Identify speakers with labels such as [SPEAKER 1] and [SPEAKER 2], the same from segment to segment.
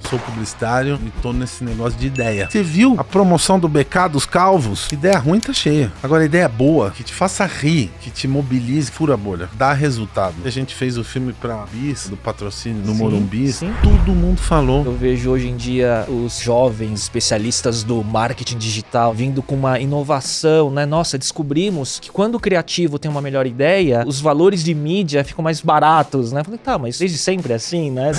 [SPEAKER 1] Sou publicitário e tô nesse negócio de ideia. Você viu a promoção do BK dos calvos? Ideia ruim tá cheia. Agora, ideia boa, que te faça rir, que te mobilize, fura a bolha, dá resultado. A gente fez o filme pra Bis, do patrocínio no Morumbi.
[SPEAKER 2] Sim.
[SPEAKER 1] Todo mundo falou.
[SPEAKER 2] Eu vejo hoje em dia os jovens especialistas do marketing digital vindo com uma inovação, né? Nossa, descobrimos que quando o criativo tem uma melhor ideia, os valores de mídia ficam mais baratos, né? Eu falei, tá, mas desde sempre é assim, né?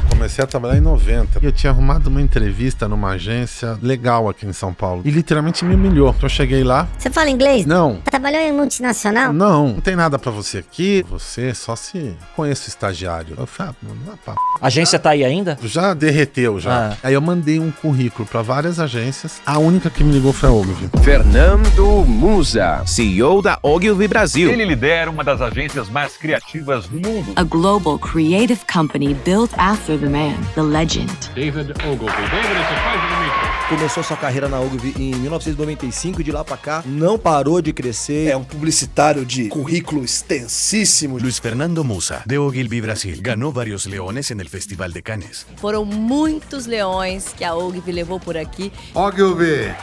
[SPEAKER 1] Comecei a trabalhar em 90 e eu tinha arrumado uma entrevista numa agência legal aqui em São Paulo e literalmente me humilhou. Então eu cheguei lá.
[SPEAKER 3] Você fala inglês?
[SPEAKER 1] Não.
[SPEAKER 3] Trabalhou em multinacional?
[SPEAKER 1] Não tem nada pra você aqui. Você só se conhece o estagiário. Eu falei, não dá pra...
[SPEAKER 2] A agência tá aí ainda?
[SPEAKER 1] Já derreteu, já. Aí eu mandei um currículo pra várias agências. A única que me ligou foi a Ogilvy.
[SPEAKER 4] Fernando Musa, CEO da Ogilvy Brasil.
[SPEAKER 5] Ele lidera uma das agências mais criativas do mundo.
[SPEAKER 6] A global creative company built after the man, the legend.
[SPEAKER 5] David Ogilvy. David, it's a pleasure to meet you.
[SPEAKER 7] Começou sua carreira na Ogilvy em 1995 e de lá pra cá não parou de crescer.
[SPEAKER 8] É um publicitário de currículo extensíssimo.
[SPEAKER 9] Luis Fernando Musa, de Ogilvy Brasil, ganhou vários leones no Festival de Cannes.
[SPEAKER 10] Foram muitos leões que a Ogilvy levou por aqui.
[SPEAKER 1] Ogilvy!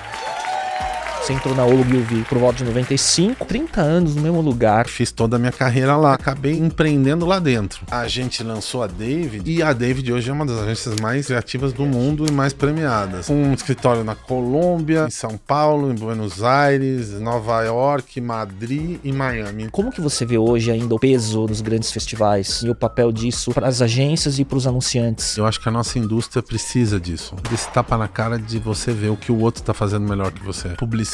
[SPEAKER 2] Você entrou na Ogilvy por volta de 95, 30 anos no mesmo lugar.
[SPEAKER 1] Fiz toda a minha carreira lá, acabei empreendendo lá dentro. A gente lançou a David e a David hoje é uma das agências mais criativas do mundo e mais premiadas. Um escritório na Colômbia, em São Paulo, em Buenos Aires, Nova York, Madrid e Miami.
[SPEAKER 2] Como que você vê hoje ainda o peso dos grandes festivais e o papel disso para as agências e para os anunciantes?
[SPEAKER 1] Eu acho que a nossa indústria precisa disso. Desse tapa na cara de você ver o que o outro tá fazendo melhor que você. Publicidade,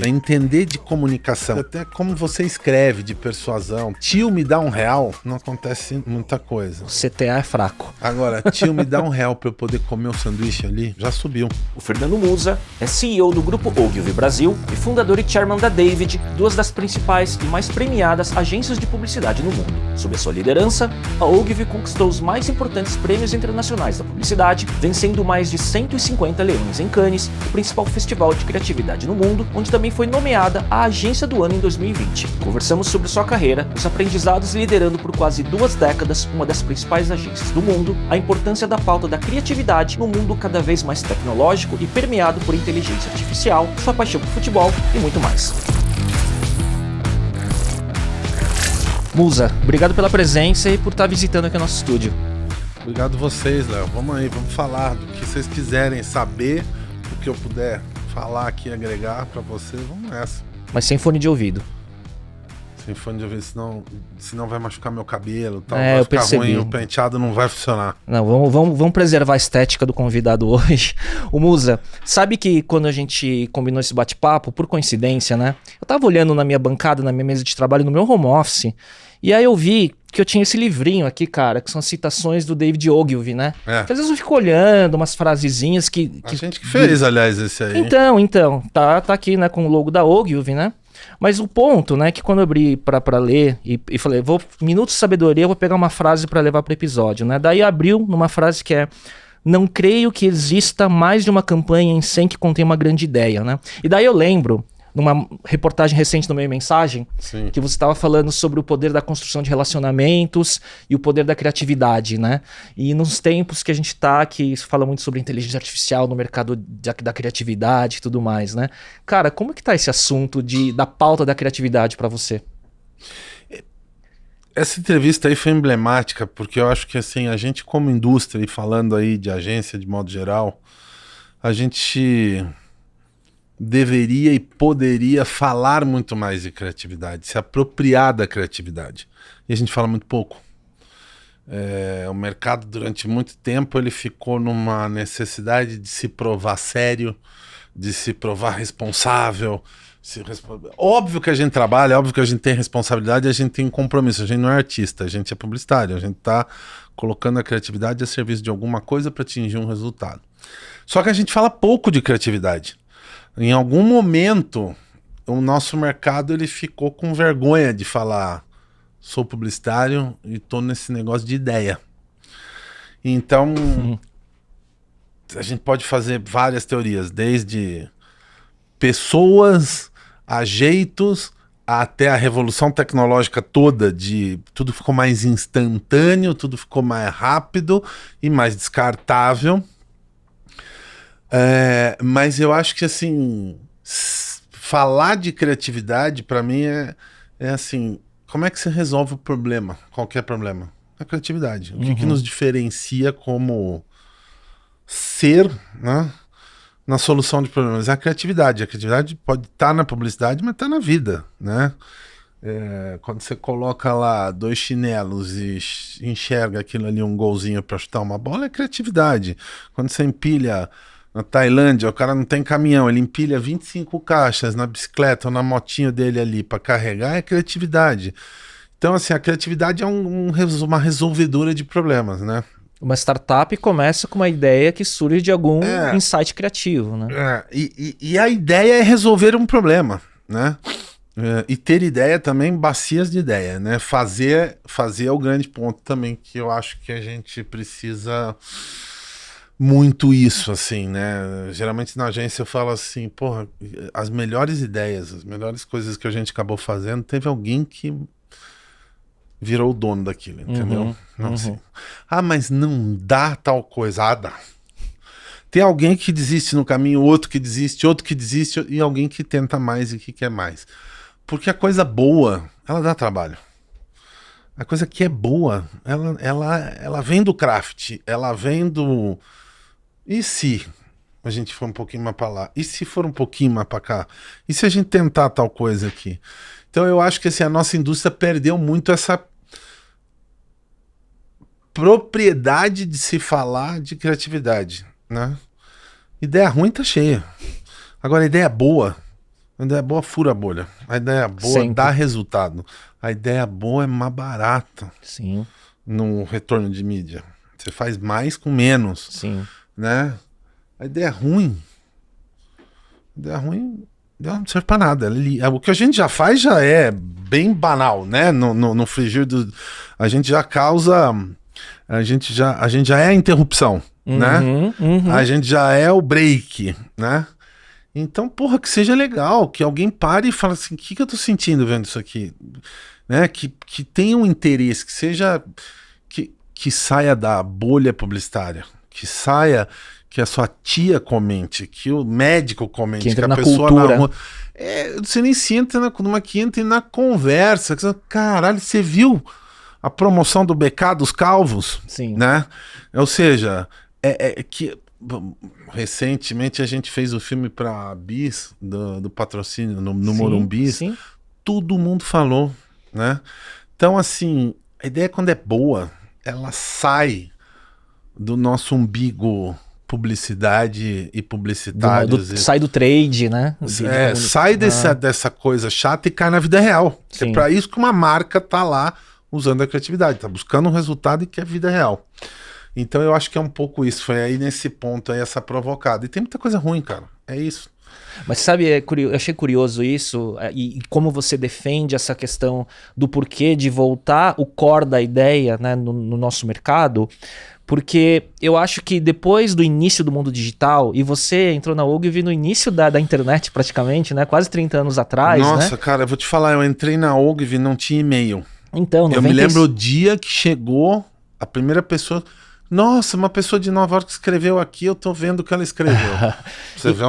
[SPEAKER 1] entender de comunicação, até como você escreve, de persuasão. Tio, me dá R$1, não acontece muita coisa.
[SPEAKER 2] O CTA é fraco.
[SPEAKER 1] Agora, tio, me dá R$1 pra eu poder comer um sanduíche ali, já subiu.
[SPEAKER 2] O Fernando Musa é CEO do grupo Ogilvy Brasil e fundador e chairman da David, duas das principais e mais premiadas agências de publicidade no mundo. Sob a sua liderança, a Ogilvy conquistou os mais importantes prêmios internacionais da publicidade, vencendo mais de 150 leões em Cannes, o principal festival de criatividade no mundo, onde também foi nomeada a Agência do Ano em 2020. Conversamos sobre sua carreira, os aprendizados liderando por quase 2 décadas uma das principais agências do mundo, a importância da pauta da criatividade no mundo cada vez mais tecnológico e permeado por inteligência artificial, sua paixão por futebol e muito mais. Musa, obrigado pela presença e por estar visitando aqui o nosso estúdio.
[SPEAKER 1] Obrigado vocês, Léo. Vamos aí, vamos falar do que vocês quiserem saber, o que eu puder falar aqui, agregar pra vocês, vamos nessa.
[SPEAKER 2] Mas sem fone de ouvido.
[SPEAKER 1] Sem fone de ouvido, senão vai machucar meu cabelo, tal,
[SPEAKER 2] vai
[SPEAKER 1] vai
[SPEAKER 2] ficar
[SPEAKER 1] ficar ruim,
[SPEAKER 2] ruim,
[SPEAKER 1] o penteado não vai funcionar.
[SPEAKER 2] Não, vamos preservar a estética do convidado hoje. O Musa, sabe que quando a gente combinou esse bate-papo, por coincidência, né? Eu tava olhando na minha bancada, na minha mesa de trabalho, no meu home office, e aí eu vi que eu tinha esse livrinho aqui, cara, que são citações do David Ogilvy, né? Que às vezes eu fico olhando umas frasezinhas que...
[SPEAKER 1] A gente que fez, aliás, esse aí.
[SPEAKER 2] Então, tá aqui, né, com o logo da Ogilvy, né? Mas o ponto, né, que quando eu abri pra ler e falei, minutos de sabedoria, eu vou pegar uma frase pra levar pro episódio, né? Daí abriu numa frase que é: não creio que exista mais de uma campanha em 100 que contém uma grande ideia, né? E daí eu lembro, numa reportagem recente no Meio Mensagem,
[SPEAKER 1] Sim,
[SPEAKER 2] que você estava falando sobre o poder da construção de relacionamentos e o poder da criatividade, né? E nos tempos que a gente tá, que se fala muito sobre inteligência artificial no mercado da criatividade e tudo mais, né? Cara, como que tá esse assunto da pauta da criatividade para você?
[SPEAKER 1] Essa entrevista aí foi emblemática, porque eu acho que assim, a gente como indústria, e falando aí de agência de modo geral, a gente deveria e poderia falar muito mais de criatividade, se apropriar da criatividade. E a gente fala muito pouco. O mercado durante muito tempo ele ficou numa necessidade de se provar sério, de se provar responsável. Óbvio que a gente trabalha, óbvio que a gente tem responsabilidade, a gente tem um compromisso, a gente não é artista, a gente é publicitário, a gente está colocando a criatividade a serviço de alguma coisa para atingir um resultado. Só que a gente fala pouco de criatividade. Em algum momento, o nosso mercado ele ficou com vergonha de falar: sou publicitário e tô nesse negócio de ideia. Então, a gente pode fazer várias teorias, desde pessoas, ajeitos, até a revolução tecnológica toda, de tudo ficou mais instantâneo, tudo ficou mais rápido e mais descartável. Mas eu acho que, assim, falar de criatividade, para mim, é assim, como é que você resolve o problema, qualquer problema? A criatividade. O que nos diferencia como ser, né, na solução de problemas? É a criatividade. A criatividade pode estar na publicidade, mas está na vida, né? Quando você coloca lá 2 chinelos e enxerga aquilo ali, um golzinho para chutar uma bola, é criatividade. Quando você empilha na Tailândia, o cara não tem caminhão, ele empilha 25 caixas na bicicleta ou na motinho dele ali para carregar, é criatividade. Então, assim, a criatividade é uma resolvedora de problemas, né?
[SPEAKER 2] Uma startup começa com uma ideia que surge de algum insight criativo, né?
[SPEAKER 1] E a ideia é resolver um problema, né? E ter ideia também, bacias de ideia, né? Fazer é o grande ponto também, que eu acho que a gente precisa muito isso, assim, né? Geralmente na agência eu falo assim, porra, as melhores ideias, as melhores coisas que a gente acabou fazendo, teve alguém que virou o dono daquilo, entendeu? Assim, mas não dá tal coisa. Dá. Tem alguém que desiste no caminho, outro que desiste e alguém que tenta mais e que quer mais. Porque a coisa boa, ela dá trabalho. A coisa que é boa, ela vem do craft, ela vem do... E se a gente for um pouquinho mais para lá? E se for um pouquinho mais para cá? E se a gente tentar tal coisa aqui? Então eu acho que assim, a nossa indústria perdeu muito essa propriedade de se falar de criatividade, né? Ideia ruim tá cheia. Agora, ideia boa fura a bolha. A ideia boa sempre dá resultado. A ideia boa é mais barata.
[SPEAKER 2] Sim.
[SPEAKER 1] No retorno de mídia. Você faz mais com menos.
[SPEAKER 2] Sim.
[SPEAKER 1] Né? A ideia ruim não serve pra nada. O que a gente já faz já é bem banal, né? No frigir do... A gente já causa... A gente já é a interrupção, né? A gente já é o break, né? Então, porra, que seja legal, que alguém pare e fale assim, o que eu tô sentindo vendo isso aqui? Né? Que tenha um interesse, que seja... Que saia da bolha publicitária, que a sua tia comente, que o médico comente, que a pessoa cultura. Na rua... você nem se entra numa que entra na conversa. Caralho, você viu a promoção do BK dos calvos?
[SPEAKER 2] Sim.
[SPEAKER 1] Né? Ou seja, que recentemente a gente fez o filme para Bis, do patrocínio no Morumbi.
[SPEAKER 2] Sim.
[SPEAKER 1] Todo mundo falou, né? Então, assim, a ideia quando é boa, ela sai do nosso umbigo publicidade e publicitários.
[SPEAKER 2] Sai do trade, né?
[SPEAKER 1] Sai dessa coisa chata e cai na vida real. Sim. É para isso que uma marca tá lá usando a criatividade, tá buscando um resultado e quer vida real. Então eu acho que é um pouco isso, foi aí nesse ponto aí essa provocada. E tem muita coisa ruim, cara, é isso.
[SPEAKER 2] Mas sabe, eu achei curioso isso e como você defende essa questão do porquê de voltar o core da ideia, né, no nosso mercado, porque eu acho que depois do início do mundo digital, e você entrou na Ogilvy no início da internet praticamente, né, quase 30 anos atrás.
[SPEAKER 1] Nossa,
[SPEAKER 2] né?
[SPEAKER 1] Cara, eu vou te falar, eu entrei na Ogilvy e não tinha e-mail.
[SPEAKER 2] Então,
[SPEAKER 1] eu me lembro o dia que chegou a primeira pessoa... Nossa, uma pessoa de Nova York escreveu aqui, eu tô vendo o que ela escreveu. Você tem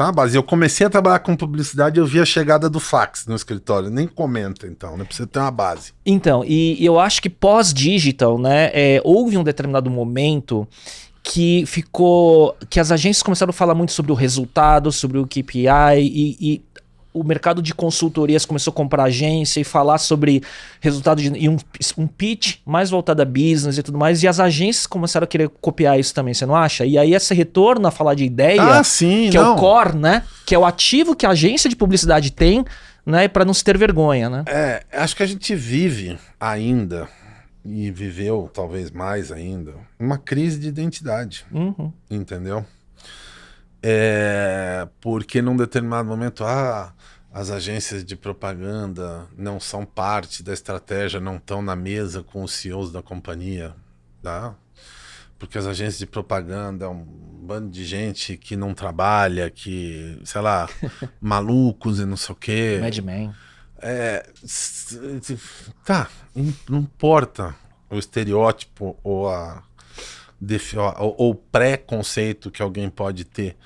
[SPEAKER 1] uma base. Eu comecei a trabalhar com publicidade, eu vi a chegada do fax no escritório. Nem comenta, então, né? Pra você ter uma base.
[SPEAKER 2] Então, e eu acho que pós-digital, né, houve um determinado momento que as agências começaram a falar muito sobre o resultado, sobre o KPI e o mercado de consultorias começou a comprar agência e falar sobre resultado e um pitch mais voltado a business e tudo mais, e as agências começaram a querer copiar isso também, você não acha? E aí esse retorno a falar de ideia,
[SPEAKER 1] sim,
[SPEAKER 2] que é o core, né? Que é o ativo que a agência de publicidade tem, né? Para não se ter vergonha, né?
[SPEAKER 1] Acho que a gente vive ainda, e viveu talvez mais ainda, uma crise de identidade, entendeu? Porque num determinado momento, as agências de propaganda não são parte da estratégia, não estão na mesa com os CEOs da companhia, tá? Porque as agências de propaganda é um bando de gente que não trabalha, que, sei lá, malucos e não sei o quê.
[SPEAKER 2] Mad Men.
[SPEAKER 1] Tá, não importa o estereótipo ou o pré-conceito que alguém pode ter,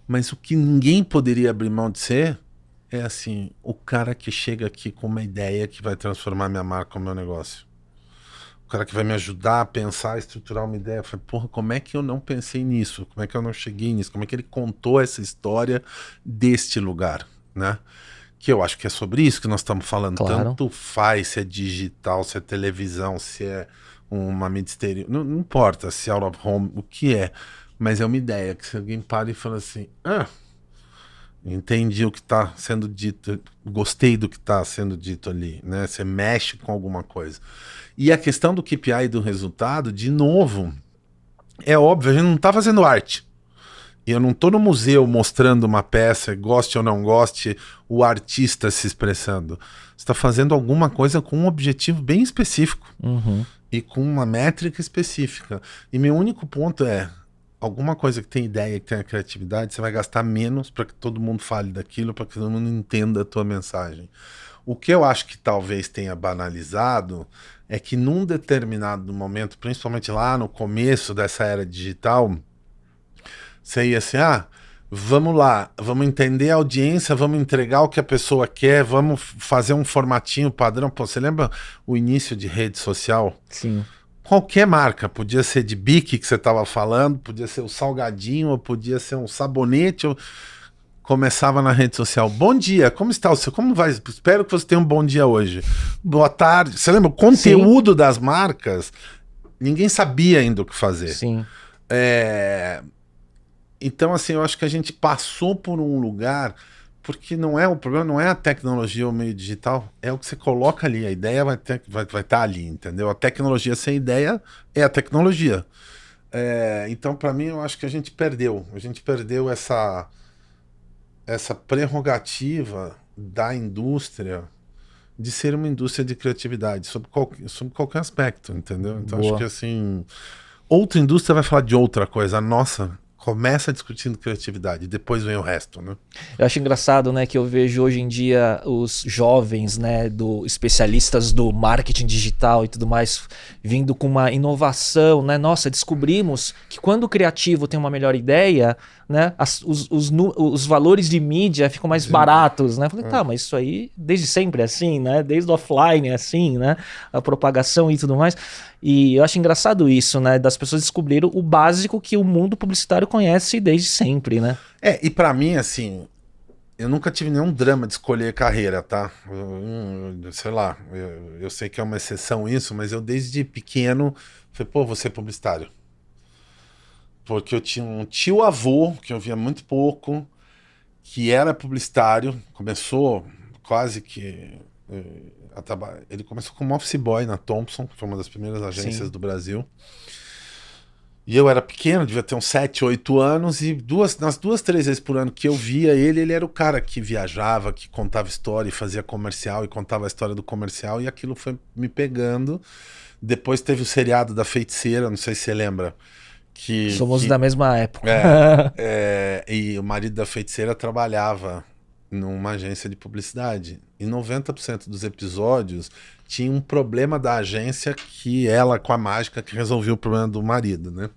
[SPEAKER 1] mas o que ninguém poderia abrir mão de ser é assim, o cara que chega aqui com uma ideia que vai transformar minha marca, o meu negócio. O cara que vai me ajudar a pensar, a estruturar uma ideia. Eu falei, porra, como é que eu não pensei nisso? Como é que eu não cheguei nisso? Como é que ele contou essa história deste lugar, né? Que eu acho que é sobre isso que nós estamos falando.
[SPEAKER 2] Claro.
[SPEAKER 1] Tanto faz se é digital, se é televisão, se é uma mídia exterior. Não importa se é out of home, o que é. Mas é uma ideia que se alguém para e fala assim, entendi o que está sendo dito, gostei do que está sendo dito ali, né? Você mexe com alguma coisa. E a questão do KPI e do resultado, de novo, é óbvio, a gente não está fazendo arte. E eu não estou no museu mostrando uma peça, goste ou não goste, o artista se expressando. Você está fazendo alguma coisa com um objetivo bem específico. E com uma métrica específica. E meu único ponto é, alguma coisa que tem ideia, que tem a criatividade, você vai gastar menos para que todo mundo fale daquilo, para que todo mundo entenda a tua mensagem. O que eu acho que talvez tenha banalizado é que num determinado momento, principalmente lá no começo dessa era digital, você ia assim, vamos lá, vamos entender a audiência, vamos entregar o que a pessoa quer, vamos fazer um formatinho padrão. Pô, você lembra o início de rede social?
[SPEAKER 2] Sim.
[SPEAKER 1] Qualquer marca, podia ser de bique que você estava falando, podia ser o salgadinho, ou podia ser um sabonete, ou... começava na rede social. Bom dia, como está o seu? Como vai? Espero que você tenha um bom dia hoje. Boa tarde. Você lembra? O conteúdo das marcas, ninguém sabia ainda o que fazer.
[SPEAKER 2] Sim.
[SPEAKER 1] Então, assim, eu acho que a gente passou por um lugar, porque não é o problema, não é a tecnologia ou o meio digital, é o que você coloca ali, a ideia vai estar ali, entendeu? A tecnologia sem ideia é a tecnologia. Então, para mim, eu acho que a gente perdeu essa prerrogativa da indústria de ser uma indústria de criatividade, sobre qualquer aspecto, entendeu? Então, acho que, assim, outra indústria vai falar de outra coisa, a nossa começa discutindo criatividade, depois vem o resto, né?
[SPEAKER 2] Eu acho engraçado, né, que eu vejo hoje em dia os jovens, né, especialistas do marketing digital e tudo mais, vindo com uma inovação, né? Nossa, descobrimos que quando o criativo tem uma melhor ideia, né, os valores de mídia ficam mais baratos, né? Eu falei, tá, mas isso aí desde sempre é assim, né? Desde o offline é assim, né? A propagação e tudo mais. E eu acho engraçado isso, né? Das pessoas descobriram o básico que o mundo publicitário conhece desde sempre, né?
[SPEAKER 1] E pra mim, assim, eu nunca tive nenhum drama de escolher carreira, tá? Sei lá, eu sei que é uma exceção isso, mas eu desde pequeno falei, pô, vou ser publicitário. Porque eu tinha um tio-avô, que eu via muito pouco, que era publicitário, começou quase que... Ele começou como office boy na Thomson, que foi uma das primeiras agências do Brasil. E eu era pequeno, devia ter uns 7, 8 anos, e nas 2, 3 vezes por ano que eu via ele era o cara que viajava, que contava história e fazia comercial, e contava a história do comercial, e aquilo foi me pegando. Depois teve o seriado da Feiticeira, não sei se você lembra.
[SPEAKER 2] Somos da mesma época.
[SPEAKER 1] E o marido da Feiticeira trabalhava numa agência de publicidade. E 90% dos episódios tinha um problema da agência que ela, com a mágica, que resolvia o problema do marido, né?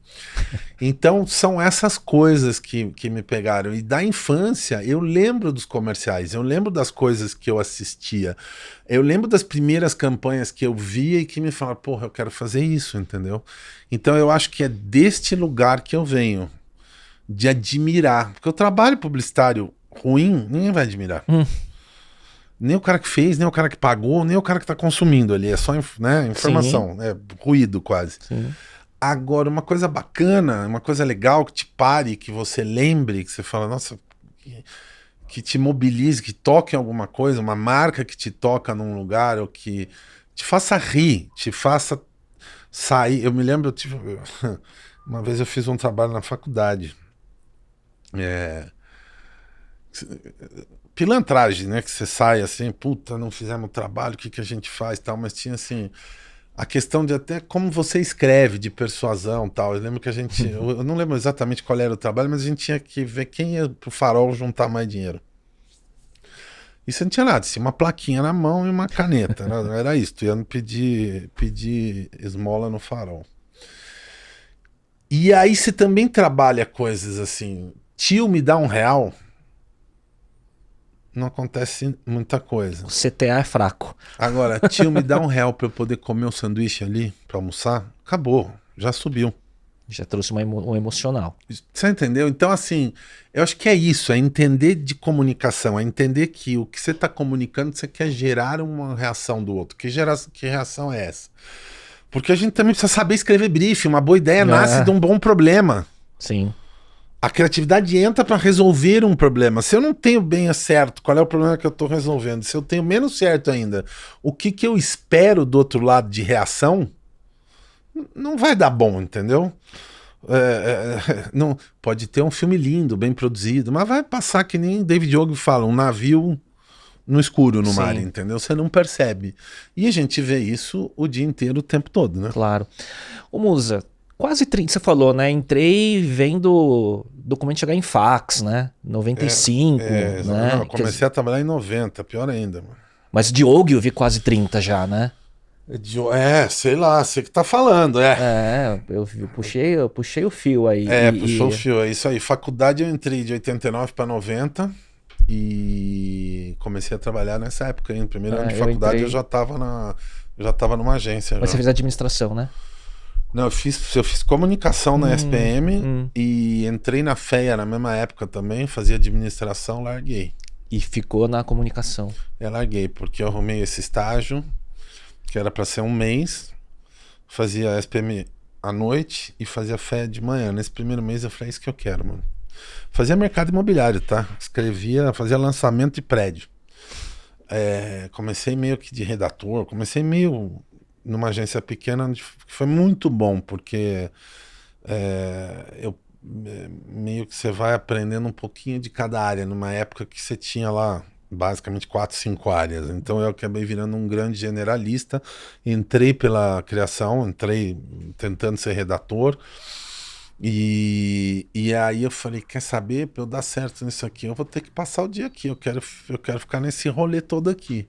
[SPEAKER 1] Então, são essas coisas que me pegaram. E da infância, eu lembro dos comerciais, eu lembro das coisas que eu assistia. Eu lembro das primeiras campanhas que eu via e que me falaram, porra, eu quero fazer isso, entendeu? Então, eu acho que é deste lugar que eu venho, de admirar. Porque o trabalho publicitário ruim, ninguém vai admirar. Nem o cara que fez, nem o cara que pagou, nem o cara que está consumindo ali. É só informação, é ruído quase. Sim. Agora, uma coisa bacana, uma coisa legal que te pare, que você lembre, que você fala, nossa, que te mobilize, que toque em alguma coisa, uma marca que te toca num lugar, ou que te faça rir, te faça sair. Eu me lembro, uma vez eu fiz um trabalho na faculdade. Pilantragem, né? Que você sai assim, puta, não fizemos o trabalho, o que a gente faz, tal, mas tinha assim a questão de até como você escreve, de persuasão, tal. Eu lembro que a gente, eu não lembro exatamente qual era o trabalho, mas a gente tinha que ver quem ia pro Farol juntar mais dinheiro. E você não tinha nada, tinha uma plaquinha na mão e uma caneta. Era isso, tu ia pedir esmola no farol. E aí você também trabalha coisas assim, tio me dá R$1, não acontece muita coisa.
[SPEAKER 2] O CTA é fraco.
[SPEAKER 1] Agora, tio me dá R$1 pra eu poder comer um sanduíche ali, pra almoçar, acabou, já subiu.
[SPEAKER 2] Já trouxe um emocional.
[SPEAKER 1] Você entendeu? Então, assim, eu acho que é isso, é entender de comunicação, é entender que o que você está comunicando, você quer gerar uma reação do outro. Que reação é essa? Porque a gente também precisa saber escrever brief, uma boa ideia nasce de um bom problema.
[SPEAKER 2] Sim.
[SPEAKER 1] A criatividade entra para resolver um problema. Se eu não tenho bem certo, qual é o problema que eu estou resolvendo? Se eu tenho menos certo ainda, o que eu espero do outro lado de reação, não vai dar bom, entendeu? Não, pode ter um filme lindo, bem produzido, mas vai passar que nem David Ogilvy fala, um navio no escuro no mar, entendeu? Você não percebe. E a gente vê isso o dia inteiro, o tempo todo, né?
[SPEAKER 2] Claro. Ô Musa, quase 30, você falou, né? Entrei vendo documento chegar em fax, né? 95, né?
[SPEAKER 1] Não, eu comecei a trabalhar em 90, pior ainda, mano.
[SPEAKER 2] Mas de Ogilvy quase 30 já, né?
[SPEAKER 1] Sei lá, você que tá falando,
[SPEAKER 2] eu puxei o fio aí.
[SPEAKER 1] Puxou o fio, é isso aí. Faculdade eu entrei de 89 para 90 e comecei a trabalhar nessa época aí. No primeiro ano de faculdade eu já tava numa agência.
[SPEAKER 2] Mas você fez administração, né?
[SPEAKER 1] Não, eu fiz comunicação na SPM e entrei na FEA na mesma época também, fazia administração, larguei.
[SPEAKER 2] E ficou na comunicação.
[SPEAKER 1] Larguei, porque eu arrumei esse estágio, que era para ser um mês, fazia SPM à noite e fazia FEA de manhã. Nesse primeiro mês eu falei, é isso que eu quero, mano. Fazia mercado imobiliário, tá? Fazia lançamento de prédio. Comecei meio que de redator, comecei meio numa agência pequena, que foi muito bom, porque meio que você vai aprendendo um pouquinho de cada área, numa época que você tinha lá basicamente 4, 5 áreas. Então eu acabei virando um grande generalista, entrei pela criação, entrei tentando ser redator, e aí eu falei, quer saber, para eu dar certo nisso aqui, eu vou ter que passar o dia aqui, eu quero ficar nesse rolê todo aqui.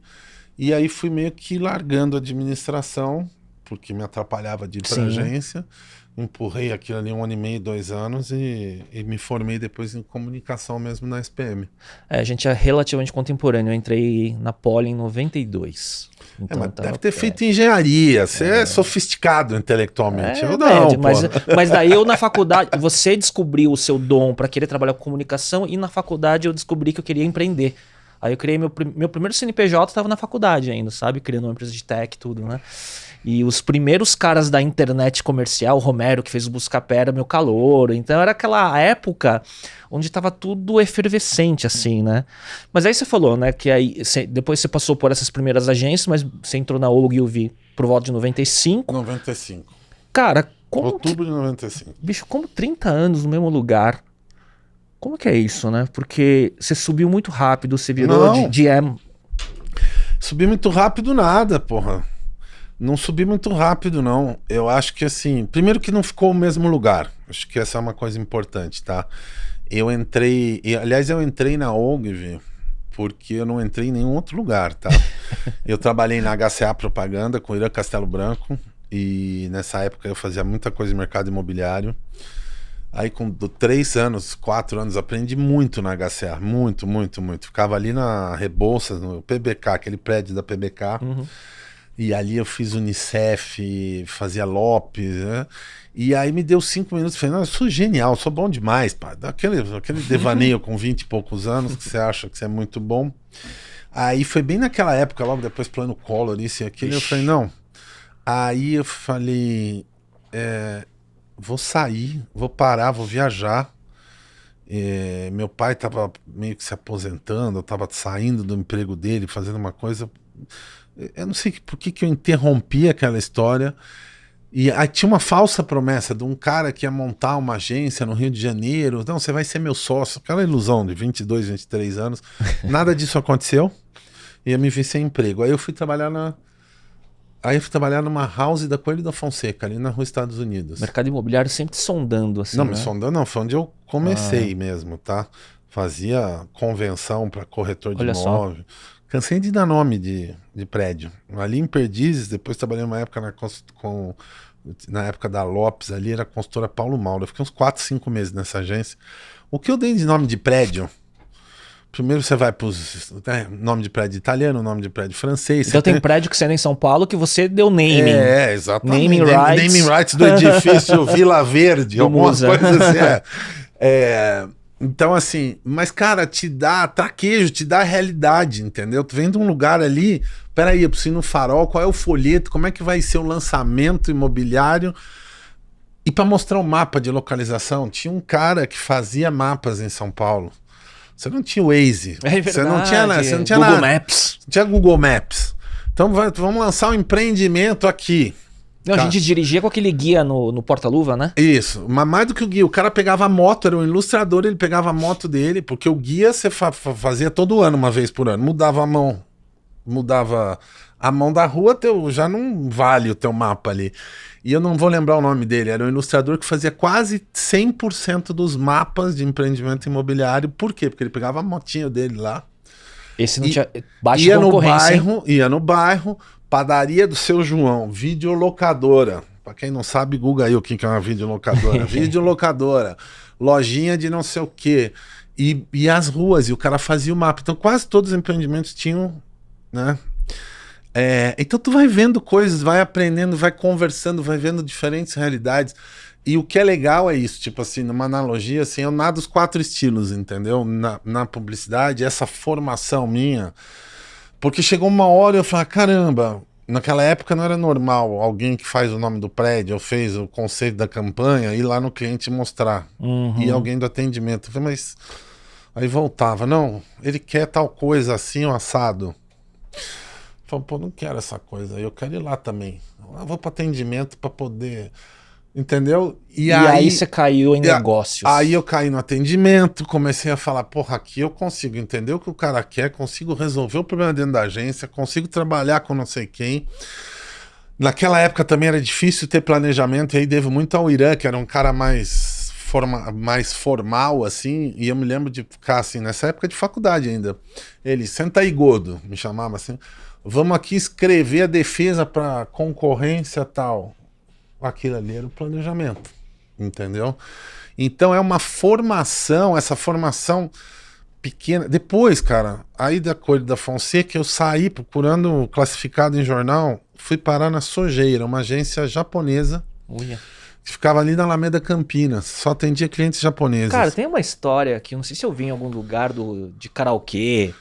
[SPEAKER 1] E aí fui meio que largando a administração, porque me atrapalhava de ir para agência, empurrei aquilo ali 1 ano e meio, 2 anos e me formei depois em comunicação mesmo na SPM.
[SPEAKER 2] A gente é relativamente contemporâneo, eu entrei na Poli em 92. Então,
[SPEAKER 1] mas deve ter feito engenharia, você é sofisticado intelectualmente. Eu não,
[SPEAKER 2] médio, mas daí eu na faculdade, você descobriu o seu dom para querer trabalhar com comunicação e na faculdade eu descobri que eu queria empreender. Aí eu criei meu primeiro CNPJ, estava na faculdade ainda, sabe? Criando uma empresa de tech e tudo, né? E os primeiros caras da internet comercial, o Romero, que fez o Buscapé, era meu calouro. Então era aquela época onde estava tudo efervescente, assim, né? Mas aí você falou, né? Que aí depois você passou por essas primeiras agências, mas você entrou na Ogilvy por volta de 95.
[SPEAKER 1] 95.
[SPEAKER 2] Cara, como...
[SPEAKER 1] Outubro de 95.
[SPEAKER 2] Bicho, como 30 anos no mesmo lugar... Como que é isso, né? Porque você subiu muito rápido, você virou GM.
[SPEAKER 1] Subi muito rápido nada, porra. Não subi muito rápido, não. Eu acho que assim... Primeiro que não ficou o mesmo lugar. Acho que essa é uma coisa importante, tá? Eu entrei na Ogilvy porque eu não entrei em nenhum outro lugar, tá? Eu trabalhei na HCA Propaganda com o Irã Castelo Branco e nessa época eu fazia muita coisa de mercado imobiliário. Aí com 3 anos, 4 anos, aprendi muito na HCA, muito. Ficava ali na Rebouças, no PBK, aquele prédio da PBK, e ali eu fiz Unicef, fazia Lopes, né? E aí me deu 5 minutos, falei, não, eu sou genial, sou bom demais, pá. Aquele devaneio com 20 e poucos anos, que você acha que você é muito bom. Aí foi bem naquela época, logo depois Plano Collor, isso e aquilo, eu falei, não. Aí eu falei... vou sair, vou parar, vou viajar. Meu pai estava meio que se aposentando, eu estava saindo do emprego dele, fazendo uma coisa... Eu não sei por que eu interrompi aquela história. E aí tinha uma falsa promessa de um cara que ia montar uma agência no Rio de Janeiro. Não, você vai ser meu sócio. Aquela ilusão de 22, 23 anos. Nada disso aconteceu. E eu me vi sem emprego. Aí eu fui trabalhar numa house da Coelho da Fonseca, ali na rua Estados Unidos.
[SPEAKER 2] Mercado imobiliário sempre sondando, assim,
[SPEAKER 1] Não,
[SPEAKER 2] né?
[SPEAKER 1] me sondando não, foi onde eu comecei mesmo, tá? Fazia convenção para corretor de
[SPEAKER 2] Olha só.
[SPEAKER 1] imóvel. Cansei de dar nome de prédio. Ali em Perdizes, depois trabalhei uma época na época da Lopes, ali era a consultora Paulo Mauro. Eu fiquei uns 4, 5 meses nessa agência. O que eu dei de nome de prédio? Primeiro você vai para os nome de prédio italiano, nome de prédio francês.
[SPEAKER 2] Então tem prédio que você é em São Paulo que você deu naming.
[SPEAKER 1] Exatamente.
[SPEAKER 2] Naming rights.
[SPEAKER 1] Naming rights do edifício Vila Verde, algumas coisas assim. Então, assim, mas, cara, te dá traquejo, te dá realidade, entendeu? Tu vem de um lugar ali, peraí, eu preciso ir no Farol, qual é o folheto, como é que vai ser o lançamento imobiliário? E para mostrar o mapa de localização, tinha um cara que fazia mapas em São Paulo. Você não tinha o Waze.
[SPEAKER 2] É verdade.
[SPEAKER 1] Você não tinha
[SPEAKER 2] Google
[SPEAKER 1] nada.
[SPEAKER 2] Maps.
[SPEAKER 1] Não tinha Google Maps. Então vamos lançar um empreendimento aqui.
[SPEAKER 2] Não, a gente dirigia com aquele guia no porta-luva, né?
[SPEAKER 1] Isso, mas mais do que o guia, o cara pegava a moto, era um ilustrador, ele pegava a moto dele, porque o guia você fazia todo ano, uma vez por ano, mudava a mão da rua, já não vale o teu mapa ali. E eu não vou lembrar o nome dele, era um ilustrador que fazia quase 100% dos mapas de empreendimento imobiliário. Por quê? Porque ele pegava a motinha dele lá.
[SPEAKER 2] Esse não tinha baixa concorrência.
[SPEAKER 1] Ia no bairro, padaria do seu João, videolocadora. Pra quem não sabe, Google aí o que é uma videolocadora. Videolocadora, lojinha de não sei o quê. E as ruas, e o cara fazia o mapa. Então quase todos os empreendimentos tinham, né? Então tu vai vendo coisas, vai aprendendo, vai conversando, vai vendo diferentes realidades. E o que é legal é isso, tipo assim, numa analogia, assim, eu nado os 4 estilos, entendeu? Na publicidade, essa formação minha. Porque chegou uma hora e eu falei, caramba, naquela época não era normal alguém que faz o nome do prédio, ou fez o conceito da campanha, ir lá no cliente mostrar. E alguém do atendimento. Eu falei, mas... Aí voltava, não, ele quer tal coisa assim, o assado. Falei, pô, não quero essa coisa aí, eu quero ir lá também. Eu vou para atendimento para poder, entendeu?
[SPEAKER 2] E aí você caiu em negócios.
[SPEAKER 1] Aí eu caí no atendimento, comecei a falar, porra, aqui eu consigo entender o que o cara quer, consigo resolver o problema dentro da agência, consigo trabalhar com não sei quem. Naquela época também era difícil ter planejamento, e aí devo muito ao Irã, que era um cara mais formal, assim, e eu me lembro de ficar assim, nessa época de faculdade ainda. Ele, senta aí, Godo, me chamava assim, vamos aqui escrever a defesa para concorrência tal. Aquilo ali era o planejamento, entendeu? Então é uma formação, essa formação pequena. Depois, cara, aí da Coelho da Fonseca, eu saí procurando classificado em jornal, fui parar na Sojeira, uma agência japonesa.
[SPEAKER 2] Uia.
[SPEAKER 1] Que ficava ali na Alameda Campinas, só atendia clientes japoneses.
[SPEAKER 2] Cara, tem uma história que eu não sei se eu vi em algum lugar de karaokê.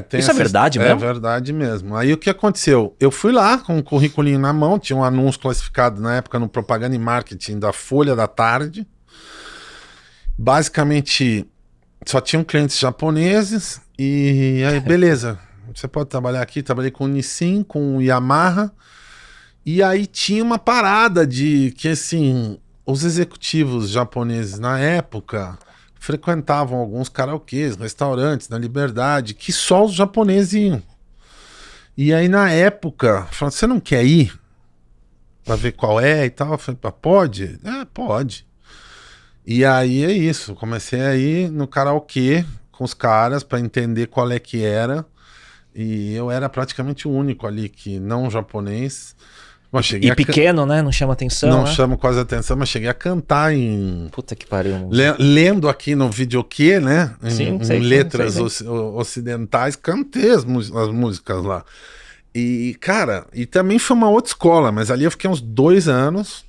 [SPEAKER 1] Tem
[SPEAKER 2] Isso é verdade mesmo?
[SPEAKER 1] É verdade mesmo. Aí o que aconteceu? Eu fui lá com um currículo na mão, tinha um anúncio classificado na época no Propaganda e Marketing da Folha da Tarde. Basicamente, só tinham clientes japoneses e aí, beleza, você pode trabalhar aqui. Trabalhei com o Nissin, com o Yamaha. E aí tinha uma parada de que, assim, os executivos japoneses na época frequentavam alguns karaokês, restaurantes na Liberdade, que só os japoneses iam. E aí na época, falaram, você não quer ir pra ver qual é e tal? Eu falei, pode? Pode. E aí é isso, comecei a ir no karaokê com os caras pra entender qual é que era. E eu era praticamente o único ali que não japonês. Mas cheguei
[SPEAKER 2] pequeno, né? Não chama atenção.
[SPEAKER 1] Não
[SPEAKER 2] né?
[SPEAKER 1] chama quase atenção, mas cheguei a cantar em...
[SPEAKER 2] Puta que pariu.
[SPEAKER 1] Lendo aqui no videokê, né? Em letras
[SPEAKER 2] sei.
[SPEAKER 1] ocidentais, cantei as músicas lá. E, cara, e também foi uma outra escola, mas ali eu fiquei uns 2 anos.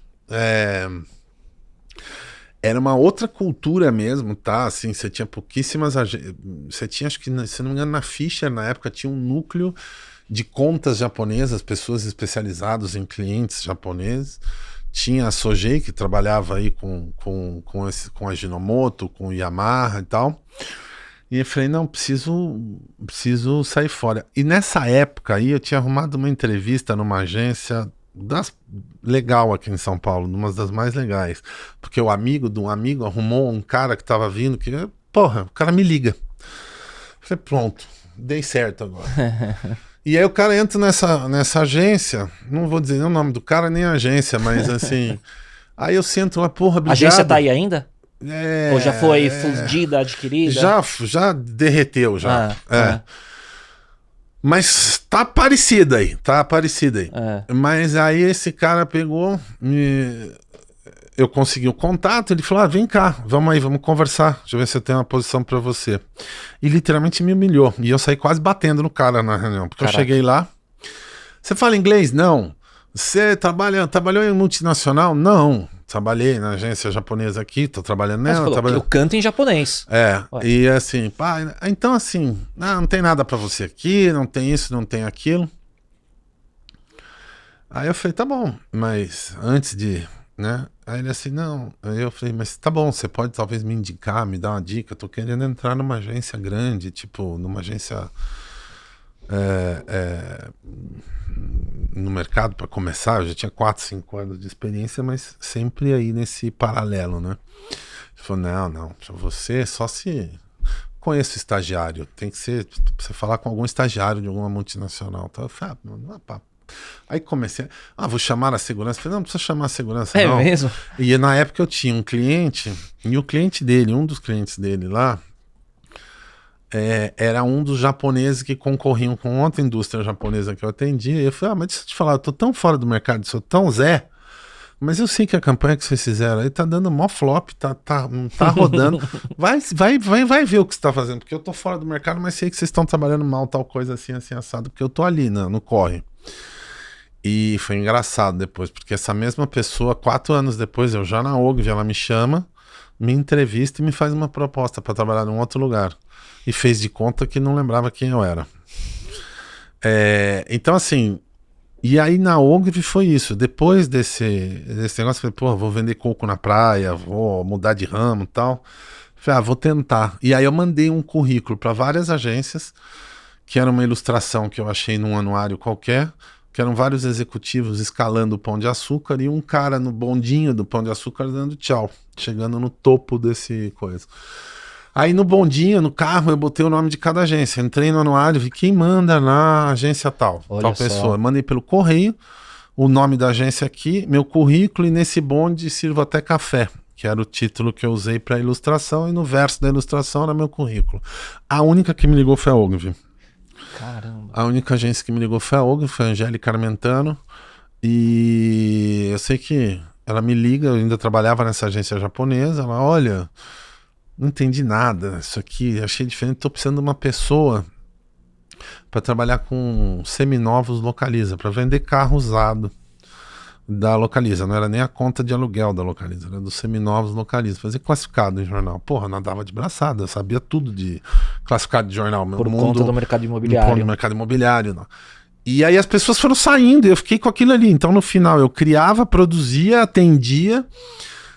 [SPEAKER 1] Era uma outra cultura mesmo, tá? Assim, você tinha pouquíssimas... Você tinha, acho que, se não me engano, na Fischer, na época, tinha um núcleo de contas japonesas, pessoas especializadas em clientes japoneses. Tinha a Sojei, que trabalhava aí com a Ginomoto, com o Yamaha e tal. E eu falei, não, preciso sair fora. E nessa época aí eu tinha arrumado uma entrevista numa agência legal aqui em São Paulo, uma das mais legais. Porque o amigo de um amigo arrumou um cara que tava vindo, que, porra, o cara me liga. Eu falei, pronto, dei certo agora. E aí o cara entra nessa agência, não vou dizer nem o nome do cara, nem a agência, mas assim... Aí eu sento lá, porra, obrigado.
[SPEAKER 2] A agência tá aí ainda? Ou já foi fundida, adquirida?
[SPEAKER 1] Já derreteu, já. Mas tá parecida aí. Mas aí esse cara pegou, eu consegui o contato, ele falou, vem cá, vamos aí, vamos conversar, deixa eu ver se eu tenho uma posição pra você. E literalmente me humilhou, e eu saí quase batendo no cara na reunião, porque eu cheguei lá, você fala inglês? Não. Você trabalhou em multinacional? Não. Trabalhei na agência japonesa aqui, tô trabalhando nela.
[SPEAKER 2] Eu canto em japonês.
[SPEAKER 1] E assim, pá, então assim, não tem nada pra você aqui, não tem isso, não tem aquilo. Aí eu falei, tá bom, mas antes de, né? Aí ele assim, não. Aí eu falei, mas tá bom, você pode talvez me indicar, me dar uma dica, eu tô querendo entrar numa agência grande, tipo, numa agência no mercado para começar. Eu já tinha 4, 5 anos de experiência, mas sempre aí nesse paralelo, né? Ele falou, não, pra você só se conheço estagiário, tem que ser você falar com algum estagiário de alguma multinacional. Então eu falei, não é papo. Aí comecei, vou chamar a segurança. Eu falei, não precisa chamar a segurança, não.
[SPEAKER 2] É mesmo?
[SPEAKER 1] E na época eu tinha um cliente, e o cliente dele, um dos clientes dele lá, era um dos japoneses que concorriam com outra indústria japonesa que eu atendia. E eu falei, mas deixa eu te falar, eu tô tão fora do mercado, sou tão Zé, mas eu sei que a campanha que vocês fizeram aí tá dando mó flop, não tá rodando. Vai ver o que você tá fazendo, porque eu tô fora do mercado, mas sei que vocês estão trabalhando mal, tal coisa assim, assado, porque eu tô ali, no corre. E foi engraçado depois, porque essa mesma pessoa, 4 anos depois, eu já na Ogilvy, ela me chama, me entrevista e me faz uma proposta para trabalhar num outro lugar. E fez de conta que não lembrava quem eu era. Então assim, e aí na Ogilvy foi isso. Depois desse negócio, eu falei, vou vender coco na praia, vou mudar de ramo e tal. Falei, vou tentar. E aí eu mandei um currículo para várias agências, que era uma ilustração que eu achei num anuário qualquer, que eram vários executivos escalando o Pão de Açúcar e um cara no bondinho do Pão de Açúcar dando tchau, chegando no topo desse coisa. Aí no bondinho, no carro, eu botei o nome de cada agência. Entrei no anuário, vi quem manda na agência tal pessoa. Mandei pelo correio, o nome da agência aqui, meu currículo, e nesse bonde sirvo até café, que era o título que eu usei para ilustração, e no verso da ilustração era meu currículo. A única que me ligou foi a Ogilvy.
[SPEAKER 2] Caramba.
[SPEAKER 1] A única agência que me ligou foi a Ogilvy, foi a Angélica Armentano, e eu sei que ela me liga, eu ainda trabalhava nessa agência japonesa, ela, olha, não entendi nada, isso aqui achei diferente, tô precisando de uma pessoa para trabalhar com seminovos Localiza, para vender carro usado da Localiza, não era nem a conta de aluguel da Localiza, era dos seminovos Localiza, fazer classificado em jornal. Porra, nadava de braçada, eu sabia tudo de classificado de jornal.
[SPEAKER 2] Por conta do mercado imobiliário.
[SPEAKER 1] Do mercado imobiliário, não. E aí as pessoas foram saindo e eu fiquei com aquilo ali. Então no final eu criava, produzia, atendia.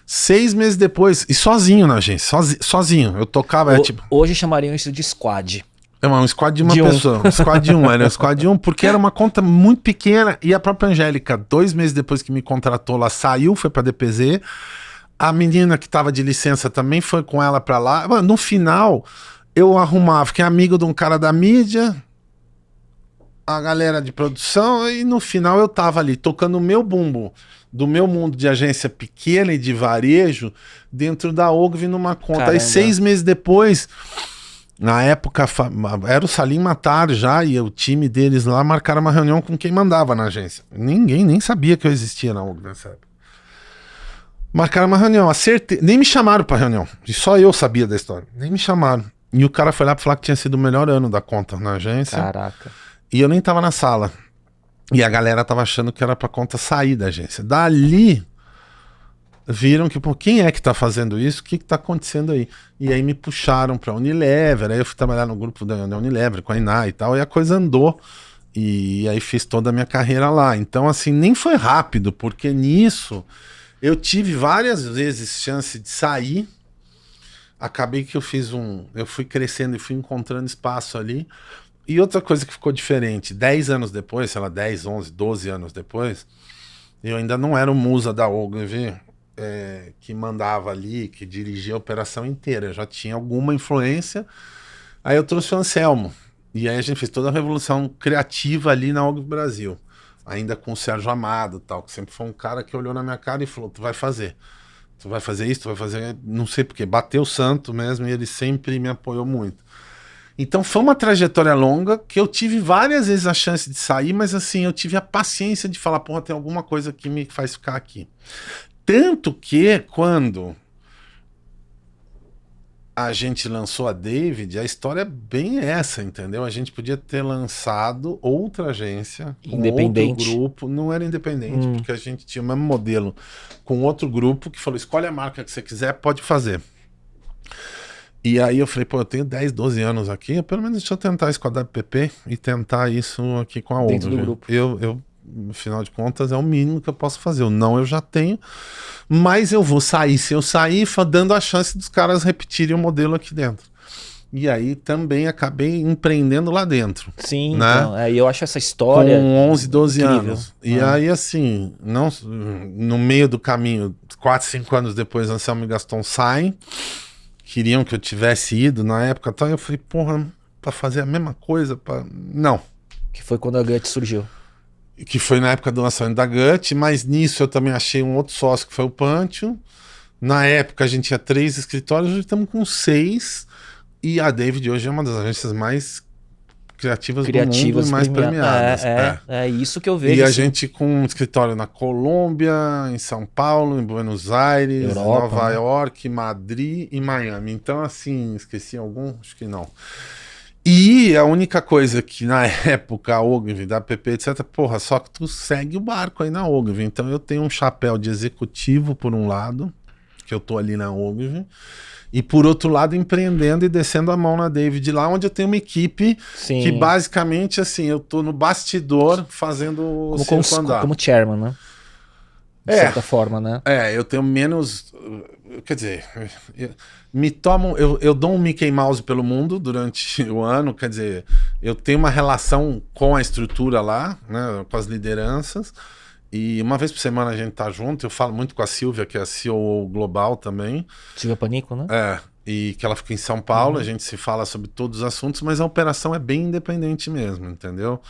[SPEAKER 1] 6 meses depois, e sozinho na agência, sozinho. Eu tocava,
[SPEAKER 2] Hoje chamariam isso de squad.
[SPEAKER 1] Um squad de uma pessoa, um squad de um, era um squad de um, porque era uma conta muito pequena, e a própria Angélica, 2 meses depois que me contratou, ela saiu, foi pra DPZ, a menina que tava de licença também foi com ela pra lá. Mano, no final, eu arrumava, fiquei amigo de um cara da mídia, a galera de produção, e no final eu tava ali, tocando o meu bumbo, do meu mundo de agência pequena e de varejo, dentro da Ogilvy numa conta. Caramba. Aí 6 meses depois, na época, era o Salim Matar já, e o time deles lá marcaram uma reunião com quem mandava na agência. Ninguém nem sabia que eu existia na Ogilvy nessa época. Marcaram uma reunião, nem me chamaram pra reunião, e só eu sabia da história, nem me chamaram. E o cara foi lá pra falar que tinha sido o melhor ano da conta na agência.
[SPEAKER 2] Caraca.
[SPEAKER 1] E eu nem tava na sala. E a galera tava achando que era pra conta sair da agência. Dali, viram que, quem é que tá fazendo isso? O que tá acontecendo aí? E aí me puxaram pra Unilever, aí eu fui trabalhar no grupo da Unilever, com a Iná e tal, e a coisa andou. E aí fiz toda a minha carreira lá. Então, assim, nem foi rápido, porque nisso eu tive várias vezes chance de sair. Acabei que eu fui crescendo e fui encontrando espaço ali. E outra coisa que ficou diferente, 10 anos depois, sei lá, 10, 11, 12 anos depois, eu ainda não era o musa da Ogilvy, que mandava ali, que dirigia a operação inteira. Eu já tinha alguma influência. Aí eu trouxe o Anselmo. E aí a gente fez toda a revolução criativa ali na Ogilvy Brasil. Ainda com o Sérgio Amado e tal, que sempre foi um cara que olhou na minha cara e falou, tu vai fazer. tu vai fazer isso, tu vai fazer... Não sei porquê, bateu o santo mesmo e ele sempre me apoiou muito. Então foi uma trajetória longa que eu tive várias vezes a chance de sair, mas assim, eu tive a paciência de falar, porra, tem alguma coisa que me faz ficar aqui. Tanto que quando a gente lançou a David, a história é bem essa, entendeu? A gente podia ter lançado outra agência, com
[SPEAKER 2] Independente.
[SPEAKER 1] outro grupo, não era independente, porque a gente tinha o mesmo modelo com outro grupo que falou, escolhe a marca que você quiser, pode fazer. E aí eu falei, pô, eu tenho 10, 12 anos aqui, pelo menos deixa eu tentar isso com a WPP e tentar isso aqui com a outra.
[SPEAKER 2] Dentro do grupo.
[SPEAKER 1] Eu, no final de contas, é o mínimo que eu posso fazer. O não eu já tenho, mas eu vou sair. Se eu sair, dando a chance dos caras repetirem o modelo aqui dentro. E aí também acabei empreendendo lá dentro.
[SPEAKER 2] Sim,
[SPEAKER 1] né?
[SPEAKER 2] então, eu acho essa história
[SPEAKER 1] com 11, 12
[SPEAKER 2] incrível.
[SPEAKER 1] anos. E aí, assim, não, no meio do caminho, 4, 5 anos depois, Anselmo e Gaston saem. Queriam que eu tivesse ido na época, então eu falei, porra, pra fazer a mesma coisa, não.
[SPEAKER 2] Que foi quando a Gut surgiu.
[SPEAKER 1] Que foi na época do lançamento da Gut, mas nisso eu também achei um outro sócio que foi o Pantio. Na época a gente tinha 3 escritórios, hoje estamos com 6. E a David hoje é uma das agências mais criativas do mundo e mais premiadas.
[SPEAKER 2] É isso que eu vejo.
[SPEAKER 1] E a
[SPEAKER 2] assim.
[SPEAKER 1] gente com um escritório na Colômbia, em São Paulo, em Buenos Aires,
[SPEAKER 2] Europa,
[SPEAKER 1] Nova
[SPEAKER 2] né?
[SPEAKER 1] York, Madrid e Miami. Então, assim, esqueci algum? Acho que não. E a única coisa que na época a Ogilvy, da PP, etc, porra, só que tu segue o barco aí na Ogilvy. Então eu tenho um chapéu de executivo por um lado, que eu tô ali na Ogilvy, e por outro lado empreendendo e descendo a mão na David lá, onde eu tenho uma equipe
[SPEAKER 2] Sim.
[SPEAKER 1] que basicamente, assim, eu tô no bastidor fazendo o circo andar.
[SPEAKER 2] Como chairman, né? De certa forma, né?
[SPEAKER 1] Eu tenho menos... Quer dizer, eu dou um Mickey Mouse pelo mundo durante o ano, quer dizer, eu tenho uma relação com a estrutura lá, né, com as lideranças, e uma vez por semana a gente tá junto, eu falo muito com a Silvia, que é a CEO global também.
[SPEAKER 2] Silvia Panico, né?
[SPEAKER 1] E que ela fica em São Paulo, a gente se fala sobre todos os assuntos, mas a operação é bem independente mesmo, entendeu?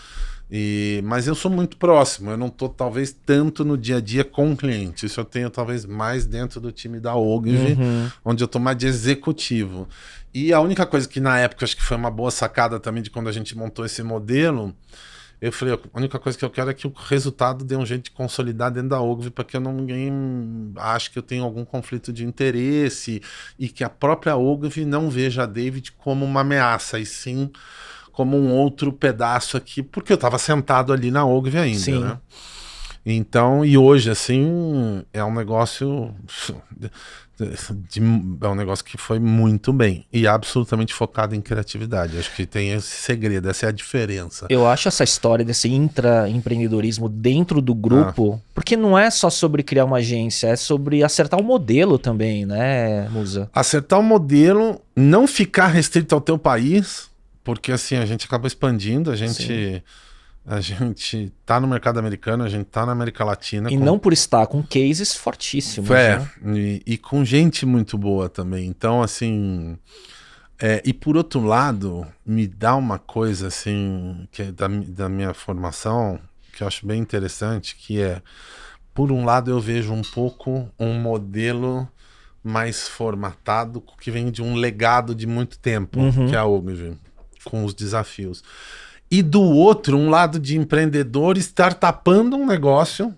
[SPEAKER 1] Mas eu sou muito próximo, eu não tô talvez tanto no dia a dia com o cliente, isso eu tenho talvez mais dentro do time da Ogilvy, onde eu tô mais de executivo. E a única coisa que na época acho que foi uma boa sacada também de quando a gente montou esse modelo, eu falei, a única coisa que eu quero é que o resultado dê um jeito de consolidar dentro da Ogilvy, para que ninguém ache que eu tenho algum conflito de interesse e que a própria Ogilvy não veja a David como uma ameaça, e sim como um outro pedaço aqui, porque eu estava sentado ali na Ogilvy ainda,
[SPEAKER 2] Sim.
[SPEAKER 1] né? Então, e hoje, assim, é um negócio... é um negócio que foi muito bem e absolutamente focado em criatividade. Acho que tem esse segredo, essa é a diferença.
[SPEAKER 2] Eu acho essa história desse intraempreendedorismo dentro do grupo, porque não é só sobre criar uma agência, é sobre acertar o modelo também, né, Musa?
[SPEAKER 1] Acertar o modelo, não ficar restrito ao teu país, porque assim, a gente acaba expandindo, a gente tá no mercado americano, a gente tá na América Latina.
[SPEAKER 2] E não por estar com cases fortíssimos, né?
[SPEAKER 1] E com gente muito boa também. Então, assim... e por outro lado, me dá uma coisa, assim, que é da minha formação, que eu acho bem interessante, que é, por um lado, eu vejo um pouco um modelo mais formatado, que vem de um legado de muito tempo, que é a Ogilvy, com os desafios. E do outro, um lado de empreendedor startupando um negócio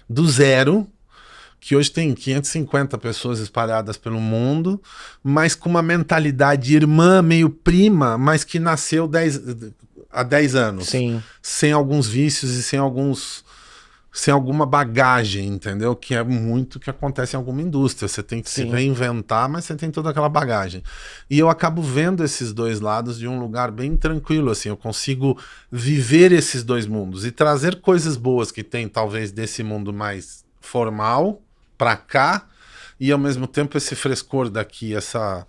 [SPEAKER 1] do zero, que hoje tem 550 pessoas espalhadas pelo mundo, mas com uma mentalidade irmã, meio prima, mas que nasceu há 10 anos.
[SPEAKER 2] Sim.
[SPEAKER 1] Sem alguns vícios e sem alguma bagagem, entendeu? Que é muito que acontece em alguma indústria. Você tem que se reinventar, mas você tem toda aquela bagagem. E eu acabo vendo esses dois lados de um lugar bem tranquilo, assim. Eu consigo viver esses dois mundos e trazer coisas boas que tem, talvez, desse mundo mais formal para cá, e ao mesmo tempo esse frescor daqui, essa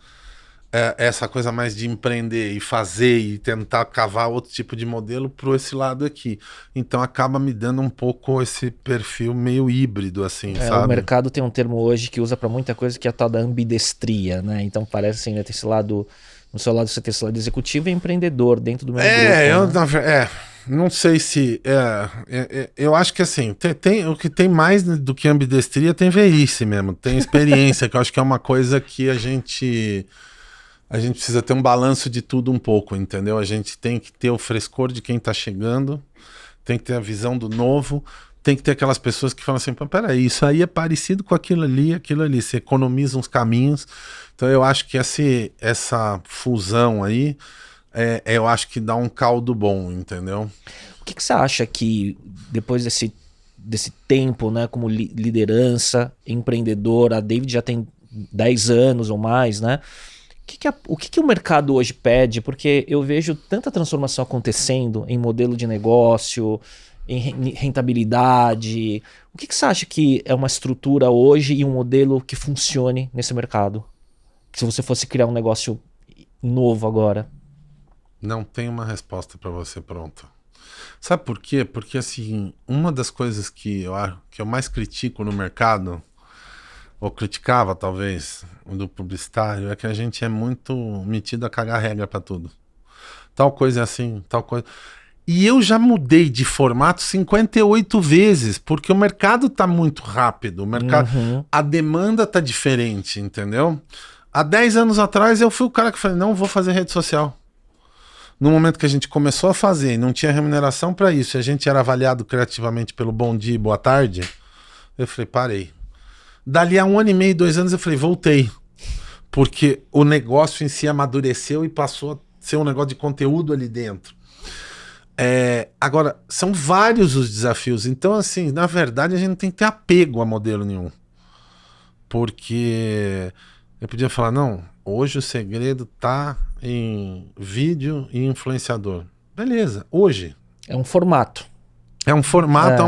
[SPEAKER 1] coisa mais de empreender e fazer e tentar cavar outro tipo de modelo para esse lado aqui. Então acaba me dando um pouco esse perfil meio híbrido, assim, sabe?
[SPEAKER 2] O mercado tem um termo hoje que usa para muita coisa, que é a tal da ambidestria, né? Então parece assim, né, ter esse lado, no seu lado você tem esse lado executivo e empreendedor dentro do mesmo grupo.
[SPEAKER 1] não sei se... eu acho que assim, o que tem mais do que ambidestria tem velhice mesmo, tem experiência, que eu acho que é uma coisa que a gente precisa ter um balanço de tudo um pouco, entendeu? A gente tem que ter o frescor de quem tá chegando, tem que ter a visão do novo, tem que ter aquelas pessoas que falam assim, peraí, isso aí é parecido com aquilo ali, você economiza uns caminhos. Então eu acho que essa fusão aí, eu acho que dá um caldo bom, entendeu?
[SPEAKER 2] O que você acha que, depois desse tempo, né, como liderança, empreendedor, a David já tem 10 anos ou mais, né? O que o mercado hoje pede? Porque eu vejo tanta transformação acontecendo em modelo de negócio, em rentabilidade. O que você acha que é uma estrutura hoje e um modelo que funcione nesse mercado? Se você fosse criar um negócio novo agora.
[SPEAKER 1] Não tem uma resposta para você pronta. Sabe por quê? Porque assim, uma das coisas que eu mais critico no mercado, ou criticava talvez, do publicitário, é que a gente é muito metido a cagar regra para tudo. Tal coisa é assim, tal coisa... E eu já mudei de formato 58 vezes, porque o mercado tá muito rápido, a demanda tá diferente, entendeu? Há 10 anos atrás eu fui o cara que falei, não vou fazer rede social. No momento que a gente começou a fazer e não tinha remuneração para isso, e a gente era avaliado criativamente pelo bom dia e boa tarde, eu falei, parei. Dali a 1 ano e meio, 2 anos, eu falei, voltei. Porque o negócio em si amadureceu e passou a ser um negócio de conteúdo ali dentro. Agora, são vários os desafios. Então, assim, na verdade, a gente não tem que ter apego a modelo nenhum. Porque eu podia falar, não, hoje o segredo tá em vídeo e influenciador. Beleza, hoje.
[SPEAKER 2] É um formato.
[SPEAKER 1] É um formato,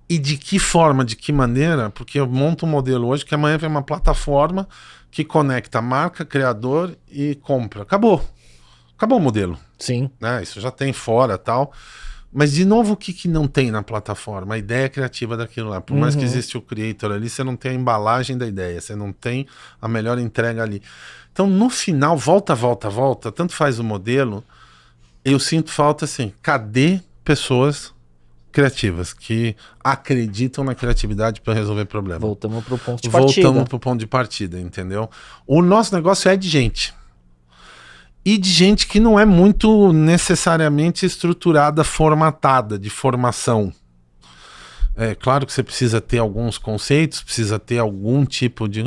[SPEAKER 1] E de que forma, de que maneira? Porque eu monto um modelo hoje que amanhã vem uma plataforma que conecta marca, criador e compra. Acabou o modelo.
[SPEAKER 2] Sim.
[SPEAKER 1] Né? Isso já tem fora e tal. Mas, de novo, o que não tem na plataforma? A ideia criativa daquilo lá. Por mais que exista o creator ali, você não tem a embalagem da ideia, você não tem a melhor entrega ali. Então, no final, volta, tanto faz o modelo, eu sinto falta, assim, cadê pessoas criativas que acreditam na criatividade para resolver problemas?
[SPEAKER 2] Voltamos pro ponto de partida.
[SPEAKER 1] Voltamos pro ponto de partida, entendeu? O nosso negócio é de gente. E de gente que não é muito necessariamente estruturada, formatada, de formação. É claro que você precisa ter alguns conceitos, precisa ter algum tipo de...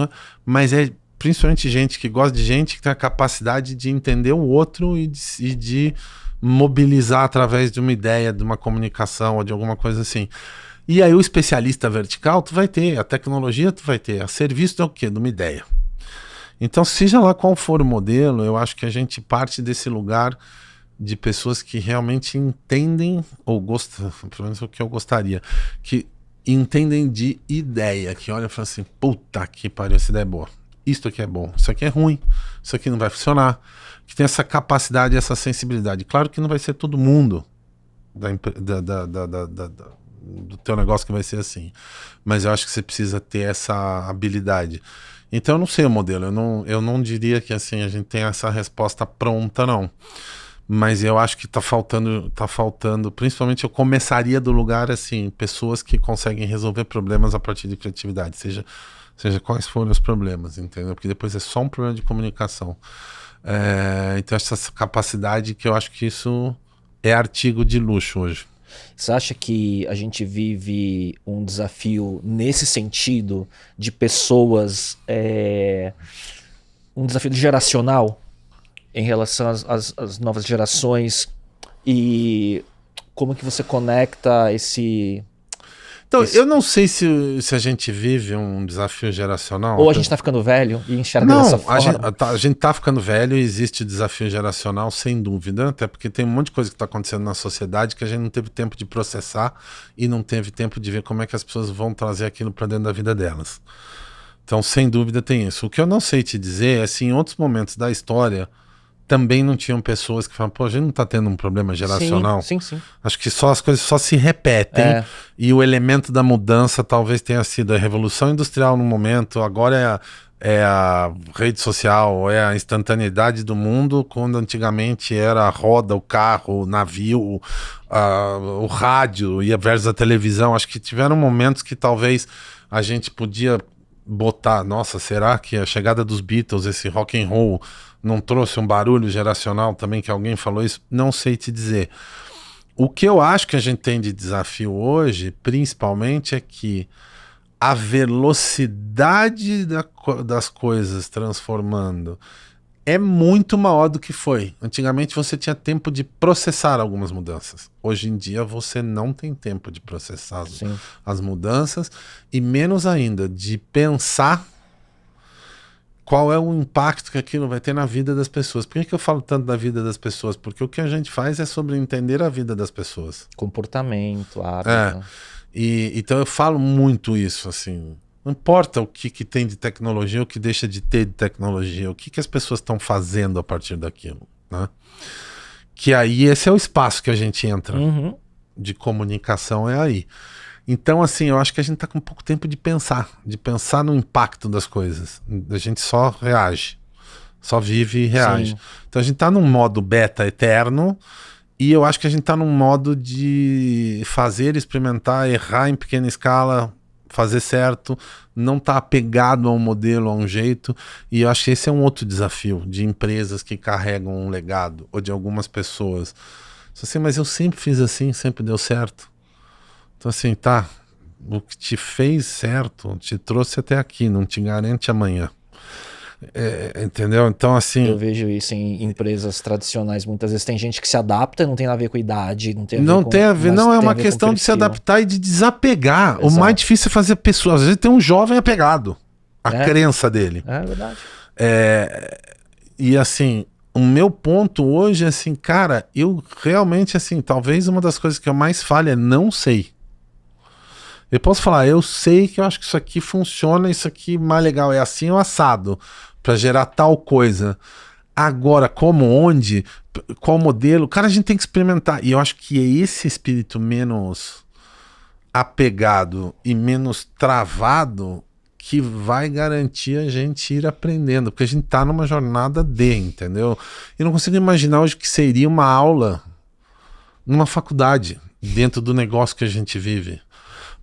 [SPEAKER 1] Mas é principalmente gente que gosta de gente, que tem a capacidade de entender o outro e de mobilizar através de uma ideia, de uma comunicação ou de alguma coisa assim. E aí o especialista vertical tu vai ter, a tecnologia tu vai ter, a serviço é o quê? De uma ideia. Então, seja lá qual for o modelo, eu acho que a gente parte desse lugar de pessoas que realmente entendem, ou gostam, pelo menos o que eu gostaria, que entendem de ideia, que olham e falam assim, puta que pariu, essa ideia é boa, isso aqui é bom, isso aqui é ruim, isso aqui não vai funcionar, que tem essa capacidade, essa sensibilidade. Claro que não vai ser todo mundo do teu negócio que vai ser assim, mas eu acho que você precisa ter essa habilidade. Então eu não sei o modelo, eu não diria que assim a gente tem essa resposta pronta, não. Mas eu acho que tá faltando, principalmente eu começaria do lugar assim, pessoas que conseguem resolver problemas a partir de criatividade, seja quais forem os problemas, entendeu? Porque depois é só um problema de comunicação. Então essa capacidade que eu acho que isso é artigo de luxo hoje.
[SPEAKER 2] Você acha que a gente vive um desafio nesse sentido de pessoas, um desafio geracional em relação às novas gerações, e como que você conecta esse...
[SPEAKER 1] Então, eu não sei se a gente vive um desafio geracional.
[SPEAKER 2] Ou a gente tá ficando velho e enxerga dessa forma.
[SPEAKER 1] A gente tá ficando velho e existe desafio geracional, sem dúvida, até porque tem um monte de coisa que tá acontecendo na sociedade que a gente não teve tempo de processar e não teve tempo de ver como é que as pessoas vão trazer aquilo para dentro da vida delas. Então, sem dúvida tem isso. O que eu não sei te dizer é se em outros momentos da história também não tinham pessoas que falavam, pô, a gente não tá tendo um problema geracional.
[SPEAKER 2] Sim.
[SPEAKER 1] Acho que só as coisas só se repetem e o elemento da mudança talvez tenha sido a revolução industrial no momento, agora é a rede social, é a instantaneidade do mundo, quando antigamente era a roda, o carro, o navio, o rádio e versus a televisão. Acho que tiveram momentos que talvez a gente podia botar, nossa, será que a chegada dos Beatles, esse rock and roll, não trouxe um barulho geracional também, que alguém falou isso? Não sei te dizer. O que eu acho que a gente tem de desafio hoje, principalmente, é que a velocidade das coisas transformando é muito maior do que foi. Antigamente você tinha tempo de processar algumas mudanças. Hoje em dia você não tem tempo de processar as mudanças e menos ainda de pensar qual é o impacto que aquilo vai ter na vida das pessoas. Por que eu falo tanto da vida das pessoas? Porque o que a gente faz é sobre entender a vida das pessoas.
[SPEAKER 2] Comportamento, hábito.
[SPEAKER 1] Então eu falo muito isso, assim. Não importa o que tem de tecnologia, o que deixa de ter de tecnologia, o que as pessoas estão fazendo a partir daquilo, né? Que aí esse é o espaço que a gente entra de comunicação, é aí. Então, assim, eu acho que a gente tá com pouco tempo de pensar no impacto das coisas. A gente só reage, só vive e reage. Então a gente tá num modo beta eterno e eu acho que a gente tá num modo de fazer, experimentar, errar em pequena escala, fazer certo, não tá apegado a um modelo, a um jeito, e eu acho que esse é um outro desafio de empresas que carregam um legado, ou de algumas pessoas. Assim, mas eu sempre fiz assim, sempre deu certo. Então assim, tá, o que te fez certo, te trouxe até aqui, não te garante amanhã. Entendeu? Então assim...
[SPEAKER 2] Eu vejo isso em empresas tradicionais, muitas vezes tem gente que se adapta, não tem a ver com idade, não tem a ver
[SPEAKER 1] não é uma questão de se adaptar e de desapegar. Exato. O mais difícil é fazer a pessoa, às vezes tem um jovem apegado à crença dele.
[SPEAKER 2] É verdade.
[SPEAKER 1] E assim, o meu ponto hoje é assim, cara, eu realmente assim, talvez uma das coisas que eu mais falho é não sei. Eu posso falar, eu sei que eu acho que isso aqui funciona, isso aqui mais legal é assim ou assado, para gerar tal coisa. Agora, como, onde, qual modelo, cara, a gente tem que experimentar. E eu acho que é esse espírito menos apegado e menos travado que vai garantir a gente ir aprendendo, porque a gente tá numa jornada entendeu? Eu não consigo imaginar hoje que seria uma aula numa faculdade, dentro do negócio que a gente vive.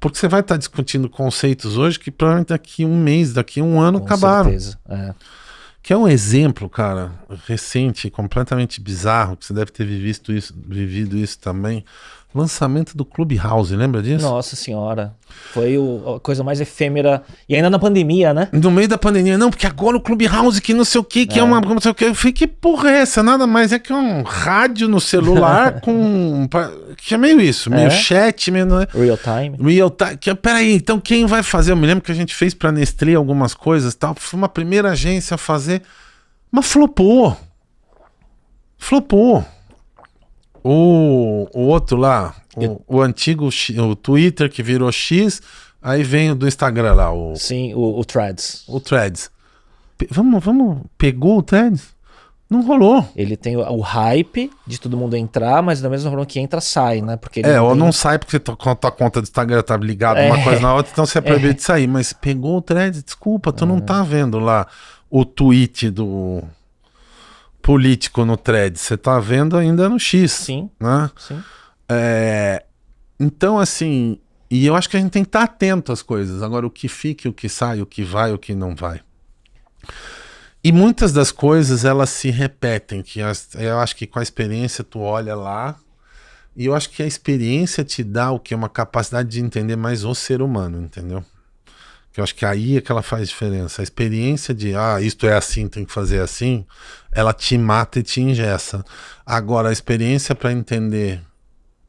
[SPEAKER 1] Porque você vai estar discutindo conceitos hoje que provavelmente daqui um mês, daqui um ano acabaram. Com certeza, Que é um exemplo, cara, recente, completamente bizarro, que você deve ter vivido isso também. Lançamento do Clubhouse, lembra disso?
[SPEAKER 2] Nossa senhora, foi a coisa mais efêmera, e ainda na pandemia, né?
[SPEAKER 1] No meio da pandemia, não, porque agora o Clubhouse que não sei o que é uma, não sei o que, eu falei, que porra é essa? Nada mais é que um rádio no celular que é meio isso, meio chat, meio...
[SPEAKER 2] Real time.
[SPEAKER 1] Peraí, então quem vai fazer? Eu me lembro que a gente fez pra Nestlé algumas coisas e tal, foi uma primeira agência a fazer, mas flopou. O outro lá, o antigo, o Twitter que virou X, aí vem o do Instagram lá.
[SPEAKER 2] Sim, o Threads.
[SPEAKER 1] O Threads. Pegou o Threads? Não rolou.
[SPEAKER 2] Ele tem o hype de todo mundo entrar, mas da mesma forma que entra, sai, né? Porque
[SPEAKER 1] ou não sai porque tua conta do Instagram tá ligada uma coisa na outra, então você é proibido de sair. Mas pegou o Threads, desculpa, tu não tá vendo lá o tweet do... político no Threads, você tá vendo ainda no X.
[SPEAKER 2] Sim,
[SPEAKER 1] né?
[SPEAKER 2] Sim.
[SPEAKER 1] Então, assim, e eu acho que a gente tem que estar atento às coisas. Agora, o que fica, o que sai, o que vai, o que não vai. E muitas das coisas, elas se repetem, eu acho que com a experiência tu olha lá, e eu acho que a experiência te dá o que? Uma capacidade de entender mais o ser humano, entendeu? Eu acho que aí é que ela faz diferença. A experiência de, isto é assim, tem que fazer assim, ela te mata e te engessa. Agora, a experiência para entender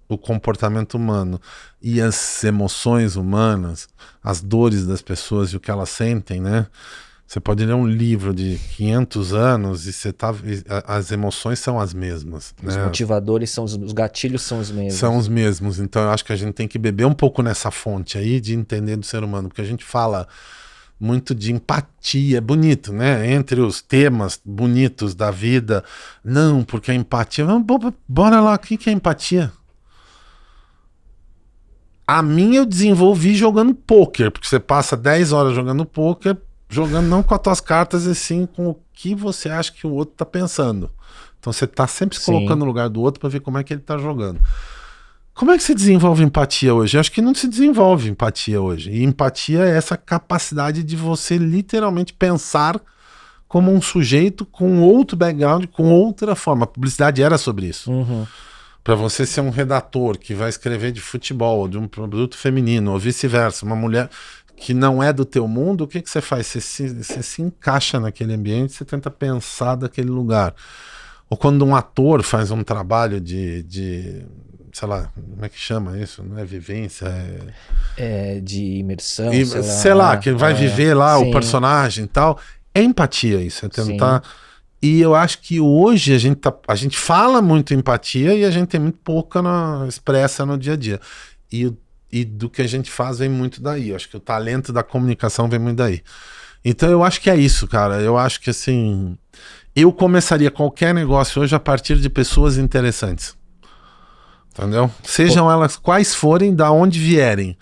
[SPEAKER 1] o comportamento humano e as emoções humanas, as dores das pessoas e o que elas sentem, né? Você pode ler um livro de 500 anos e as emoções são as mesmas.
[SPEAKER 2] Os motivadores são os gatilhos são os mesmos.
[SPEAKER 1] São os mesmos. Então eu acho que a gente tem que beber um pouco nessa fonte aí de entender do ser humano. Porque a gente fala muito de empatia, é bonito, né? Entre os temas bonitos da vida. Não, porque a empatia... Bora lá, o que é empatia? A minha eu desenvolvi jogando pôquer, porque você passa 10 horas jogando pôquer, jogando não com as tuas cartas, e sim com o que você acha que o outro tá pensando. Então você tá sempre se colocando no lugar do outro para ver como é que ele tá jogando. Como é que se desenvolve empatia hoje? Eu acho que não se desenvolve empatia hoje. E empatia é essa capacidade de você literalmente pensar como um sujeito com outro background, com outra forma. A publicidade era sobre isso. Para você ser um redator que vai escrever de futebol, de um produto feminino, ou vice-versa, uma mulher que não é do teu mundo, o que você faz? Você se encaixa naquele ambiente, você tenta pensar daquele lugar. Ou quando um ator faz um trabalho de sei lá, como é que chama isso? Não é vivência,
[SPEAKER 2] É de imersão,
[SPEAKER 1] sei lá, que ele vai viver lá o personagem e tal. É empatia isso, é tentar... E eu acho que hoje a gente fala muito empatia e a gente tem muito pouca expressa no dia a dia. E do que a gente faz vem muito daí. Eu acho que o talento da comunicação vem muito daí. Então eu acho que é isso, cara. Eu acho que assim... Eu começaria qualquer negócio hoje a partir de pessoas interessantes. Entendeu? Sejam elas quais forem, da onde vierem.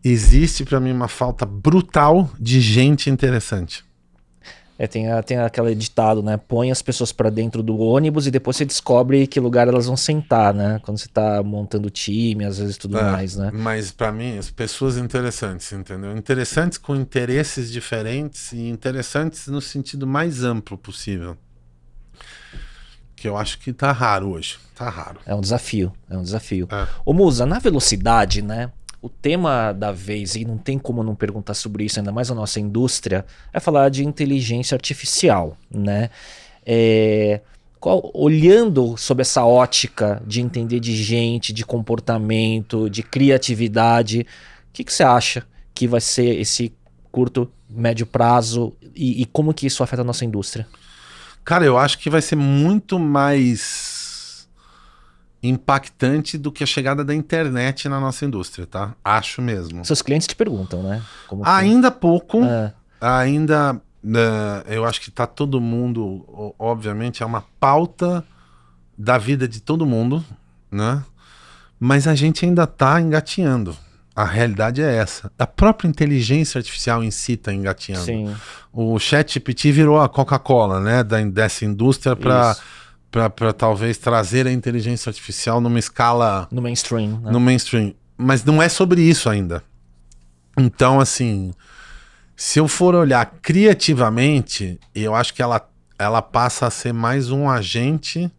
[SPEAKER 1] Existe pra mim uma falta brutal de gente interessante.
[SPEAKER 2] Tem aquele ditado, né? Põe as pessoas pra dentro do ônibus e depois você descobre que lugar elas vão sentar, né? Quando você tá montando time, às vezes tudo mais, né?
[SPEAKER 1] Mas pra mim, as pessoas interessantes, entendeu? Interessantes com interesses diferentes e interessantes no sentido mais amplo possível. Que eu acho que tá raro hoje. Tá raro.
[SPEAKER 2] É um desafio. Ô Musa, na velocidade, né? O tema da vez, e não tem como não perguntar sobre isso, ainda mais a nossa indústria, é falar de inteligência artificial, né? Olhando sob essa ótica de entender de gente, de comportamento, de criatividade, o que você acha que vai ser esse curto, médio prazo e como que isso afeta a nossa indústria?
[SPEAKER 1] Cara, eu acho que vai ser muito mais impactante do que a chegada da internet na nossa indústria, tá? Acho mesmo.
[SPEAKER 2] Seus clientes te perguntam, né?
[SPEAKER 1] Ainda pouco, eu acho que tá todo mundo, obviamente, é uma pauta da vida de todo mundo, né? Mas a gente ainda tá engatinhando. A realidade é essa. A própria inteligência artificial em si tá engatinhando.
[SPEAKER 2] Sim.
[SPEAKER 1] O ChatGPT virou a Coca-Cola, né? Dessa indústria para talvez trazer a inteligência artificial numa escala...
[SPEAKER 2] No mainstream. Né?
[SPEAKER 1] No mainstream. Mas não é sobre isso ainda. Então, assim, se eu for olhar criativamente, eu acho que ela passa a ser mais um agente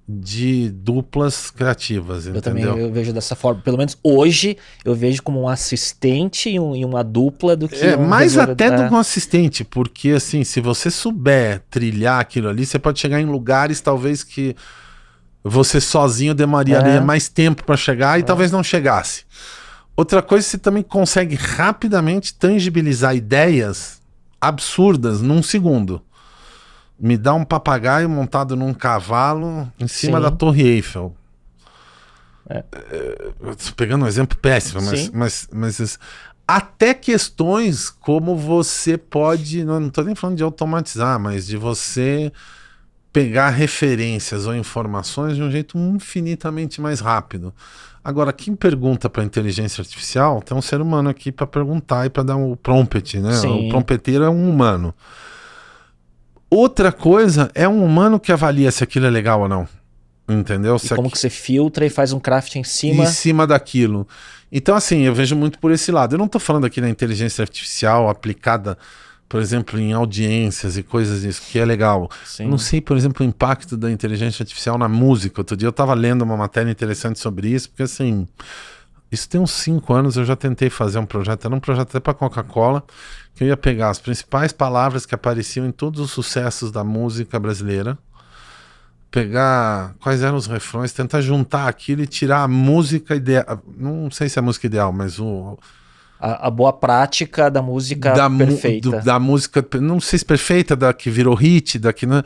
[SPEAKER 1] de duplas criativas, entendeu?
[SPEAKER 2] Eu vejo dessa forma. Pelo menos hoje, eu vejo como um assistente e uma dupla do que...
[SPEAKER 1] mais até do que um assistente, porque assim, se você souber trilhar aquilo ali, você pode chegar em lugares talvez que você sozinho demoraria mais tempo para chegar e talvez não chegasse. Outra coisa, você também consegue rapidamente tangibilizar ideias absurdas num segundo. Me dá um papagaio montado num cavalo em cima da Torre Eiffel. Tô pegando um exemplo péssimo, mas até questões como você pode, não tô nem falando de automatizar, mas de você pegar referências ou informações de um jeito infinitamente mais rápido. Agora, quem pergunta para a inteligência artificial, tem um ser humano aqui para perguntar e para dar um prompt, né?
[SPEAKER 2] Sim.
[SPEAKER 1] O prompteiro é um humano. Outra coisa é um humano que avalia se aquilo é legal ou não. Entendeu?
[SPEAKER 2] E como que você filtra e faz um craft em cima
[SPEAKER 1] daquilo. Então, assim, eu vejo muito por esse lado. Eu não tô falando aqui da inteligência artificial aplicada, por exemplo, em audiências e coisas disso, que é legal.
[SPEAKER 2] Sim.
[SPEAKER 1] Eu não sei, por exemplo, o impacto da inteligência artificial na música. Outro dia eu tava lendo uma matéria interessante sobre isso, porque assim, isso tem uns 5 anos, eu já tentei fazer um projeto, era um projeto até pra Coca-Cola, que eu ia pegar as principais palavras que apareciam em todos os sucessos da música brasileira, pegar quais eram os refrões, tentar juntar aquilo e tirar a música ideal. Não sei se é a música ideal, mas
[SPEAKER 2] a boa prática da música perfeita.
[SPEAKER 1] Da música, não sei se perfeita, da que virou hit, da que não...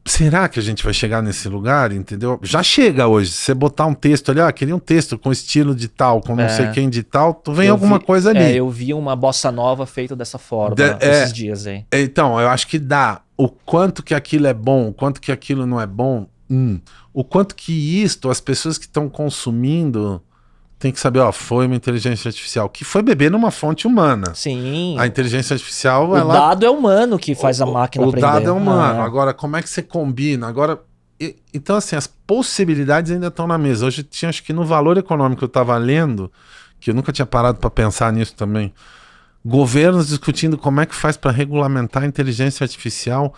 [SPEAKER 1] será que a gente vai chegar nesse lugar, entendeu? Já chega hoje. Se você botar um texto ali, queria um texto com estilo de tal, com não sei quem de tal, tu vem alguma coisa ali.
[SPEAKER 2] Eu vi uma bossa nova feita dessa forma esses dias aí.
[SPEAKER 1] Então, eu acho que dá. O quanto que aquilo é bom, o quanto que aquilo não é bom, o quanto que as pessoas que estão consumindo... Tem que saber, foi uma inteligência artificial que foi beber numa fonte humana.
[SPEAKER 2] Sim.
[SPEAKER 1] A inteligência artificial,
[SPEAKER 2] o dado é humano que faz a máquina aprender.
[SPEAKER 1] O dado é humano. Agora, como é que você combina? Agora, então assim, as possibilidades ainda estão na mesa. Hoje tinha, acho que no Valor Econômico eu estava lendo, que eu nunca tinha parado para pensar nisso também, governos discutindo como é que faz para regulamentar a inteligência artificial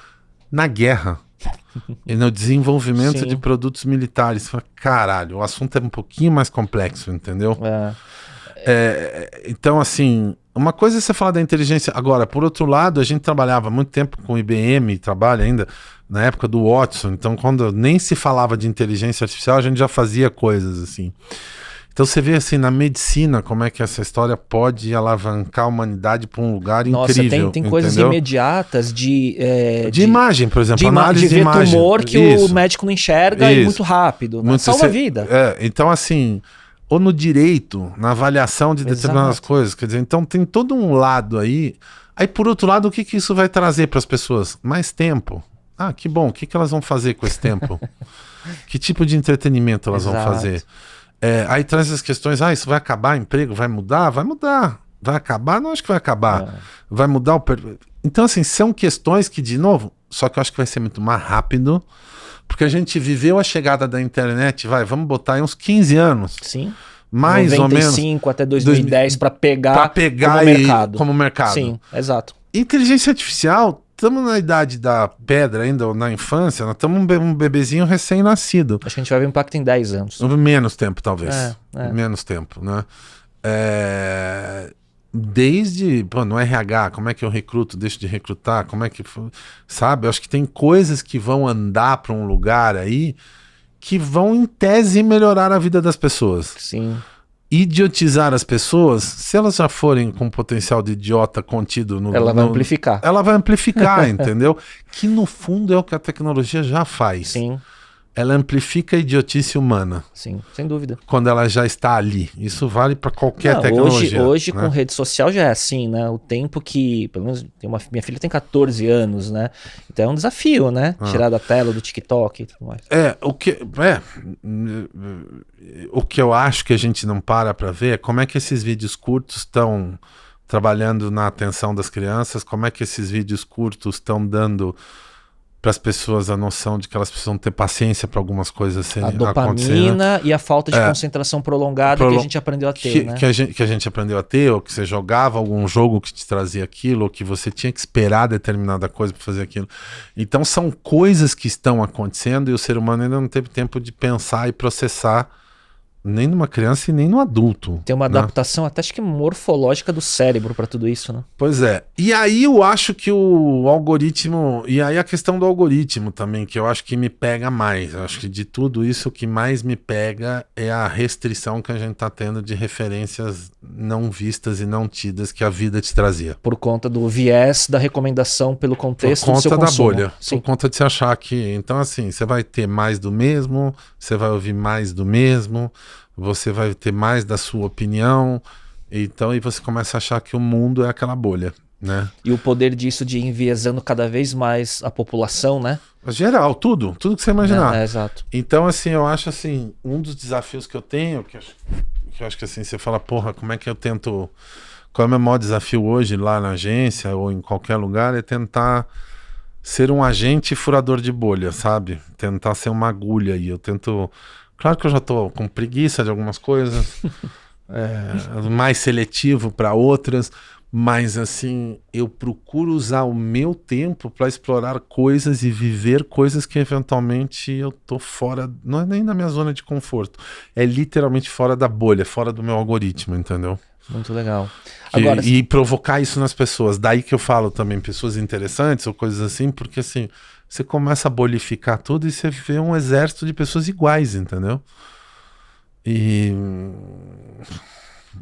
[SPEAKER 1] na guerra. E no desenvolvimento de produtos militares. Caralho, o assunto é um pouquinho mais complexo, entendeu? Então, assim, uma coisa é você falar da inteligência. Agora, por outro lado, a gente trabalhava muito tempo com IBM, trabalha ainda na época do Watson. Então, quando nem se falava de inteligência artificial, a gente já fazia coisas assim. Então você vê assim, na medicina, como é que essa história pode alavancar a humanidade para um lugar incrível.
[SPEAKER 2] Tem coisas imediatas de
[SPEAKER 1] imagem, por exemplo,
[SPEAKER 2] análise de ver tumor que o médico não enxerga e muito rápido. Né? Salva a vida.
[SPEAKER 1] Então assim, ou no direito, na avaliação de determinadas coisas. Quer dizer, então tem todo um lado aí. Aí por outro lado, o que isso vai trazer para as pessoas? Mais tempo. Que bom, o que elas vão fazer com esse tempo? Que tipo de entretenimento elas vão fazer? Aí traz as questões, isso vai acabar, emprego vai mudar? Vai mudar. Vai acabar? Não acho que vai acabar. Vai mudar o... Então, assim, são questões que, de novo, só que eu acho que vai ser muito mais rápido, porque a gente viveu a chegada da internet, vamos botar aí uns 15 anos.
[SPEAKER 2] Sim.
[SPEAKER 1] Mais
[SPEAKER 2] 95
[SPEAKER 1] ou menos.
[SPEAKER 2] Até 2010 para pegar
[SPEAKER 1] como mercado.
[SPEAKER 2] Sim, exato.
[SPEAKER 1] Inteligência artificial... Estamos na idade da pedra ainda, ou na infância, nós estamos um bebezinho recém-nascido.
[SPEAKER 2] Acho que a gente vai ver um impacto em 10 anos.
[SPEAKER 1] Menos tempo, talvez. Menos tempo, né? Desde, no RH, como é que eu recruto, deixo de recrutar, como é que... Sabe, eu acho que tem coisas que vão andar para um lugar aí que vão, em tese, melhorar a vida das pessoas.
[SPEAKER 2] Sim.
[SPEAKER 1] Idiotizar as pessoas, se elas já forem com potencial de idiota contido no...
[SPEAKER 2] Ela vai amplificar.
[SPEAKER 1] Ela vai amplificar, entendeu? Que no fundo é o que a tecnologia já faz.
[SPEAKER 2] Sim.
[SPEAKER 1] Ela amplifica a idiotice humana.
[SPEAKER 2] Sim, sem dúvida.
[SPEAKER 1] Quando ela já está ali. Isso vale para qualquer tecnologia.
[SPEAKER 2] Hoje
[SPEAKER 1] né?
[SPEAKER 2] Com rede social já é assim, né? O tempo que... Pelo menos minha filha tem 14 anos, né? Então é um desafio, né? Tirar da tela do TikTok e tudo mais.
[SPEAKER 1] O que eu acho que a gente não para ver é como é que esses vídeos curtos estão trabalhando na atenção das crianças, como é que esses vídeos curtos estão dando... para as pessoas a noção de que elas precisam ter paciência para algumas coisas serem acontecendo.
[SPEAKER 2] A dopamina e a falta de concentração prolongada que a gente aprendeu a ter, né?
[SPEAKER 1] Que a gente aprendeu a ter, ou que você jogava algum jogo que te trazia aquilo, ou que você tinha que esperar determinada coisa para fazer aquilo. Então são coisas que estão acontecendo e o ser humano ainda não teve tempo de pensar e processar, nem numa criança e nem no adulto.
[SPEAKER 2] Tem uma adaptação até acho que morfológica do cérebro para tudo isso, né?
[SPEAKER 1] Pois é. E aí eu acho que o algoritmo... E aí a questão do algoritmo também, que eu acho que me pega mais. Eu acho que de tudo isso o que mais me pega é a restrição que a gente tá tendo de referências não vistas e não tidas que a vida te trazia.
[SPEAKER 2] Por conta do viés da recomendação pelo contexto do seu consumo.
[SPEAKER 1] Por conta da bolha. Sim. Por conta de se achar que... Então assim, você vai ter mais do mesmo, você vai ouvir mais do mesmo... Você vai ter mais da sua opinião, então, e você começa a achar que o mundo é aquela bolha, né?
[SPEAKER 2] E o poder disso de ir enviesando cada vez mais a população, né?
[SPEAKER 1] Geral, tudo que você imaginar.
[SPEAKER 2] Exato.
[SPEAKER 1] Então, assim, eu acho assim, um dos desafios que eu tenho, que eu acho que assim, você fala, como é que eu tento... Qual é o meu maior desafio hoje lá na agência ou em qualquer lugar, é tentar ser um agente furador de bolha, sabe? Tentar ser uma agulha aí, eu tento... Claro que eu já tô com preguiça de algumas coisas, mais seletivo para outras, mas assim, eu procuro usar o meu tempo para explorar coisas e viver coisas que eventualmente eu tô fora, não é nem na minha zona de conforto, é literalmente fora da bolha, fora do meu algoritmo, entendeu?
[SPEAKER 2] Muito legal.
[SPEAKER 1] Agora, e provocar isso nas pessoas, daí que eu falo também pessoas interessantes ou coisas assim, porque assim... Você começa a bolificar tudo e você vê um exército de pessoas iguais, entendeu? E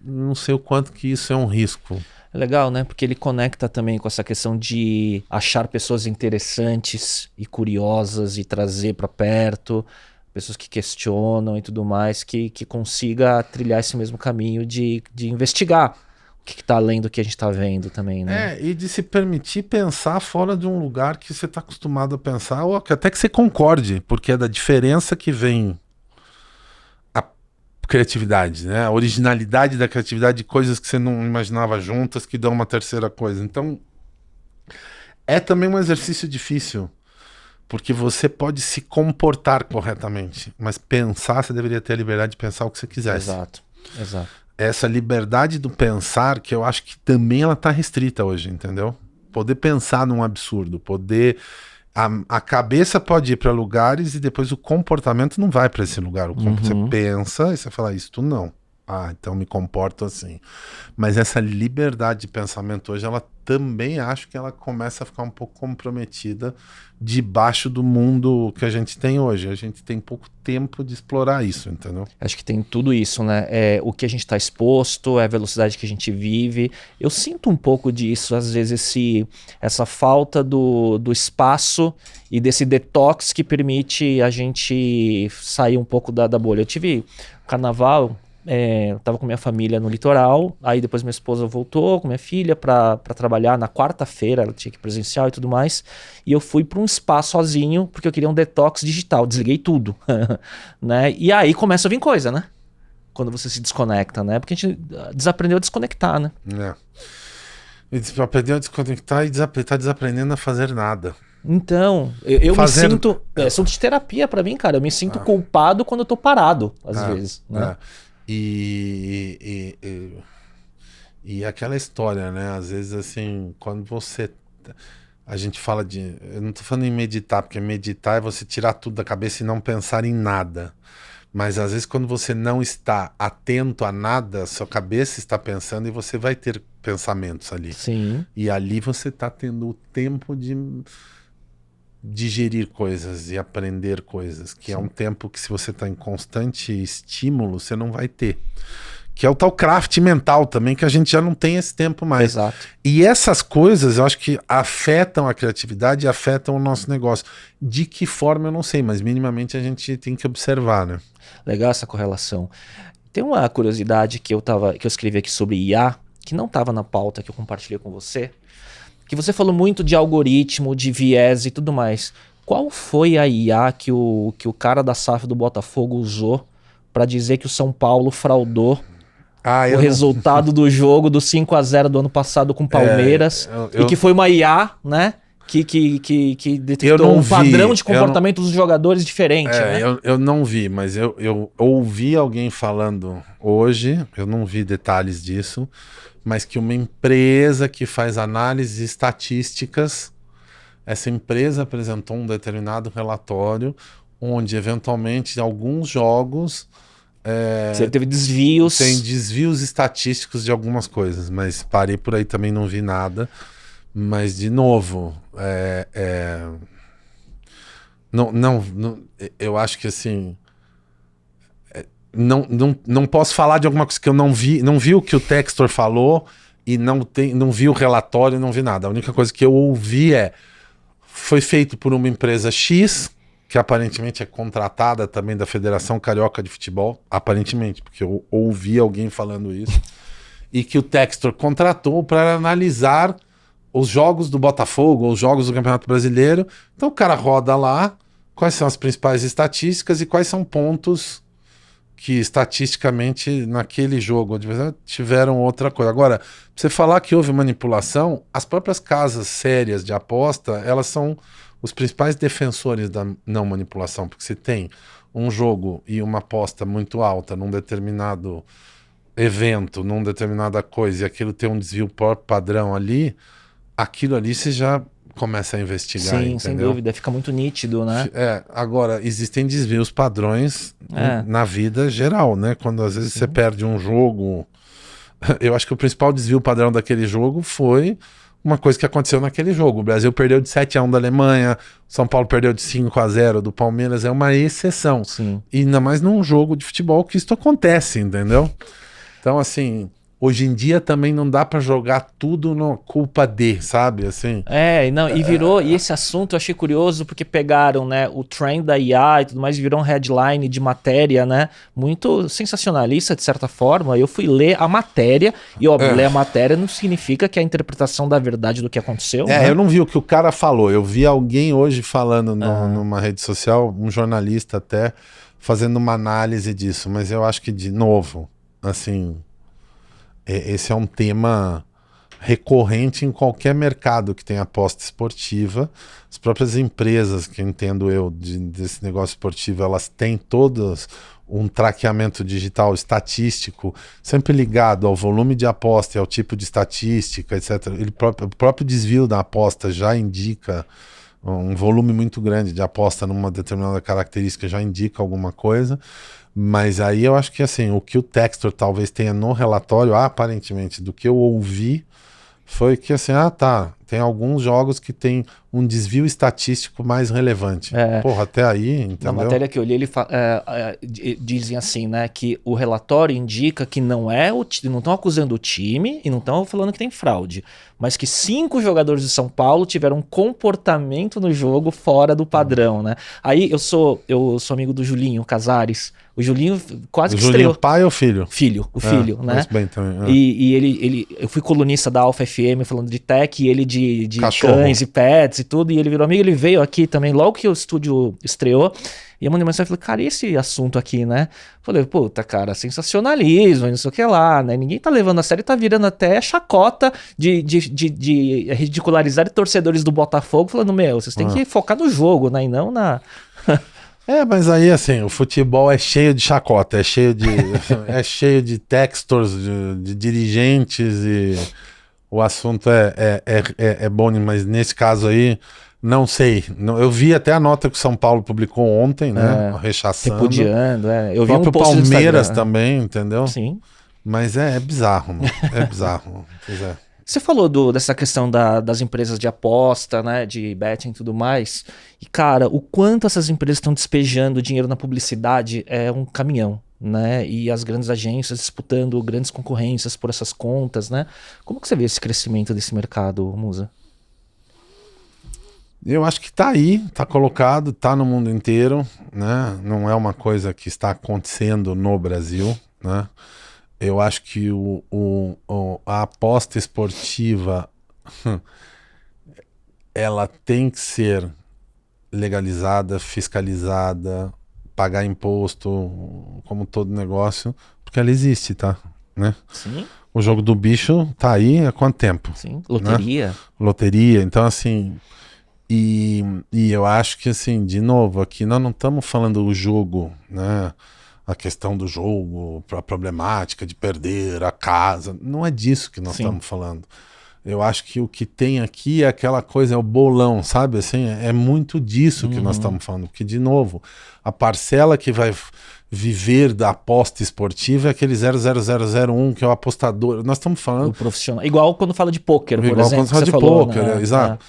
[SPEAKER 1] não sei o quanto que isso é um risco.
[SPEAKER 2] É legal, né? Porque ele conecta também com essa questão de achar pessoas interessantes e curiosas e trazer para perto, pessoas que questionam e tudo mais, que consiga trilhar esse mesmo caminho de investigar o que tá além do que a gente tá vendo também, né?
[SPEAKER 1] E de se permitir pensar fora de um lugar que você tá acostumado a pensar, ou até que você concorde, porque é da diferença que vem a criatividade, né? A originalidade da criatividade de coisas que você não imaginava juntas, que dão uma terceira coisa. Então, é também um exercício difícil, porque você pode se comportar corretamente, mas pensar, você deveria ter a liberdade de pensar o que você quisesse.
[SPEAKER 2] Exato.
[SPEAKER 1] Essa liberdade do pensar, que eu acho que também ela tá restrita hoje, entendeu? Poder pensar num absurdo, poder... A cabeça pode ir para lugares e depois o comportamento não vai para esse lugar. Você pensa e você fala, isso não. Então me comporto assim. Mas essa liberdade de pensamento hoje, ela também acho que ela começa a ficar um pouco comprometida debaixo do mundo que a gente tem hoje. A gente tem pouco tempo de explorar isso, entendeu?
[SPEAKER 2] Acho que tem tudo isso, né? É o que a gente está exposto, é a velocidade que a gente vive. Eu sinto um pouco disso, às vezes, essa falta do espaço e desse detox que permite a gente sair um pouco da bolha. Eu tive carnaval... eu tava com minha família no litoral, aí depois minha esposa voltou com minha filha pra trabalhar na quarta-feira, ela tinha que ir presencial e tudo mais, e eu fui pra um spa sozinho, porque eu queria um detox digital, desliguei tudo, né, e aí começa a vir coisa, né, quando você se desconecta, né, porque a gente desaprendeu a desconectar, né.
[SPEAKER 1] Aprendeu a desconectar e tá desaprendendo a fazer nada.
[SPEAKER 2] Então, eu me sinto, é assunto de terapia pra mim, cara, eu me sinto culpado quando eu tô parado, às vezes, né.
[SPEAKER 1] E aquela história, né? Às vezes, assim, quando a gente fala de... Eu não tô falando em meditar, porque meditar é você tirar tudo da cabeça e não pensar em nada. Mas, às vezes, quando você não está atento a nada, sua cabeça está pensando e você vai ter pensamentos ali.
[SPEAKER 2] Sim.
[SPEAKER 1] E ali você tá tendo o tempo de digerir coisas e aprender coisas, que é um tempo que, se você está em constante estímulo, você não vai ter. Que é o tal craft mental também, que a gente já não tem esse tempo mais.
[SPEAKER 2] Exato.
[SPEAKER 1] E essas coisas, eu acho que afetam a criatividade e afetam o nosso negócio. De que forma, eu não sei, mas minimamente a gente tem que observar, né?
[SPEAKER 2] Legal essa correlação. Tem uma curiosidade que eu escrevi aqui sobre IA, que não estava na pauta que eu compartilhei com você, que você falou muito de algoritmo, de viés e tudo mais. Qual foi a IA que o cara da SAF do Botafogo usou para dizer que o São Paulo fraudou o resultado do jogo do 5-0 do ano passado com o Palmeiras, e que foi uma IA, né? Que detectou um padrão de comportamento dos jogadores diferente, né?
[SPEAKER 1] Eu não vi, mas eu ouvi alguém falando hoje, eu não vi detalhes disso, mas que uma empresa que faz análises estatísticas, essa empresa apresentou um determinado relatório onde, eventualmente, alguns jogos...
[SPEAKER 2] Você teve desvios.
[SPEAKER 1] Tem desvios estatísticos de algumas coisas, mas parei por aí, também não vi nada. Mas, de novo, não, eu acho que, assim... Não posso falar de alguma coisa que eu não vi o que o Textor falou e não vi o relatório, não vi nada. A única coisa que eu ouvi foi feito por uma empresa X, que aparentemente é contratada também da Federação Carioca de Futebol, aparentemente, porque eu ouvi alguém falando isso, e que o Textor contratou para analisar os jogos do Botafogo, os jogos do Campeonato Brasileiro. Então o cara roda lá, quais são as principais estatísticas e quais são pontos que estatisticamente naquele jogo tiveram outra coisa. Agora, pra você falar que houve manipulação, as próprias casas sérias de aposta, elas são os principais defensores da não manipulação, porque se tem um jogo e uma aposta muito alta num determinado evento, numa determinada coisa, e aquilo tem um desvio padrão ali, aquilo ali você já começa a investigar.
[SPEAKER 2] Sim,
[SPEAKER 1] entendeu?
[SPEAKER 2] sem dúvida, fica muito nítido, né?
[SPEAKER 1] Agora, existem desvios padrões na vida geral, né? Quando às vezes você perde um jogo, eu acho que o principal desvio padrão daquele jogo foi uma coisa que aconteceu naquele jogo. O Brasil perdeu de 7-1 da Alemanha, São Paulo perdeu de 5-0 do Palmeiras, é uma exceção.
[SPEAKER 2] Sim.
[SPEAKER 1] E ainda mais num jogo de futebol que isso acontece, entendeu? Então, assim, hoje em dia também não dá pra jogar tudo na culpa de, sabe? Assim,
[SPEAKER 2] E virou, e esse assunto eu achei curioso porque pegaram, né, o trend da IA e tudo mais, virou um headline de matéria, né, muito sensacionalista de certa forma. Eu fui ler a matéria e, óbvio, ler a matéria não significa que a interpretação da verdade do que aconteceu. Né?
[SPEAKER 1] Eu não vi o que o cara falou, eu vi alguém hoje falando numa rede social, um jornalista até, fazendo uma análise disso, mas eu acho que, de novo, assim, esse é um tema recorrente em qualquer mercado que tem aposta esportiva. As próprias empresas, que entendo eu desse negócio esportivo, elas têm todas um traqueamento digital estatístico, sempre ligado ao volume de aposta e ao tipo de estatística, etc. O próprio desvio da aposta já indica um volume muito grande de aposta numa determinada característica, já indica alguma coisa. Mas aí eu acho que, assim, o que o Textor talvez tenha no relatório, aparentemente, do que eu ouvi, foi que, assim, tem alguns jogos que tem um desvio estatístico mais relevante. Porra, até aí, entendeu?
[SPEAKER 2] Na matéria que eu li, dizem assim, né, que o relatório indica que não estão acusando o time e não estão falando que tem fraude, mas que 5 jogadores de São Paulo tiveram um comportamento no jogo fora do padrão, né? Aí eu sou amigo do Julinho Casares. O Julinho quase que estreou.
[SPEAKER 1] Julinho pai ou filho?
[SPEAKER 2] Filho, filho, né?
[SPEAKER 1] Bem também,
[SPEAKER 2] E eu fui colunista da Alpha FM falando de tech, e ele de
[SPEAKER 1] Cachorro.
[SPEAKER 2] cães e pets e tudo, e ele virou amigo, ele veio aqui também, logo que o estúdio estreou, e eu mandei mensagem e falei, cara, e esse assunto aqui, né? Falei, puta, cara, sensacionalismo, não sei o que lá, né? Ninguém tá levando a sério, tá virando até chacota de ridicularizar torcedores do Botafogo, falando, vocês têm que focar no jogo, né? E não na...
[SPEAKER 1] Mas aí, assim, o futebol é cheio de chacota, é cheio de textors, de dirigentes, e o assunto é bom, mas nesse caso aí, não sei. Eu vi até a nota que o São Paulo publicou ontem, né? Rechaçando.
[SPEAKER 2] Repudiando,
[SPEAKER 1] Eu vi o próprio Palmeiras também, entendeu?
[SPEAKER 2] Sim.
[SPEAKER 1] Mas é bizarro, mano. É bizarro. Pois é.
[SPEAKER 2] Você falou dessa questão das empresas de aposta, né, de betting e tudo mais. E, cara, o quanto essas empresas estão despejando dinheiro na publicidade é um caminhão, né? E as grandes agências disputando grandes concorrências por essas contas, né? Como que você vê esse crescimento desse mercado, Musa?
[SPEAKER 1] Eu acho que tá aí, tá colocado, tá no mundo inteiro, né? Não é uma coisa que está acontecendo no Brasil, né? Eu acho que a aposta esportiva ela tem que ser legalizada, fiscalizada, pagar imposto, como todo negócio, porque ela existe, tá? Né?
[SPEAKER 2] Sim.
[SPEAKER 1] O jogo do bicho tá aí há quanto tempo?
[SPEAKER 2] Sim, loteria.
[SPEAKER 1] Né? Loteria, então assim... E eu acho que, assim, de novo, aqui nós não estamos falando do jogo, né? A questão do jogo, a problemática de perder a casa, não é disso que nós estamos falando. Eu acho que o que tem aqui é aquela coisa, é o bolão, sabe? Assim, é muito disso que nós estamos falando, porque, de novo, a parcela que vai viver da aposta esportiva é aquele 00001, que é o apostador. Nós estamos falando...
[SPEAKER 2] O profissional. Igual quando fala de pôquer, por exemplo.
[SPEAKER 1] Igual quando fala de pôquer, exato.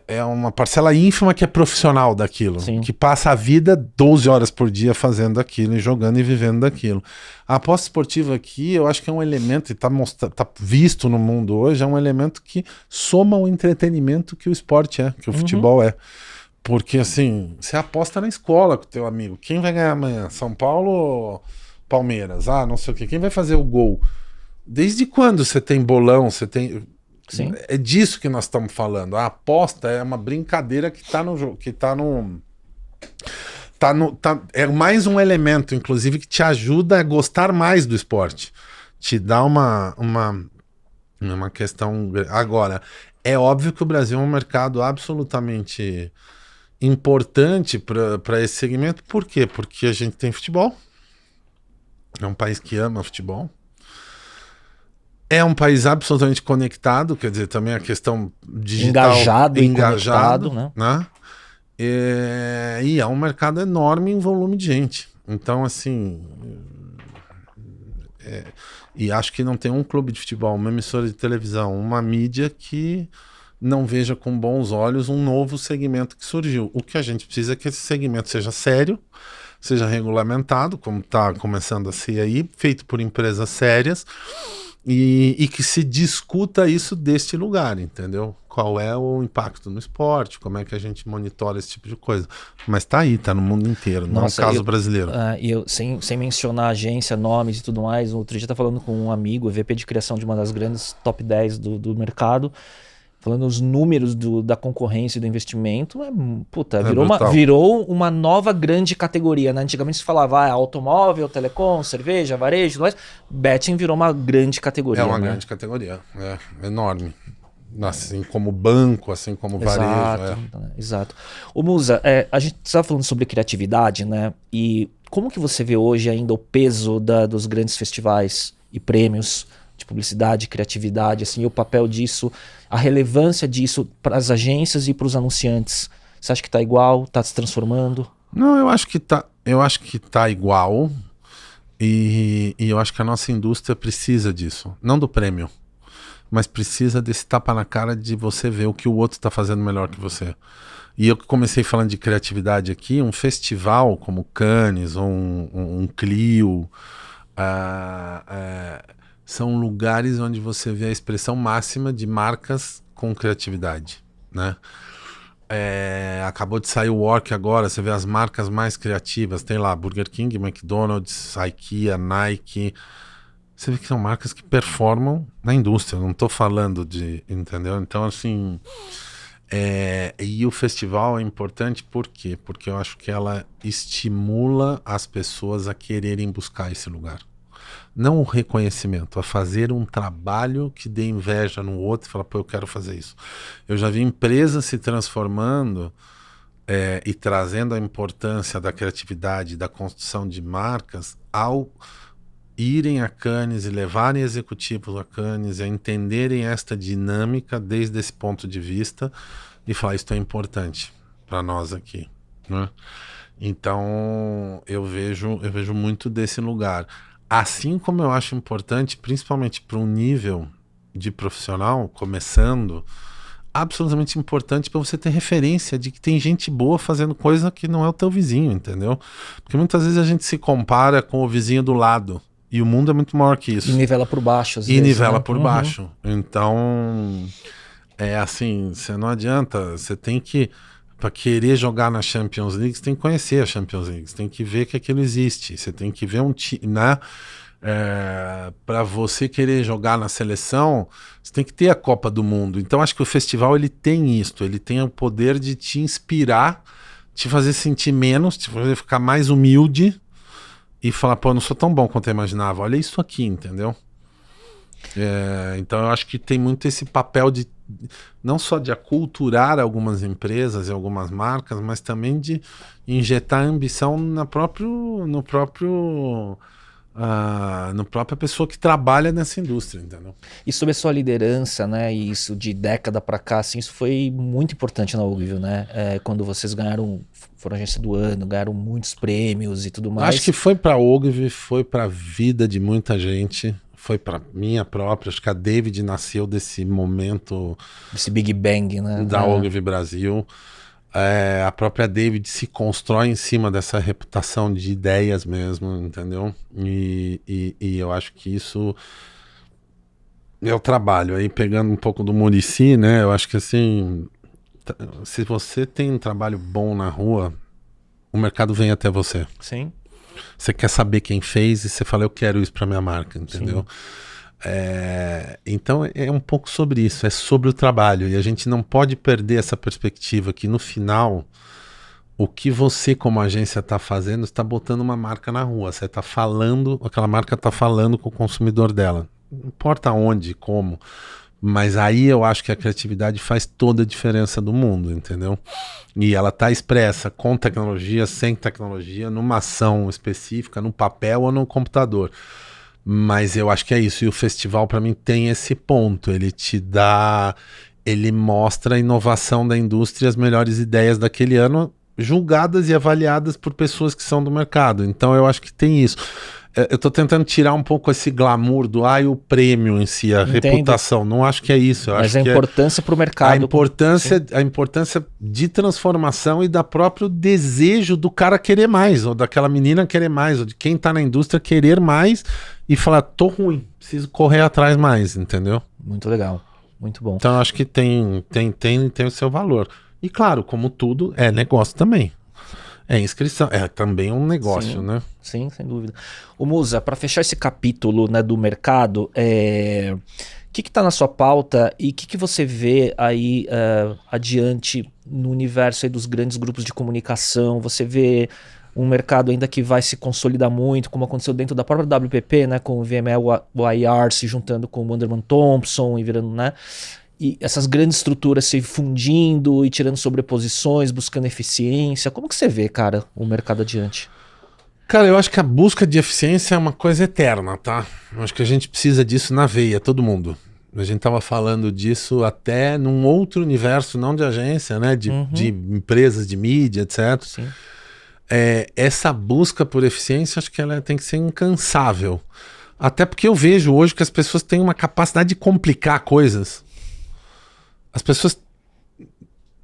[SPEAKER 1] É uma parcela ínfima que é profissional daquilo, que passa a vida 12 horas por dia fazendo aquilo, e jogando e vivendo daquilo. A aposta esportiva aqui, eu acho que é um elemento, e tá visto no mundo hoje, é um elemento que soma o entretenimento que o esporte é, que o futebol é. Porque, assim, você aposta na escola com o teu amigo. Quem vai ganhar amanhã? São Paulo ou Palmeiras? Não sei o quê. Quem vai fazer o gol? Desde quando você tem bolão, você tem...
[SPEAKER 2] Sim.
[SPEAKER 1] É disso que nós estamos falando. A aposta é uma brincadeira que está no jogo, que é mais um elemento, inclusive, que te ajuda a gostar mais do esporte. Te dá uma questão. Agora, é óbvio que o Brasil é um mercado absolutamente importante para esse segmento. Por quê? Porque a gente tem futebol. É um país que ama futebol. É um país absolutamente conectado, quer dizer, também a questão digital...
[SPEAKER 2] Engajado,
[SPEAKER 1] né? E é um mercado enorme em volume de gente. Então, assim... e acho que não tem um clube de futebol, uma emissora de televisão, uma mídia que não veja com bons olhos um novo segmento que surgiu. O que a gente precisa é que esse segmento seja sério, seja regulamentado, como está começando a ser aí, feito por empresas sérias, e que se discuta isso deste lugar, entendeu? Qual é o impacto no esporte, como é que a gente monitora esse tipo de coisa. Mas tá aí, tá no mundo inteiro, não é um caso brasileiro.
[SPEAKER 2] E eu, sem mencionar agência, nomes e tudo mais, outro dia tá falando com um amigo, VP de criação de uma das grandes top 10 do mercado, falando os números da concorrência e do investimento, virou uma nova grande categoria, né? Antigamente se falava automóvel, telecom, cerveja, varejo, tudo mais. Betting virou uma grande categoria.
[SPEAKER 1] É uma grande categoria, enorme. Assim como banco, assim como varejo.
[SPEAKER 2] Exato. Ô Musa, a gente estava falando sobre criatividade, né? E como que você vê hoje ainda o peso dos grandes festivais e prêmios de publicidade, criatividade, assim, o papel disso, a relevância disso para as agências e para os anunciantes? Você acha que está igual? Está se transformando?
[SPEAKER 1] Não, eu acho que tá igual e eu acho que a nossa indústria precisa disso, não do prêmio, mas precisa desse tapa na cara de você ver o que o outro está fazendo melhor que você. E eu comecei falando de criatividade aqui, um festival como Cannes ou um Clio, são lugares onde você vê a expressão máxima de marcas com criatividade, né? Acabou de sair o Work agora, você vê as marcas mais criativas, tem lá Burger King, McDonald's, IKEA, Nike. Você vê que são marcas que performam na indústria, não estou falando entendeu? Então, assim, e o festival é importante por quê? Porque eu acho que ela estimula as pessoas a quererem buscar esse lugar. Não o reconhecimento, a fazer um trabalho que dê inveja no outro e falar, pô, eu quero fazer isso. Eu já vi empresas se transformando e trazendo a importância da criatividade, da construção de marcas ao irem a Cannes e levarem executivos a Cannes, a entenderem esta dinâmica desde esse ponto de vista e falar, isso é importante para nós aqui, né? Então, eu vejo muito desse lugar. Assim como eu acho importante, principalmente para um nível de profissional, começando, absolutamente importante para você ter referência de que tem gente boa fazendo coisa que não é o teu vizinho, entendeu? Porque muitas vezes a gente se compara com o vizinho do lado. E o mundo é muito maior que isso.
[SPEAKER 2] E nivela por baixo, às
[SPEAKER 1] vezes. E nivela por baixo. Então, assim, você não adianta, você tem que, para querer jogar na Champions League, você tem que conhecer a Champions League, você tem que ver que aquilo existe, você tem que ver um time, né? Para você querer jogar na seleção, você tem que ter a Copa do Mundo. Então, acho que o festival, ele tem isso, ele tem o poder de te inspirar, te fazer sentir menos, te fazer ficar mais humilde, e falar, pô, eu não sou tão bom quanto eu imaginava. Olha isso aqui, entendeu? Então eu acho que tem muito esse papel de não só de aculturar algumas empresas e algumas marcas, mas também de injetar ambição na própria pessoa que trabalha nessa indústria, entendeu?
[SPEAKER 2] E sobre a sua liderança, né, e isso de década para cá, assim, isso foi muito importante na Ogilvy, né? Quando vocês foram agência do ano, ganharam muitos prêmios e tudo mais.
[SPEAKER 1] Acho que foi para a Ogilvy, foi para a vida de muita gente, foi para minha própria. Acho que a David nasceu desse momento,
[SPEAKER 2] desse Big Bang, né?
[SPEAKER 1] Da Ogilvy Brasil. A própria David se constrói em cima dessa reputação de ideias mesmo, entendeu? E eu acho que isso é o trabalho. Aí pegando um pouco do Muricy, né? Eu acho que assim, se você tem um trabalho bom na rua, o mercado vem até você.
[SPEAKER 2] Sim.
[SPEAKER 1] Você quer saber quem fez e você fala, eu quero isso para minha marca, entendeu? Então é um pouco sobre isso, é sobre o trabalho, e a gente não pode perder essa perspectiva que no final o que você como agência está fazendo, está botando uma marca na rua, você está falando, aquela marca está falando com o consumidor dela, não importa onde, como, mas aí eu acho que a criatividade faz toda a diferença do mundo, entendeu? E ela está expressa com tecnologia, sem tecnologia, numa ação específica, no papel ou no computador. Mas eu acho que é isso, e o festival para mim tem esse ponto, ele mostra a inovação da indústria, as melhores ideias daquele ano, julgadas e avaliadas por pessoas que são do mercado, então eu acho que tem isso. Eu tô tentando tirar um pouco esse glamour do o prêmio em si, a
[SPEAKER 2] Entendo.
[SPEAKER 1] reputação. Não acho que é isso. Eu
[SPEAKER 2] Mas
[SPEAKER 1] acho
[SPEAKER 2] a
[SPEAKER 1] que
[SPEAKER 2] importância para o
[SPEAKER 1] a
[SPEAKER 2] mercado.
[SPEAKER 1] importância de transformação e da próprio desejo do cara querer mais, ou daquela menina querer mais, ou de quem tá na indústria querer mais e falar, tô ruim, preciso correr atrás mais, entendeu?
[SPEAKER 2] Muito legal, muito bom.
[SPEAKER 1] Então eu acho que tem o seu valor. E claro, como tudo, é negócio também. É inscrição, é também um negócio,
[SPEAKER 2] Sim.
[SPEAKER 1] né?
[SPEAKER 2] Sim, sem dúvida. O Musa, para fechar esse capítulo, né, do mercado, o que está na sua pauta e o que você vê aí adiante no universo aí dos grandes grupos de comunicação? Você vê um mercado ainda que vai se consolidar muito, como aconteceu dentro da própria WPP, né, com o VMware se juntando com o Wunderman Thompson e virando, né? E essas grandes estruturas se fundindo e tirando sobreposições, buscando eficiência. Como que você vê, cara, o mercado adiante?
[SPEAKER 1] Cara, eu acho que a busca de eficiência é uma coisa eterna, tá? Eu acho que a gente precisa disso na veia, todo mundo. A gente tava falando disso até num outro universo, não de agência, né? De empresas de mídia, etc.
[SPEAKER 2] Sim.
[SPEAKER 1] Essa busca por eficiência, acho que ela tem que ser incansável. Até porque eu vejo hoje que as pessoas têm uma capacidade de complicar coisas. As pessoas...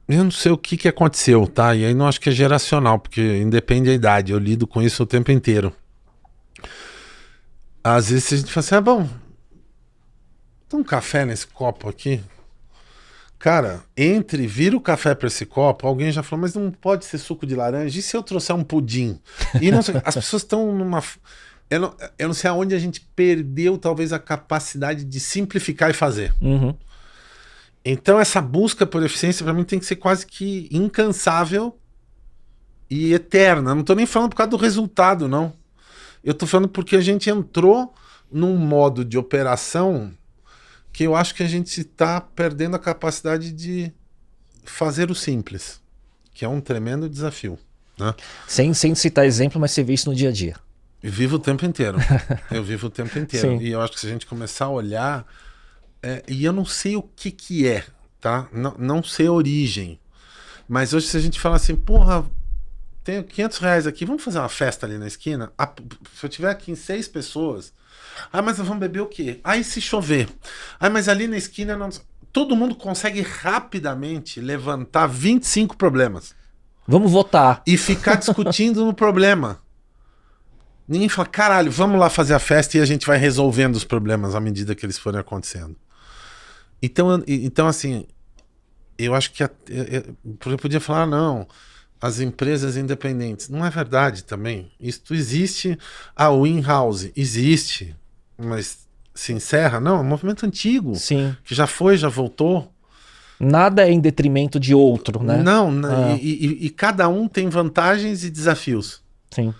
[SPEAKER 1] Eu não sei o que aconteceu, tá? E aí não acho que é geracional, porque independe da idade. Eu lido com isso o tempo inteiro. Às vezes a gente fala assim, bom, tem um café nesse copo aqui? Cara, vira o café para esse copo, alguém já falou, mas não pode ser suco de laranja? E se eu trouxer um pudim? E não sei, as pessoas estão numa... Eu não sei aonde a gente perdeu talvez a capacidade de simplificar e fazer. Então essa busca por eficiência para mim tem que ser quase que incansável e eterna. Não tô nem falando por causa do resultado, não. Eu tô falando porque a gente entrou num modo de operação que eu acho que a gente está perdendo a capacidade de fazer o simples, que é um tremendo desafio, né?
[SPEAKER 2] Sem citar exemplo, mas você vê isso no dia a dia.
[SPEAKER 1] Eu vivo o tempo inteiro. Eu vivo o tempo inteiro.
[SPEAKER 2] Sim.
[SPEAKER 1] E eu acho que se a gente começar a olhar... e eu não sei o que é, tá? Não sei a origem. Mas hoje se a gente fala assim, porra, tenho R$500 aqui, vamos fazer uma festa ali na esquina? Se eu tiver aqui em 6 pessoas... mas vamos beber o quê? E se chover? Mas ali na esquina... Todo mundo consegue rapidamente levantar 25 problemas.
[SPEAKER 2] Vamos votar.
[SPEAKER 1] E ficar discutindo no problema. Ninguém fala, caralho, vamos lá fazer a festa e a gente vai resolvendo os problemas à medida que eles forem acontecendo. Então assim, eu acho que eu podia falar, não, as empresas independentes. Não é verdade também. Isto existe, o in-house existe, mas se encerra? Não, é um movimento antigo.
[SPEAKER 2] Sim.
[SPEAKER 1] Que já foi, já voltou.
[SPEAKER 2] Nada é em detrimento de outro, né?
[SPEAKER 1] Não, e cada um tem vantagens e desafios.
[SPEAKER 2] Sim.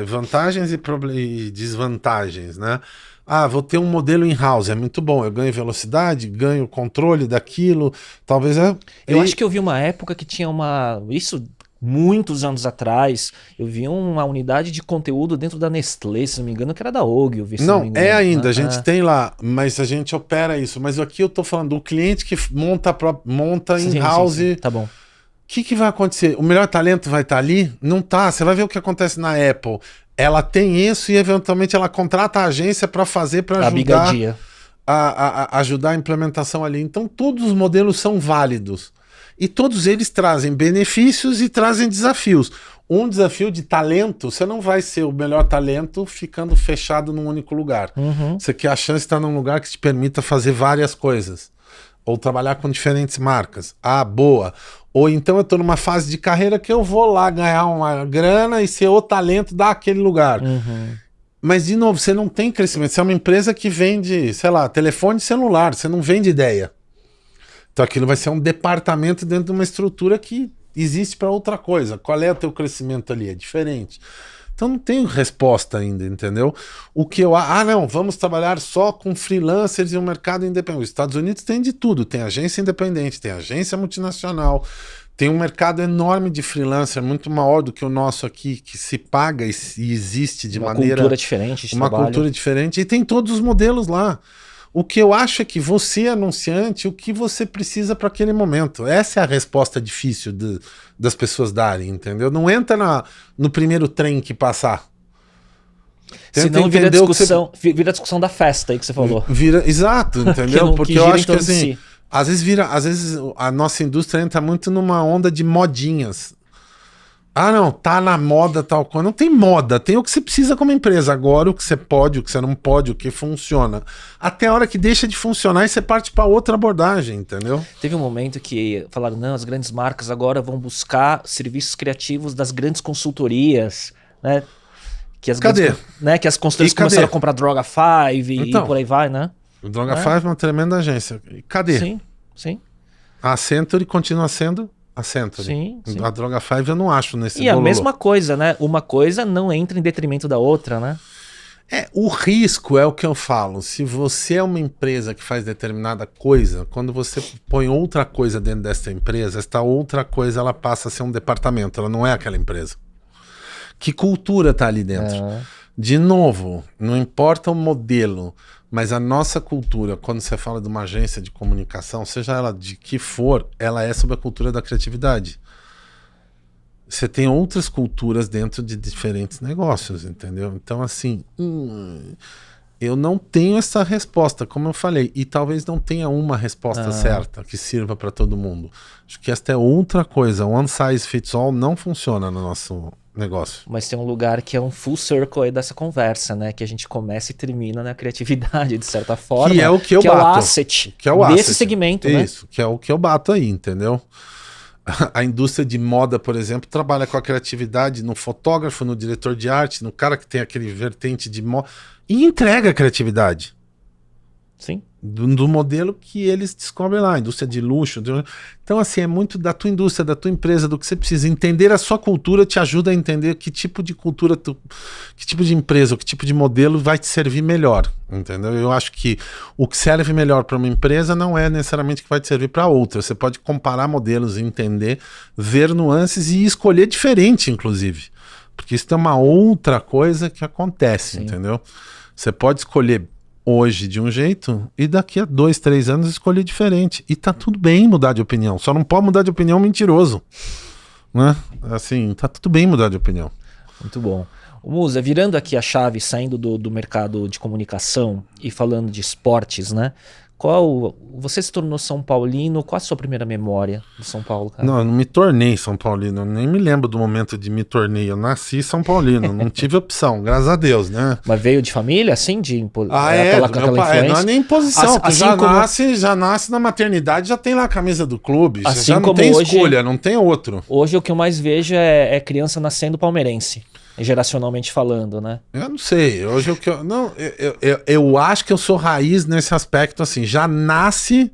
[SPEAKER 1] Vantagens e desvantagens, né? Vou ter um modelo in-house, é muito bom, eu ganho velocidade, ganho controle daquilo, talvez
[SPEAKER 2] Eu acho que eu vi uma época que tinha isso muitos anos atrás, eu vi uma unidade de conteúdo dentro da Nestlé, se não me engano, que era da Ogilvy.
[SPEAKER 1] Não, ainda, a gente tem lá, mas a gente opera isso, mas aqui eu tô falando do cliente que monta in-house.
[SPEAKER 2] Sim, tá bom.
[SPEAKER 1] O que vai acontecer? O melhor talento vai estar ali? Não tá. Você vai ver o que acontece na Apple. Ela tem isso e eventualmente ela contrata a agência para fazer, para ajudar ajudar a implementação ali. Então todos os modelos são válidos. E todos eles trazem benefícios e trazem desafios. Um desafio de talento, você não vai ser o melhor talento ficando fechado num único lugar. Você quer a chance de estar num lugar que te permita fazer várias coisas. Ou trabalhar com diferentes marcas. Boa. Ou então eu tô numa fase de carreira que eu vou lá ganhar uma grana e ser o talento daquele lugar. Mas, de novo, você não tem crescimento. Você é uma empresa que vende, sei lá, telefone celular. Você não vende ideia. Então aquilo vai ser um departamento dentro de uma estrutura que existe para outra coisa. Qual é o teu crescimento ali? É diferente. Então não tenho resposta ainda, entendeu? O que eu... não, vamos trabalhar só com freelancers e um mercado independente. Os Estados Unidos tem de tudo. Tem agência independente, tem agência multinacional, tem um mercado enorme de freelancer, muito maior do que o nosso aqui, que se paga e existe de maneira...
[SPEAKER 2] Uma cultura diferente de trabalho.
[SPEAKER 1] Uma cultura diferente. E tem todos os modelos lá. O que eu acho é que você, anunciante, o que você precisa para aquele momento. Essa é a resposta difícil das pessoas darem, entendeu? Não entra no primeiro trem que passar.
[SPEAKER 2] Senão vira discussão da festa aí que você falou.
[SPEAKER 1] Exato, entendeu?
[SPEAKER 2] Que
[SPEAKER 1] Porque
[SPEAKER 2] gira
[SPEAKER 1] eu
[SPEAKER 2] em
[SPEAKER 1] acho que
[SPEAKER 2] torno de
[SPEAKER 1] assim,
[SPEAKER 2] si.
[SPEAKER 1] às vezes a nossa indústria entra muito numa onda de modinhas. Ah, não, tá na moda tal coisa. Não tem moda, tem o que você precisa como empresa. Agora o que você pode, o que você não pode, o que funciona. Até a hora que deixa de funcionar e você parte para outra abordagem, entendeu?
[SPEAKER 2] Teve um momento que falaram, não, as grandes marcas agora vão buscar serviços criativos das grandes consultorias, né? Que as
[SPEAKER 1] Cadê?
[SPEAKER 2] Que as consultorias começaram a comprar Droga 5 e por aí vai, né?
[SPEAKER 1] O Droga 5 é uma tremenda agência. Cadê?
[SPEAKER 2] Sim.
[SPEAKER 1] A Accenture continua sendo Accenture.
[SPEAKER 2] Sim.
[SPEAKER 1] A Droga 5 eu não acho nesse
[SPEAKER 2] E a mesma coisa, né? Uma coisa não entra em detrimento da outra, né?
[SPEAKER 1] O risco é o que eu falo. Se você é uma empresa que faz determinada coisa, quando você põe outra coisa dentro dessa empresa, esta outra coisa ela passa a ser um departamento, ela não é aquela empresa. Que cultura tá ali dentro? De novo, não importa o modelo, mas a nossa cultura, quando você fala de uma agência de comunicação, seja ela de que for, ela é sobre a cultura da criatividade. Você tem outras culturas dentro de diferentes negócios, entendeu? Então, assim, eu não tenho essa resposta, como eu falei, e talvez não tenha uma resposta certa que sirva para todo mundo. Acho que esta é outra coisa. One size fits all não funciona no nosso negócio.
[SPEAKER 2] Mas tem um lugar que é um full circle aí dessa conversa, né? Que a gente começa e termina na criatividade, de certa forma.
[SPEAKER 1] Que é o que eu bato.
[SPEAKER 2] É o asset.
[SPEAKER 1] Que é o asset.
[SPEAKER 2] Desse segmento, né?
[SPEAKER 1] Isso, que é o que eu bato aí, entendeu? A indústria de moda, por exemplo, trabalha com a criatividade no fotógrafo, no diretor de arte, no cara que tem aquele vertente de moda. E entrega a criatividade.
[SPEAKER 2] Sim.
[SPEAKER 1] Do modelo que eles descobrem lá, indústria de luxo. Então, assim, é muito da tua indústria, da tua empresa, do que você precisa. Entender a sua cultura te ajuda a entender que tipo de cultura, que tipo de empresa, que tipo de modelo vai te servir melhor, entendeu? Eu acho que o que serve melhor para uma empresa não é necessariamente que vai te servir para outra. Você pode comparar modelos, entender, ver nuances e escolher diferente, inclusive. Porque isso é uma outra coisa que acontece, entendeu? Você pode escolher hoje de um jeito e daqui a 2, 3 anos escolher diferente. E tá tudo bem mudar de opinião. Só não pode mudar de opinião mentiroso. Né? Assim, tá tudo bem mudar de opinião.
[SPEAKER 2] Muito bom. Musa, virando aqui a chave, saindo do mercado de comunicação e falando de esportes, né? Você se tornou São Paulino, qual a sua primeira memória de São Paulo, cara?
[SPEAKER 1] Não, eu não me tornei São Paulino, eu nem me lembro do momento de me tornei, eu nasci São Paulino, não tive opção, graças a Deus, né?
[SPEAKER 2] Mas veio de família, assim,
[SPEAKER 1] aquela influência? Não é nem imposição, tu já nasce na maternidade, já tem lá a camisa do clube,
[SPEAKER 2] assim
[SPEAKER 1] já não tem escolha, não tem outro.
[SPEAKER 2] Hoje o que eu mais vejo é criança nascendo palmeirense. Geracionalmente falando, né? Eu
[SPEAKER 1] não sei. Hoje eu acho que eu sou raiz nesse aspecto, assim. Já nasce.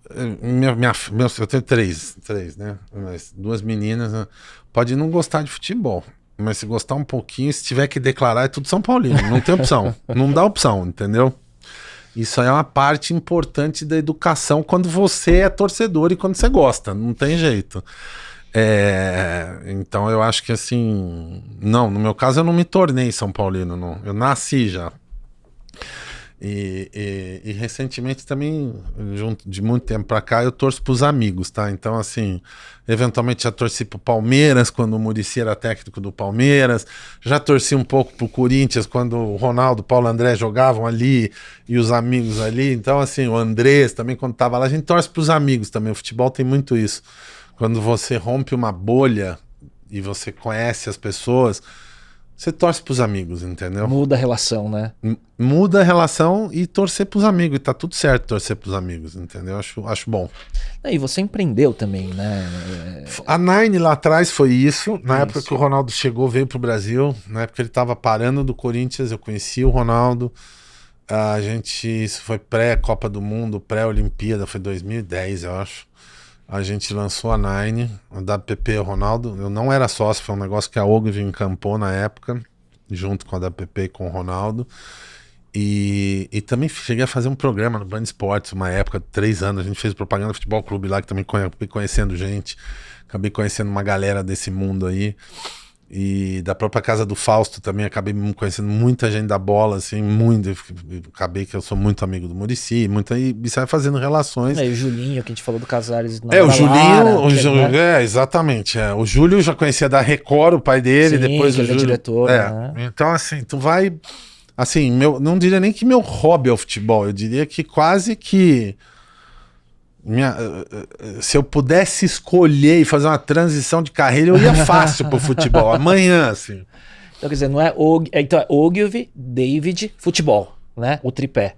[SPEAKER 1] Eu tenho três, né? Mas 2 meninas. Né? Pode não gostar de futebol. Mas se gostar um pouquinho, se tiver que declarar, é tudo São Paulino. Não tem opção. Não dá opção, entendeu? Isso aí é uma parte importante da educação quando você é torcedor e quando você gosta. Não tem jeito. Então eu acho que assim, não, no meu caso eu não me tornei São Paulino, não. Eu nasci já. E recentemente também, junto de muito tempo pra cá, eu torço pros amigos, tá? Então assim, eventualmente já torci pro Palmeiras quando o Muricy era técnico do Palmeiras, já torci um pouco pro Corinthians quando o Ronaldo, o Paulo André jogavam ali e os amigos ali. Então assim, o Andrés também quando tava lá, a gente torce pros amigos também. O futebol tem muito isso. Quando você rompe uma bolha e você conhece as pessoas, você torce pros amigos, entendeu?
[SPEAKER 2] Muda a relação, né?
[SPEAKER 1] Muda a relação e torcer pros amigos. E tá tudo certo torcer pros amigos, entendeu? Acho bom.
[SPEAKER 2] E você empreendeu também, né?
[SPEAKER 1] A Nine lá atrás foi isso. Na época que o Ronaldo chegou, veio pro Brasil. Na época que ele tava parando do Corinthians, eu conheci o Ronaldo. Isso foi pré-Copa do Mundo, pré-Olimpíada, foi 2010, eu acho. A gente lançou a Nine, a WPP, o Ronaldo. Eu não era sócio, foi um negócio que a Ogilvy encampou na época, junto com a WPP e com o Ronaldo. E também cheguei a fazer um programa no Band Esportes, uma época de 3 anos. A gente fez propaganda do Futebol Clube lá, que também acabei conhecendo gente, acabei conhecendo uma galera desse mundo aí. E da própria casa do Fausto também acabei conhecendo muita gente da bola, assim, muito. Acabei que eu sou muito amigo do Muricy, e sai fazendo relações.
[SPEAKER 2] E o Julinho, que a gente falou do Casares.
[SPEAKER 1] O Julinho, exatamente. O Júlio eu já conhecia da Record, o pai dele,
[SPEAKER 2] Sim,
[SPEAKER 1] depois o Júlio.
[SPEAKER 2] diretor. Né?
[SPEAKER 1] Então, assim, tu vai. Assim, não diria nem que meu hobby é o futebol, eu diria que quase que. Se eu pudesse escolher e fazer uma transição de carreira, eu ia fácil pro futebol. Amanhã, assim.
[SPEAKER 2] Então, quer dizer, não é então é Ogilvy, David, futebol, né? O tripé.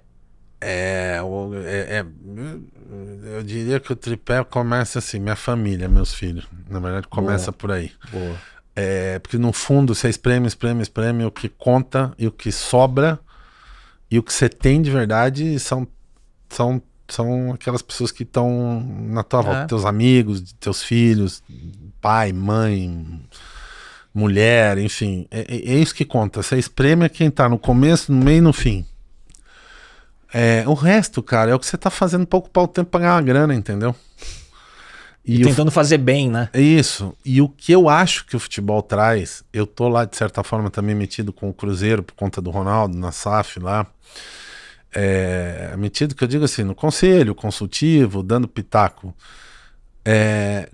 [SPEAKER 1] Eu diria que o tripé começa assim, minha família, meus filhos. Na verdade, começa por aí.
[SPEAKER 2] Boa.
[SPEAKER 1] Porque no fundo, você espreme o que conta e o que sobra e o que você tem de verdade são aquelas pessoas que estão na tua volta, teus amigos, teus filhos, pai, mãe, mulher, enfim. É isso que conta. Você espreme quem tá no começo, no meio e no fim. O resto, cara, é o que você tá fazendo pouco para o tempo pra ganhar uma grana, entendeu?
[SPEAKER 2] E tentando fazer bem, né?
[SPEAKER 1] Isso. E o que eu acho que o futebol traz, eu tô lá, de certa forma, também metido com o Cruzeiro, por conta do Ronaldo, na SAF lá. Metido que eu digo assim, no conselho consultivo, dando pitaco.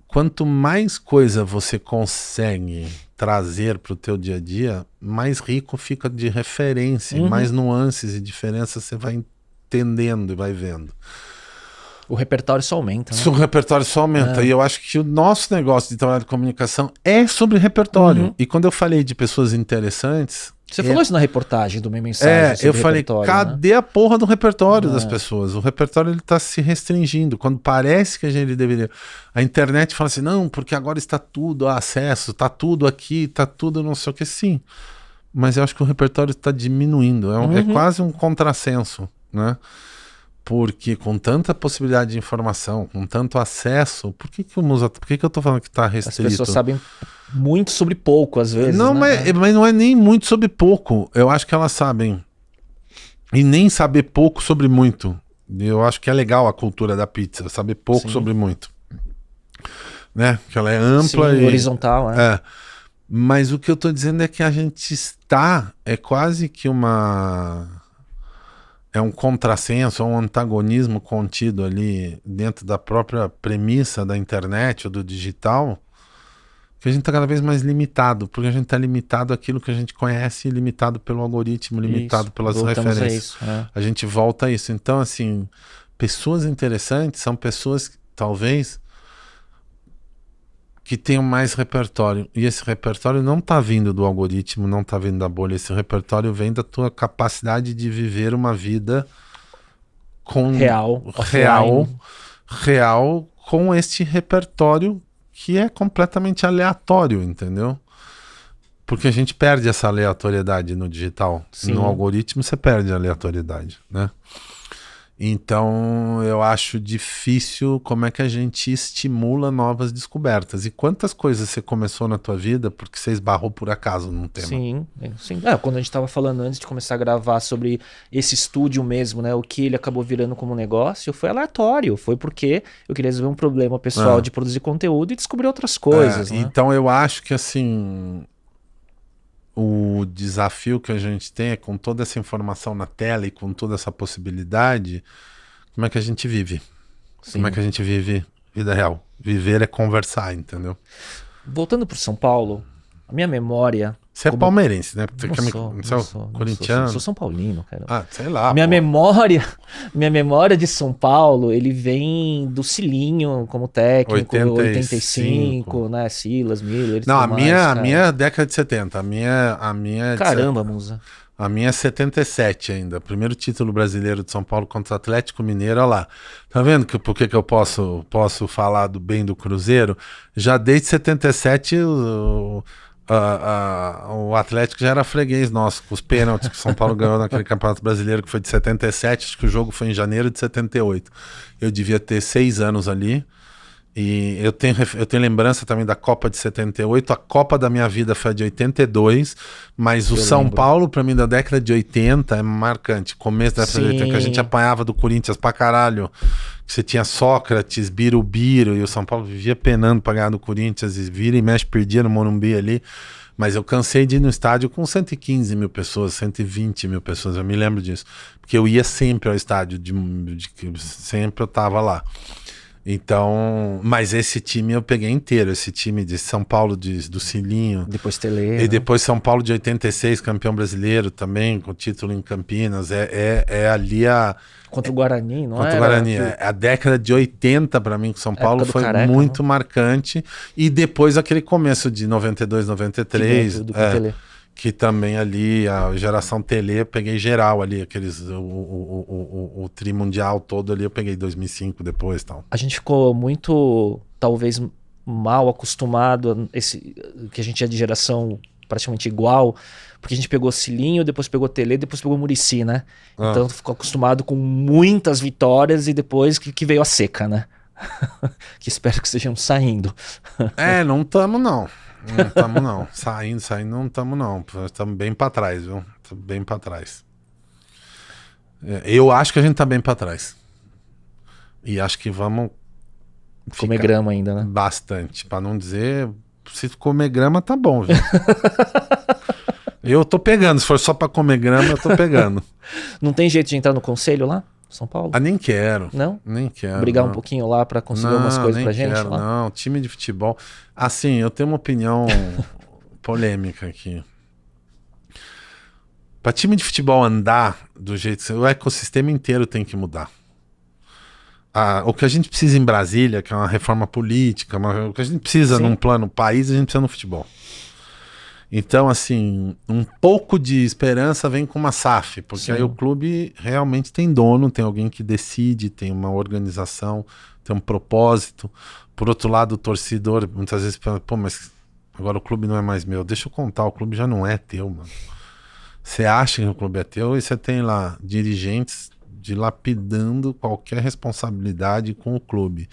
[SPEAKER 1] Quanto mais coisa você consegue trazer para o teu dia a dia, mais rico fica de referência, mais nuances e diferenças você vai entendendo e vai vendo.
[SPEAKER 2] O repertório só aumenta, né?
[SPEAKER 1] O repertório só aumenta. E eu acho que o nosso negócio de trabalho de comunicação é sobre repertório. E quando eu falei de pessoas interessantes...
[SPEAKER 2] Você falou isso na reportagem do Meia Mensagem.
[SPEAKER 1] Eu falei, cadê a porra do repertório das pessoas? O repertório ele tá se restringindo. Quando parece que ele deveria... A internet fala assim, não, porque agora está tudo a acesso, tá tudo aqui, tá tudo não sei o que. Sim, mas eu acho que o repertório está diminuindo. É quase um contrassenso, né? Porque com tanta possibilidade de informação, com tanto acesso, por que eu tô falando que tá restrito?
[SPEAKER 2] As pessoas sabem muito sobre pouco, às vezes.
[SPEAKER 1] Não,
[SPEAKER 2] né?
[SPEAKER 1] mas não é nem muito sobre pouco. Eu acho que elas sabem. E nem saber pouco sobre muito. Eu acho que é legal a cultura da pizza, saber pouco sobre muito. Né? Que ela é ampla e
[SPEAKER 2] horizontal, né?
[SPEAKER 1] Mas o que eu tô dizendo é que a gente está... É quase que é um contrassenso, é um antagonismo contido ali dentro da própria premissa da internet ou do digital, que a gente está cada vez mais limitado, porque a gente está limitado àquilo que a gente conhece, limitado pelo algoritmo, limitado pelas referências. A gente volta a isso. Então, assim, pessoas interessantes são pessoas que, talvez, que tenham mais repertório. E esse repertório não está vindo do algoritmo, não está vindo da bolha. Esse repertório vem da tua capacidade de viver uma vida real com este repertório que é completamente aleatório, entendeu? Porque a gente perde essa aleatoriedade no digital. Sim. No algoritmo você perde a aleatoriedade, né? Então, eu acho difícil como é que a gente estimula novas descobertas. E quantas coisas você começou na tua vida porque você esbarrou por acaso num tema?
[SPEAKER 2] Sim. Quando a gente estava falando antes de começar a gravar sobre esse estúdio mesmo, né? O que ele acabou virando como negócio foi aleatório. Foi porque eu queria resolver um problema pessoal de produzir conteúdo e descobrir outras coisas, né?
[SPEAKER 1] Então, eu acho que, assim... O desafio que a gente tem é, com toda essa informação na tela e com toda essa possibilidade, como é que a gente vive? Sim. Como é que a gente vive vida real? Viver é conversar, entendeu?
[SPEAKER 2] Voltando pro São Paulo, a minha memória...
[SPEAKER 1] Você é palmeirense, né?
[SPEAKER 2] Não sou
[SPEAKER 1] corintiano?
[SPEAKER 2] Sou São Paulino, cara.
[SPEAKER 1] Sei lá.
[SPEAKER 2] Minha memória de São Paulo, ele vem do Cilinho como técnico, 85, né? Silas, Miller.
[SPEAKER 1] Não, a minha é década de 70. A minha
[SPEAKER 2] Caramba, Musa.
[SPEAKER 1] A minha é 77 ainda. Primeiro título brasileiro de São Paulo contra o Atlético Mineiro, olha lá. Tá vendo por que eu posso falar bem do Cruzeiro? Já desde 77 o Atlético já era freguês nosso, com os pênaltis que o São Paulo ganhou naquele Campeonato Brasileiro que foi de 77, acho que o jogo foi em janeiro de 78. Eu devia ter 6 anos ali. E eu tenho lembrança também da Copa de 78, a Copa da minha vida foi a de 82, mas o São Paulo, pra mim, da década de 80 é marcante. Começo da década de 80, que a gente apanhava do Corinthians pra caralho, Você tinha Sócrates, Birubiru, e o São Paulo vivia penando pra ganhar do Corinthians, e vira e mexe, perdia no Morumbi ali. Mas eu cansei de ir no estádio com 115 mil pessoas, 120 mil pessoas, eu me lembro disso. Porque eu ia sempre ao estádio, sempre eu tava lá. Então, mas esse time eu peguei inteiro, esse time de São Paulo do Cilinho.
[SPEAKER 2] Depois Tele.
[SPEAKER 1] E depois São Paulo de 86, campeão brasileiro também, com título em Campinas. É ali a...
[SPEAKER 2] Contra o Guarani, não é?
[SPEAKER 1] Contra o Guarani. A década de 80 para mim com São Paulo foi Careca, muito marcante. E depois aquele começo de 92, 93. Que também ali, a geração Tele, eu peguei geral ali, o tri mundial todo ali, eu peguei 2005 depois e tal.
[SPEAKER 2] A gente ficou muito, talvez, mal acostumado, que a gente é de geração praticamente igual, porque a gente pegou Cilinho, depois pegou Tele, depois pegou Muricy, né? Então ficou acostumado com muitas vitórias e depois que veio a seca, né? Que espero que estejamos saindo.
[SPEAKER 1] Não estamos não. Não estamos não. Saindo não estamos não. Estamos bem para trás, viu? Estamos bem para trás. Eu acho que a gente tá bem para trás. E acho que vamos
[SPEAKER 2] comer grama ainda, né?
[SPEAKER 1] Bastante. Para não dizer, se comer grama tá bom, viu? Eu tô pegando. Se for só para comer grama, eu tô pegando.
[SPEAKER 2] Não tem jeito de entrar no conselho lá? São Paulo?
[SPEAKER 1] Nem quero.
[SPEAKER 2] Não?
[SPEAKER 1] Nem quero.
[SPEAKER 2] Brigar um pouquinho lá pra conseguir umas coisas pra gente lá?
[SPEAKER 1] Não, time de futebol. Assim, eu tenho uma opinião polêmica aqui. Pra time de futebol andar do jeito... O ecossistema inteiro tem que mudar. O que a gente precisa em Brasília, que é uma reforma política, o que a gente precisa num plano país, a gente precisa no futebol. Então, assim, um pouco de esperança vem com uma SAF, porque aí o clube realmente tem dono, tem alguém que decide, tem uma organização, tem um propósito. Por outro lado, o torcedor muitas vezes pensa, pô, mas agora o clube não é mais meu. Deixa eu contar, o clube já não é teu, mano. Você acha que o clube é teu e você tem lá dirigentes dilapidando qualquer responsabilidade com o clube.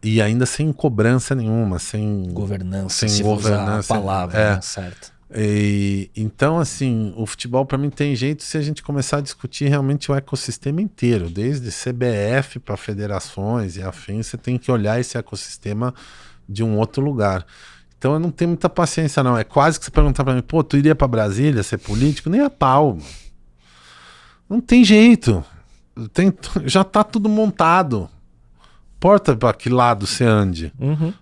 [SPEAKER 1] E ainda sem cobrança nenhuma, sem
[SPEAKER 2] governança, sem governança, a palavra, né? Certo.
[SPEAKER 1] Então, assim, o futebol para mim tem jeito se a gente começar a discutir realmente o ecossistema inteiro, desde CBF para federações e afins, você tem que olhar esse ecossistema de um outro lugar. Então eu não tenho muita paciência não, é quase que você perguntar para mim, pô, tu iria para Brasília ser político? Nem a pau. Não tem jeito. Já tá tudo montado. Importa para que lado você ande.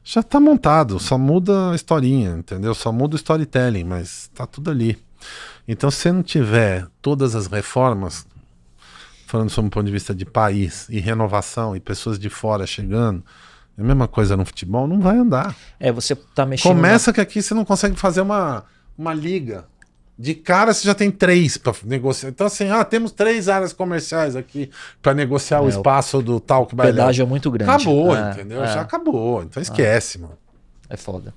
[SPEAKER 1] Já tá montado, só muda a historinha, entendeu? Só muda o storytelling, mas tá tudo ali. Então, se você não tiver todas as reformas, falando sobre um ponto de vista de país e renovação e pessoas de fora chegando, é a mesma coisa no futebol, não vai andar.
[SPEAKER 2] Você tá mexendo...
[SPEAKER 1] Começa que aqui você não consegue fazer uma liga. De cara você já tem 3 para negociar. Então assim, temos 3 áreas comerciais aqui para negociar o espaço do tal que vai.
[SPEAKER 2] O pedágio é muito grande.
[SPEAKER 1] Acabou, entendeu? Já acabou. Então esquece, mano.
[SPEAKER 2] É foda.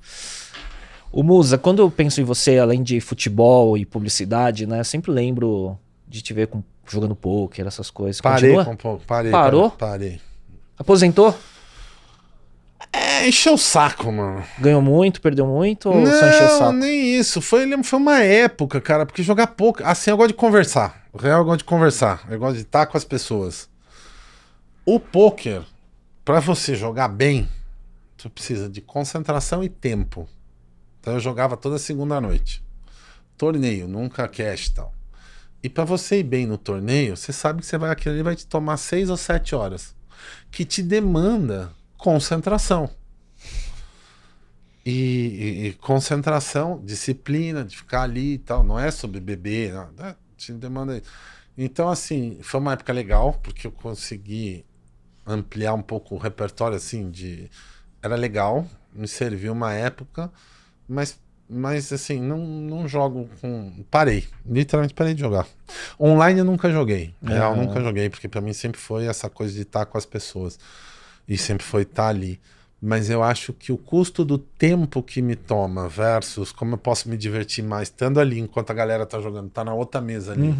[SPEAKER 2] O Musa, quando eu penso em você, além de futebol e publicidade, né? Eu sempre lembro de te ver jogando poker, essas coisas.
[SPEAKER 1] Parei
[SPEAKER 2] Continua?
[SPEAKER 1] com um pouco. Parei.
[SPEAKER 2] Parou?
[SPEAKER 1] Parei.
[SPEAKER 2] Aposentou?
[SPEAKER 1] Encheu o saco, mano.
[SPEAKER 2] Ganhou muito, perdeu muito ou só encheu o saco?
[SPEAKER 1] Não, nem isso. Foi uma época, cara, porque jogar poker... Assim, eu gosto de conversar. O real eu gosto de conversar. Eu gosto de estar com as pessoas. O poker, pra você jogar bem, tu precisa de concentração e tempo. Então eu jogava toda segunda noite. Torneio, nunca cash e tal. E pra você ir bem no torneio, você sabe que aquilo ali vai te tomar 6 ou 7 horas. Que te demanda concentração. E concentração, disciplina, de ficar ali e tal. Não é sobre beber, não, te demanda isso. Então, assim, foi uma época legal, porque eu consegui ampliar um pouco o repertório, assim, era legal, me serviu uma época, mas assim, não jogo literalmente parei de jogar. Online eu nunca joguei, real nunca joguei, porque pra mim sempre foi essa coisa de estar com as pessoas, e sempre foi estar ali. Mas eu acho que o custo do tempo que me toma versus como eu posso me divertir mais estando ali enquanto a galera tá jogando, tá na outra mesa ali,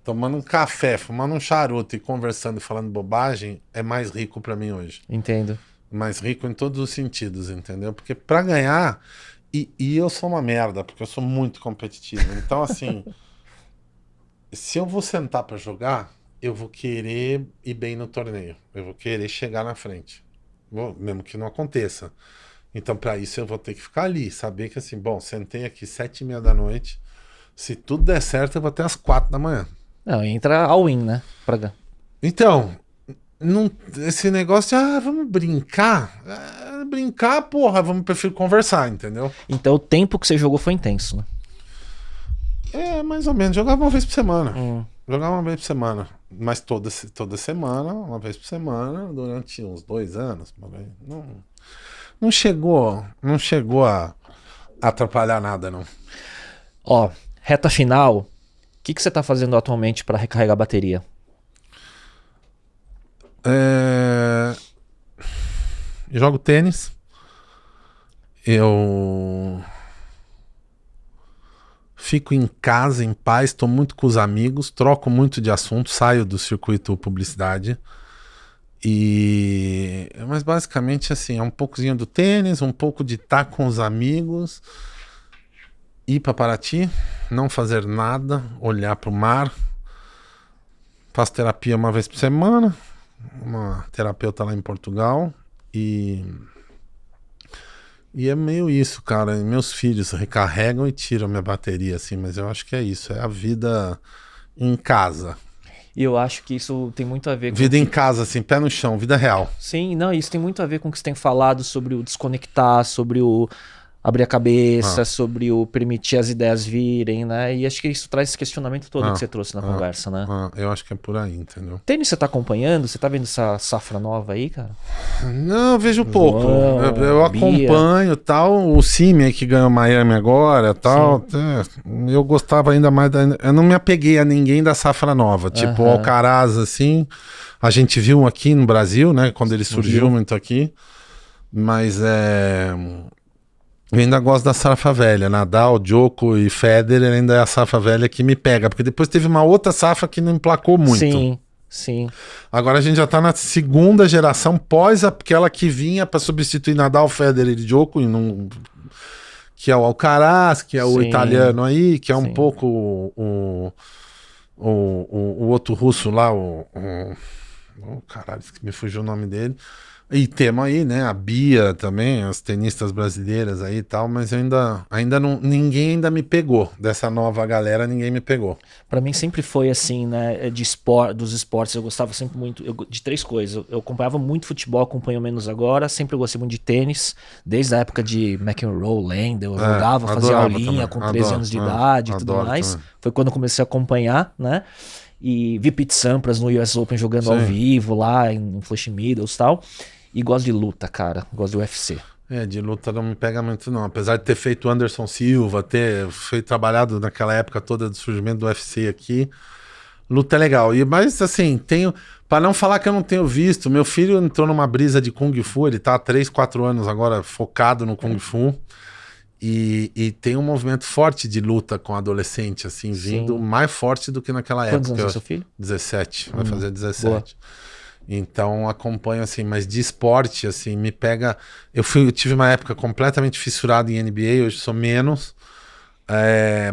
[SPEAKER 1] tomando um café, fumando um charuto e conversando e falando bobagem, é mais rico pra mim hoje.
[SPEAKER 2] Entendo.
[SPEAKER 1] Mais rico em todos os sentidos, entendeu? Porque pra ganhar, e eu sou uma merda, porque eu sou muito competitivo. Então, assim, se eu vou sentar pra jogar, eu vou querer ir bem no torneio. Eu vou querer chegar na frente. Mesmo que não aconteça. Então, para isso, eu vou ter que ficar ali. Saber que assim, bom, sentei aqui 7h30 da noite. Se tudo der certo, eu vou até às 4 da manhã.
[SPEAKER 2] Não, entra all-in, né?
[SPEAKER 1] Então, esse negócio de, vamos brincar. Brincar, porra, prefiro conversar, entendeu?
[SPEAKER 2] Então o tempo que você jogou foi intenso, né?
[SPEAKER 1] Mais ou menos. Jogava uma vez por semana. Jogava uma vez por semana. Mas toda semana, uma vez por semana, durante uns 2 anos. Não chegou a atrapalhar nada, não.
[SPEAKER 2] Ó, reta final. O que você tá fazendo atualmente para recarregar a bateria?
[SPEAKER 1] Jogo tênis. Eu fico em casa, em paz, estou muito com os amigos, troco muito de assunto, saio do circuito publicidade. Mas basicamente assim, é um poucozinho do tênis, um pouco de estar com os amigos, ir para Paraty, não fazer nada, olhar para o mar. Faço terapia uma vez por semana, uma terapeuta lá em Portugal, e é meio isso, cara. Meus filhos recarregam e tiram minha bateria, assim, mas eu acho que é isso, é a vida em casa.
[SPEAKER 2] E eu acho que isso tem muito a ver com...
[SPEAKER 1] Vida em casa, assim, pé no chão, vida real.
[SPEAKER 2] Sim, não, isso tem muito a ver com o que você tem falado sobre o desconectar, sobre o abrir a cabeça, sobre o permitir as ideias virem, né? E acho que isso traz esse questionamento todo que você trouxe na conversa, né?
[SPEAKER 1] Eu acho que é por aí, entendeu?
[SPEAKER 2] Tênis você tá acompanhando? Você tá vendo essa safra nova aí, cara?
[SPEAKER 1] Não, eu vejo pouco. Eu acompanho tal. O Simi que ganhou Miami agora tal. Eu gostava ainda mais eu não me apeguei a ninguém da safra nova. Tipo, o Alcaraz, assim. A gente viu aqui no Brasil, né? Quando ele surgiu muito aqui. Mas eu ainda gosto da safra velha. Nadal, Djoko e Federer ainda é a safra velha que me pega. Porque depois teve uma outra safra que não emplacou muito.
[SPEAKER 2] Sim.
[SPEAKER 1] Agora a gente já tá na segunda geração, pós aquela que vinha para substituir Nadal, Federer e Djoko, que é o Alcaraz, que é o italiano aí, que é um pouco o outro russo lá, caralho, me fugiu o nome dele. E temos aí, né, a Bia também, as tenistas brasileiras aí e tal, mas eu ainda não, ninguém ainda me pegou, dessa nova galera ninguém me pegou.
[SPEAKER 2] Pra mim sempre foi assim, né, dos esportes, eu gostava sempre muito de 3 coisas, eu acompanhava muito futebol, acompanho menos agora, sempre gostei muito de tênis, desde a época de McEnroe, Landel, eu jogava, fazia aulinha com 13 anos de idade e tudo mais, também. Foi quando eu comecei a acompanhar, né, e vi Pete Sampras no US Open jogando ao vivo lá em Flush Meadows e tal. E gosto de luta, cara. Gosto de UFC.
[SPEAKER 1] De luta não me pega muito, não. Apesar de ter feito Anderson Silva, ter trabalhado naquela época toda do surgimento do UFC aqui, luta é legal. Mas, assim, para não falar que eu não tenho visto, meu filho entrou numa brisa de Kung Fu, ele tá há 3, 4 anos agora focado no Kung Fu. E tem um movimento forte de luta com adolescente, assim, vindo mais forte do que naquela época.
[SPEAKER 2] Quantos anos é seu filho?
[SPEAKER 1] 17, vai fazer 17.
[SPEAKER 2] Boa.
[SPEAKER 1] Então acompanho assim, mas de esporte assim, me pega. Eu tive uma época completamente fissurado em NBA, hoje sou menos,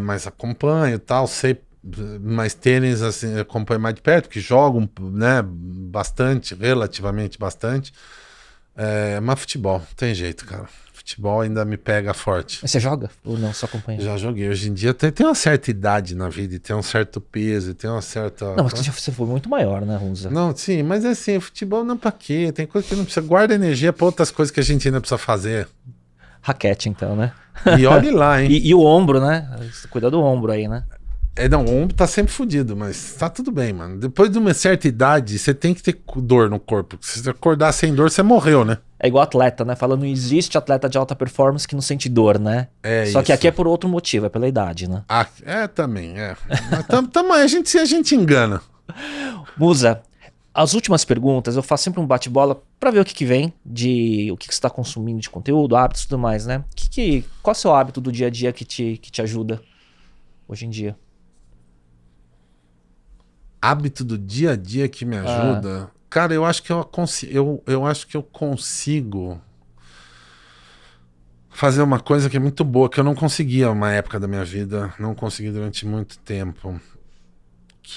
[SPEAKER 1] mas acompanho e tal, sei, mas tênis assim, acompanho mais de perto, porque jogo, né, bastante, relativamente bastante. Mas futebol, não tem jeito, cara. Futebol ainda me pega forte.
[SPEAKER 2] Mas você joga ou não, só acompanha?
[SPEAKER 1] Já joguei. Hoje em dia tem uma certa idade na vida, e tem um certo peso, e tem uma certa...
[SPEAKER 2] Não, mas você foi muito maior, né, Hunza?
[SPEAKER 1] Não, sim, mas assim, futebol não pra quê? Tem coisa que não precisa. Guarda energia pra outras coisas que a gente ainda precisa fazer.
[SPEAKER 2] Raquete, então, né?
[SPEAKER 1] E olhe lá, hein?
[SPEAKER 2] E o ombro, né? Cuida do ombro aí, né?
[SPEAKER 1] Não, o ombro tá sempre fudido, mas tá tudo bem, mano. Depois de uma certa idade, você tem que ter dor no corpo. Se você acordar sem dor, você morreu, né? É
[SPEAKER 2] igual atleta, né? Falando, não existe atleta de alta performance que não sente dor, né? Só que aqui é por outro motivo, é pela idade, né?
[SPEAKER 1] Também, Mas a gente engana.
[SPEAKER 2] Musa, as últimas perguntas, eu faço sempre um bate-bola pra ver o que vem, de o que você tá consumindo de conteúdo, hábitos e tudo mais, né? Qual é o seu hábito do dia a dia que te ajuda hoje em dia?
[SPEAKER 1] Hábito do dia a dia que me ajuda? Cara, eu acho que eu acho que eu consigo fazer uma coisa que é muito boa, que eu não conseguia uma época da minha vida, não consegui durante muito tempo,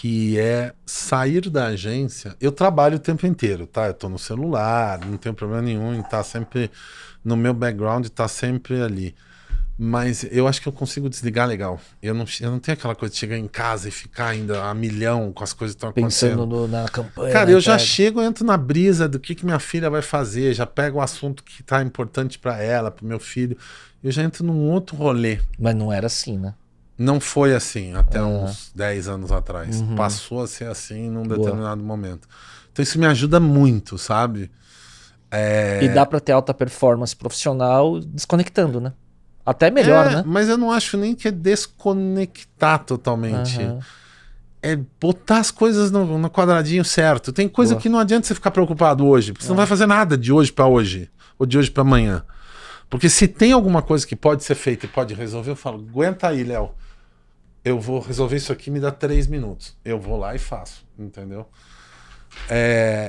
[SPEAKER 1] que é sair da agência. Eu trabalho o tempo inteiro, tá? Eu tô no celular, não tenho problema nenhum em estar sempre no meu background, tá sempre ali. Mas eu acho que eu consigo desligar legal. Eu não tenho aquela coisa de chegar em casa e ficar ainda a milhão com as coisas que estão acontecendo.
[SPEAKER 2] Pensando na campanha.
[SPEAKER 1] Cara, eu já chego, entro na brisa do que minha filha vai fazer, já pego o assunto que tá importante para ela, pro meu filho. Eu já entro num outro rolê.
[SPEAKER 2] Mas não era assim, né?
[SPEAKER 1] Não foi assim até uns 10 anos atrás. Passou a ser assim num determinado momento. Então isso me ajuda muito, sabe?
[SPEAKER 2] E dá pra ter alta performance profissional desconectando, né? Até melhor, né?
[SPEAKER 1] Mas eu não acho nem que é desconectar totalmente. É botar as coisas no quadradinho certo. Tem coisa que não adianta você ficar preocupado hoje, porque você não vai fazer nada de hoje pra hoje, ou de hoje pra amanhã. Porque se tem alguma coisa que pode ser feita e pode resolver, eu falo, aguenta aí, Léo. Eu vou resolver isso aqui, me dá 3 minutos. Eu vou lá e faço, entendeu?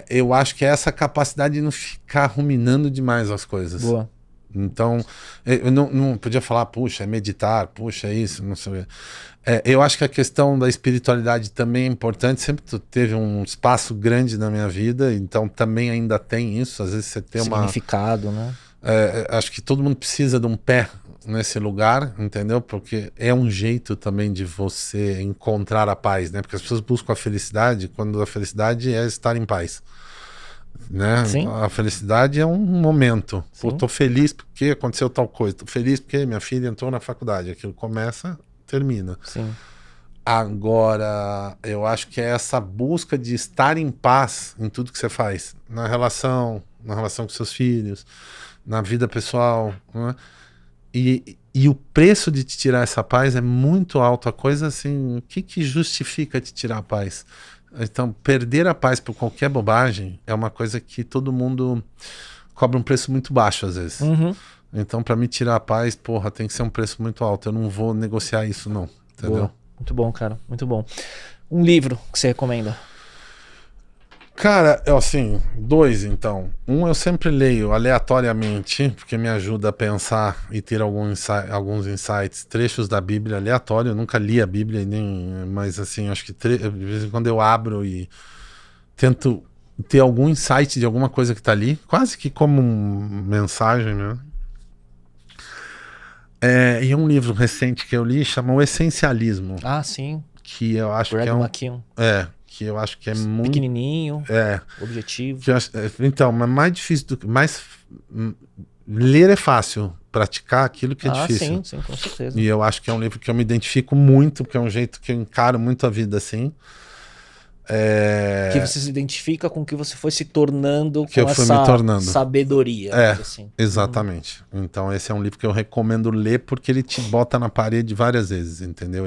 [SPEAKER 1] Eu acho que é essa capacidade de não ficar ruminando demais as coisas.
[SPEAKER 2] Boa.
[SPEAKER 1] Então, eu não podia falar, puxa, é meditar, puxa, é isso, não sei o quê. Eu acho que a questão da espiritualidade também é importante, sempre teve um espaço grande na minha vida, então também ainda tem isso, às vezes você tem
[SPEAKER 2] significado, né?
[SPEAKER 1] Acho que todo mundo precisa de um pé nesse lugar, entendeu? Porque é um jeito também de você encontrar a paz, né? Porque as pessoas buscam a felicidade quando a felicidade é estar em paz. Né? A felicidade é um momento. Pô, tô feliz porque aconteceu tal coisa, tô feliz porque minha filha entrou na faculdade. Aquilo começa, termina.
[SPEAKER 2] Sim.
[SPEAKER 1] Agora, eu acho que é essa busca de estar em paz em tudo que você faz, na relação com seus filhos, na vida pessoal, né? E o preço de te tirar essa paz é muito alto. A coisa assim, o que justifica te tirar a paz? Então, perder a paz por qualquer bobagem é uma coisa que todo mundo cobra um preço muito baixo, às vezes. Então, para me tirar a paz, porra, tem que ser um preço muito alto. Eu não vou negociar isso, não. Entendeu?
[SPEAKER 2] Boa. Muito bom, cara. Muito bom. Um livro que você recomenda?
[SPEAKER 1] Cara, assim, 2, então. Um eu sempre leio aleatoriamente, porque me ajuda a pensar e ter alguns insights, trechos da Bíblia aleatório. Eu nunca li a Bíblia, mas assim, acho que de vez em quando eu abro e tento ter algum insight de alguma coisa que tá ali, quase que como mensagem, né? E um livro recente que eu li chama O Essencialismo.
[SPEAKER 2] Ah, sim.
[SPEAKER 1] Que eu acho
[SPEAKER 2] Greg
[SPEAKER 1] que é
[SPEAKER 2] McKeown.
[SPEAKER 1] Que eu acho que é muito
[SPEAKER 2] pequenininho, objetivo.
[SPEAKER 1] Então, mas mais difícil ler é fácil, praticar aquilo que é difícil.
[SPEAKER 2] Sim, com certeza.
[SPEAKER 1] E eu acho que é um livro que eu me identifico muito, porque é um jeito que eu encaro muito a vida assim.
[SPEAKER 2] Que você se identifica com o que você foi se tornando
[SPEAKER 1] que
[SPEAKER 2] com
[SPEAKER 1] eu fui
[SPEAKER 2] essa
[SPEAKER 1] me tornando.
[SPEAKER 2] sabedoria. Assim.
[SPEAKER 1] Exatamente. Então esse é um livro que eu recomendo ler, porque ele te bota na parede várias vezes, entendeu?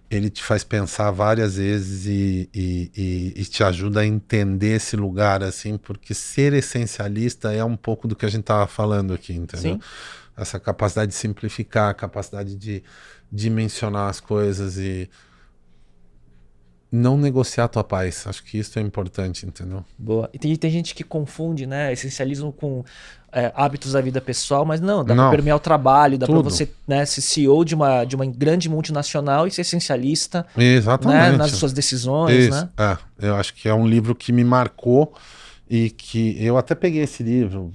[SPEAKER 1] Ele te faz pensar várias vezes e te ajuda a entender esse lugar, assim, porque ser essencialista é um pouco do que a gente estava falando aqui, entendeu?
[SPEAKER 2] Sim.
[SPEAKER 1] Essa capacidade de simplificar, a capacidade de dimensionar as coisas e não negociar a tua paz. Acho que isso é importante, entendeu?
[SPEAKER 2] Boa. E tem gente que confunde, né, essencialismo com hábitos da vida pessoal, mas não, dá pra permear o trabalho, dá pra você, né, ser CEO de uma grande multinacional e ser essencialista,
[SPEAKER 1] exatamente,
[SPEAKER 2] né, nas suas decisões, né?
[SPEAKER 1] Eu acho que é um livro que me marcou e que eu até peguei esse livro,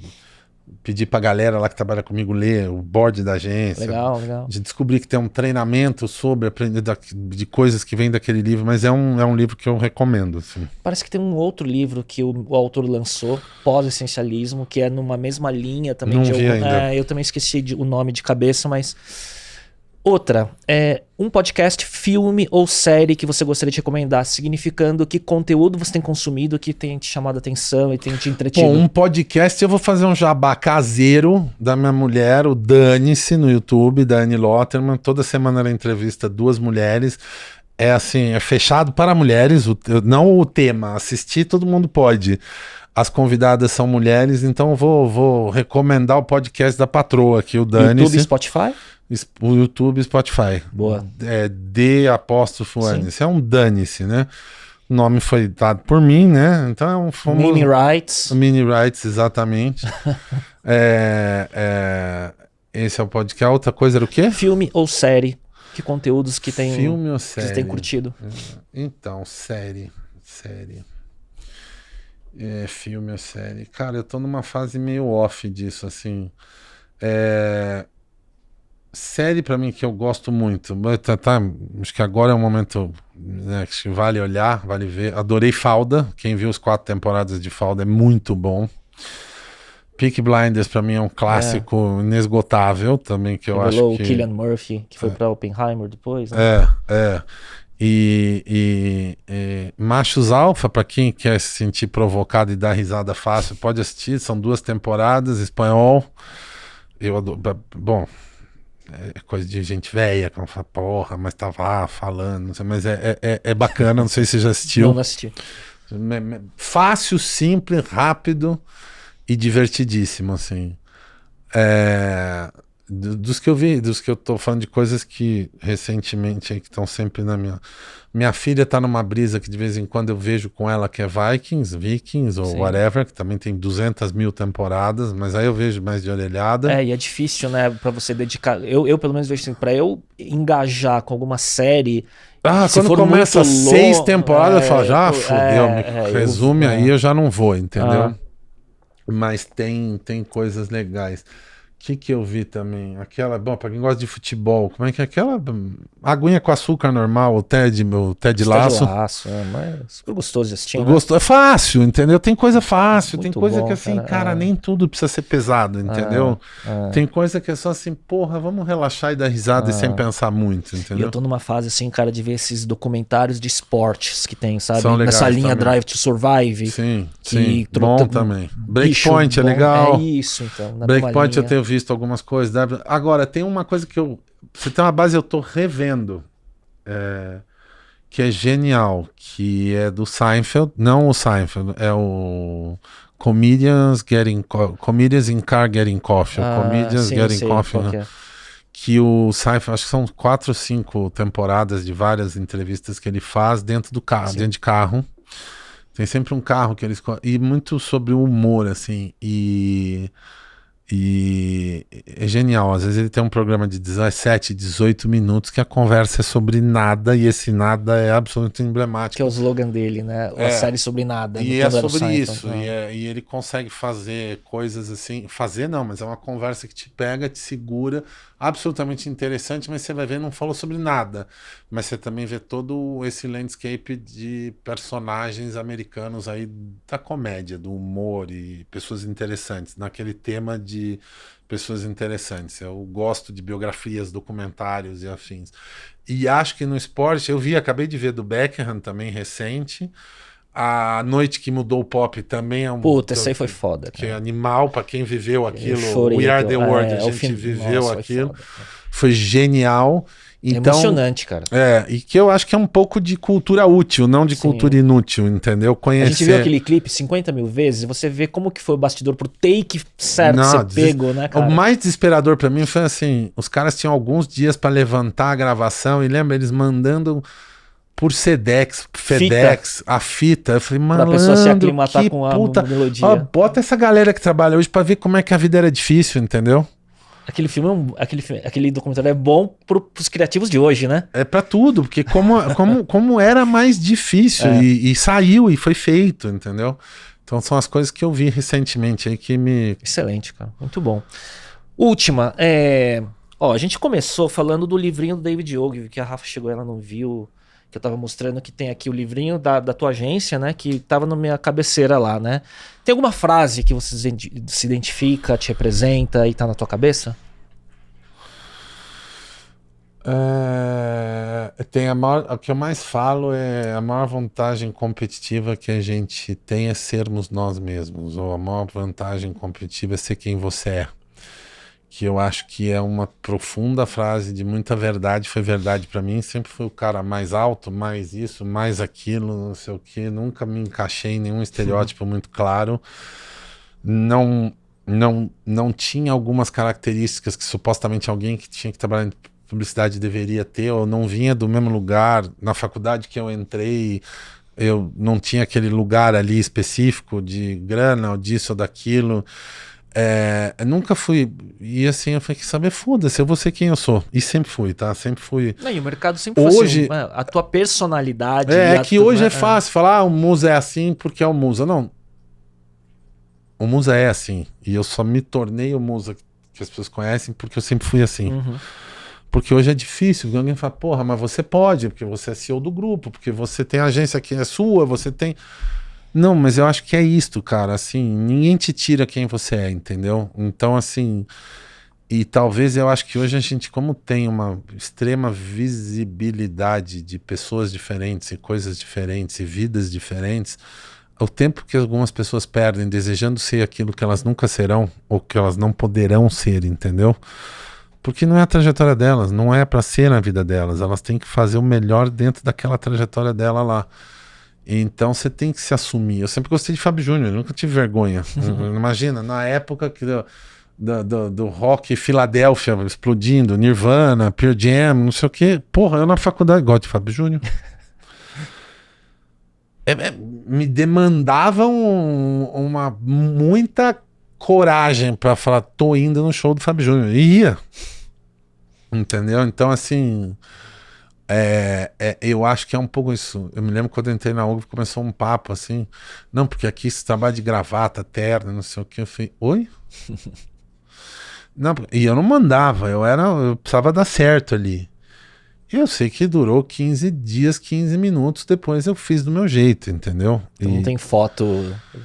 [SPEAKER 1] pedi pra galera lá que trabalha comigo ler, o board da agência.
[SPEAKER 2] Legal.
[SPEAKER 1] De descobrir que tem um treinamento sobre aprender de coisas que vêm daquele livro, mas é um livro que eu recomendo. Assim.
[SPEAKER 2] Parece que tem um outro livro que o autor lançou, Pós-Essencialismo, que é numa mesma linha também.
[SPEAKER 1] Não vi ainda.
[SPEAKER 2] Eu também esqueci o nome de cabeça, mas... Outra, um podcast, filme ou série que você gostaria de recomendar, significando que conteúdo você tem consumido, que tem te chamado a atenção e tem te entretido.
[SPEAKER 1] Bom, um podcast, eu vou fazer um jabá caseiro da minha mulher, o Dane-se, no YouTube, Dani Lotterman. Toda semana ela entrevista 2 mulheres. É assim, é fechado para mulheres, não o tema, assistir todo mundo pode. As convidadas são mulheres, então eu vou recomendar o podcast da patroa aqui, o Dane-se.
[SPEAKER 2] YouTube e Spotify?
[SPEAKER 1] O YouTube e Spotify.
[SPEAKER 2] Boa.
[SPEAKER 1] D'_Anice. É um Dane-se, né? O nome foi dado por mim, né? Então é um famoso...
[SPEAKER 2] Mini Rights.
[SPEAKER 1] Mini Rights, exatamente. Esse é o podcast. A outra coisa era o quê?
[SPEAKER 2] Filme ou série Que conteúdos que tem,
[SPEAKER 1] filme ou
[SPEAKER 2] que
[SPEAKER 1] série?
[SPEAKER 2] você tem curtido?
[SPEAKER 1] Então, série. Filme ou série? Cara, eu tô numa fase meio off disso, assim. Série pra mim que eu gosto muito. Acho que agora é um momento, né, que vale olhar, vale ver. Adorei Falda. Quem viu as 4 temporadas de Falda é muito bom. Peaky Blinders pra mim é um clássico inesgotável também, que eu acho
[SPEAKER 2] o
[SPEAKER 1] que...
[SPEAKER 2] Cillian Murphy, que foi pra Oppenheimer depois, né?
[SPEAKER 1] E Machos Alfa, pra quem quer se sentir provocado e dar risada fácil, pode assistir. São 2 temporadas, espanhol. Eu adoro. Bom, é coisa de gente velha, que fala, porra, mas tava lá falando, não sei, mas é bacana, não sei se você já assistiu.
[SPEAKER 2] Não assisti.
[SPEAKER 1] Fácil, simples, rápido e divertidíssimo, assim. Dos que eu vi, dos que eu tô falando de coisas que recentemente aí, que estão sempre na minha filha tá numa brisa que de vez em quando eu vejo com ela, que é Vikings ou whatever, que também tem 200 mil temporadas, mas aí eu vejo mais de orelhada.
[SPEAKER 2] E é difícil, né, pra você dedicar, eu pelo menos vejo assim, pra eu engajar com alguma série, se
[SPEAKER 1] quando
[SPEAKER 2] for
[SPEAKER 1] começa
[SPEAKER 2] muito
[SPEAKER 1] 6 temporadas, eu falo, já fudeu, resume
[SPEAKER 2] eu
[SPEAKER 1] aí, eu já não vou, entendeu? Mas tem coisas legais. O que eu vi também? Bom, pra quem gosta de futebol, como é que é aquela aguinha com açúcar normal, o Ted Lasso.
[SPEAKER 2] Mas super gostoso de assistir, né?
[SPEAKER 1] É fácil, entendeu? Tem coisa fácil,
[SPEAKER 2] Muito
[SPEAKER 1] tem coisa
[SPEAKER 2] bom,
[SPEAKER 1] que assim, cara,
[SPEAKER 2] é.
[SPEAKER 1] nem tudo precisa ser pesado, entendeu? Tem coisa que é só assim, porra, vamos relaxar e dar risada e sem pensar muito,
[SPEAKER 2] E
[SPEAKER 1] entendeu?
[SPEAKER 2] eu tô numa fase assim, cara, de ver esses documentários de esportes que tem, sabe?
[SPEAKER 1] São legais
[SPEAKER 2] Nessa linha
[SPEAKER 1] também.
[SPEAKER 2] Drive to Survive.
[SPEAKER 1] Sim,
[SPEAKER 2] trota-
[SPEAKER 1] bom também. Breakpoint é
[SPEAKER 2] bom.
[SPEAKER 1] legal.
[SPEAKER 2] É isso, então. na
[SPEAKER 1] Breakpoint
[SPEAKER 2] mesma
[SPEAKER 1] eu
[SPEAKER 2] linha.
[SPEAKER 1] tenho visto algumas coisas. Agora, tem uma coisa que você tem uma base, eu tô revendo, que é genial, que é do Seinfeld, não o Seinfeld, é o Comedians in Car Getting Coffee, Comedians
[SPEAKER 2] sim,
[SPEAKER 1] Getting
[SPEAKER 2] sei
[SPEAKER 1] Coffee,
[SPEAKER 2] qual
[SPEAKER 1] né?
[SPEAKER 2] que é.
[SPEAKER 1] Que o Seinfeld, acho que são 4 ou 5 temporadas de várias entrevistas que ele faz dentro do carro, dentro de carro. Tem sempre um carro que eles... E muito sobre o humor, assim, E é genial. Às vezes ele tem um programa de 17, 18 minutos que a conversa é sobre nada e esse nada é absolutamente emblemático.
[SPEAKER 2] Que é o slogan dele, né? A série sobre nada.
[SPEAKER 1] E é
[SPEAKER 2] quando era o
[SPEAKER 1] sobre
[SPEAKER 2] Seinfeld,
[SPEAKER 1] isso.
[SPEAKER 2] né?
[SPEAKER 1] E ele consegue fazer coisas assim. Fazer não, mas é uma conversa que te pega, te segura. Absolutamente interessante, mas você vai ver, não falou sobre nada. Mas você também vê todo esse landscape de personagens americanos aí da comédia, do humor e pessoas interessantes. Naquele tema de pessoas interessantes. Eu gosto de biografias, documentários e afins. E acho que no esporte, acabei de ver do Beckham também, recente. A Noite que Mudou o Pop também é um...
[SPEAKER 2] Puta, esse aí foi foda.
[SPEAKER 1] Que é animal pra quem viveu aquilo.
[SPEAKER 2] chorei
[SPEAKER 1] We Are the
[SPEAKER 2] aquilo.
[SPEAKER 1] World, a
[SPEAKER 2] o
[SPEAKER 1] gente viveu
[SPEAKER 2] Nossa,
[SPEAKER 1] aquilo.
[SPEAKER 2] Foi foda.
[SPEAKER 1] Foi genial. Então,
[SPEAKER 2] emocionante, cara.
[SPEAKER 1] E que eu acho que é um pouco de cultura útil, não de cultura inútil, entendeu? Conhecer...
[SPEAKER 2] A gente viu aquele clipe 50 mil vezes e você vê como que foi o bastidor pro take certo ser pego, né, cara?
[SPEAKER 1] O mais desesperador pra mim foi assim, os caras tinham alguns dias pra levantar a gravação e lembra eles mandando por FedEx, a fita. Eu falei, malandro,
[SPEAKER 2] pra pessoa se aclimatar com a
[SPEAKER 1] puta...
[SPEAKER 2] melodia.
[SPEAKER 1] Ó, bota essa galera que trabalha hoje pra ver como é que a vida era difícil, entendeu?
[SPEAKER 2] Aquele documentário é bom pros criativos de hoje, né?
[SPEAKER 1] É pra tudo, porque como era mais difícil e saiu e foi feito, entendeu? Então são as coisas que eu vi recentemente aí que me...
[SPEAKER 2] Excelente, cara. Muito bom. Última, a gente começou falando do livrinho do David Ogilvy, que a Rafa chegou, ela não viu, que eu tava mostrando que tem aqui o livrinho da tua agência, né? Que tava na minha cabeceira lá, né? Tem alguma frase que você se identifica, te representa e tá na tua cabeça?
[SPEAKER 1] O que eu mais falo é a maior vantagem competitiva que a gente tem é sermos nós mesmos, ou a maior vantagem competitiva é ser quem você é. Que eu acho que é uma profunda frase de muita verdade, foi verdade pra mim, sempre fui o cara mais alto, mais isso, mais aquilo, não sei o que, nunca me encaixei em nenhum estereótipo muito claro, não tinha algumas características que supostamente alguém que tinha que trabalhar em publicidade deveria ter, ou não vinha do mesmo lugar, na faculdade que eu entrei, eu não tinha aquele lugar ali específico de grana, ou disso ou daquilo. Nunca fui. E assim, eu falei, que saber, foda-se, eu vou ser quem eu sou. E sempre fui, tá? Sempre fui.
[SPEAKER 2] Não, e o mercado sempre
[SPEAKER 1] Hoje,
[SPEAKER 2] foi assim, a tua personalidade.
[SPEAKER 1] Que hoje é fácil falar, o Musa é assim porque é o Musa. Não. O Musa é assim. E eu só me tornei o Musa que as pessoas conhecem porque eu sempre fui assim. Porque hoje é difícil. Alguém fala, porra, mas você pode, porque você é CEO do grupo, porque você tem agência que é sua, você tem... Não, mas eu acho que é isto, cara, assim, ninguém te tira quem você é, entendeu? Então, assim, e talvez eu acho que hoje a gente, como tem uma extrema visibilidade de pessoas diferentes e coisas diferentes e vidas diferentes, o tempo que algumas pessoas perdem desejando ser aquilo que elas nunca serão ou que elas não poderão ser, entendeu? Porque não é a trajetória delas, não é pra ser na vida delas, elas têm que fazer o melhor dentro daquela trajetória dela lá. Então você tem que se assumir. Eu sempre gostei de Fábio Júnior, nunca tive vergonha. Imagina, na época que do rock Filadélfia explodindo, Nirvana, Pearl Jam, não sei o que. Porra, eu na faculdade gosto de Fábio Júnior. Me demandava muita coragem pra falar, tô indo no show do Fábio Júnior. E ia. Entendeu? Então, assim... eu acho que é um pouco isso. Eu me lembro quando eu entrei na UGV, começou um papo assim, não, porque aqui se trabalha de gravata, terno, não sei o que. Eu falei, oi? Não, e eu não mandava, eu precisava dar certo ali. E eu sei que durou 15 dias, 15 minutos, depois eu fiz do meu jeito, entendeu?
[SPEAKER 2] Então não tem foto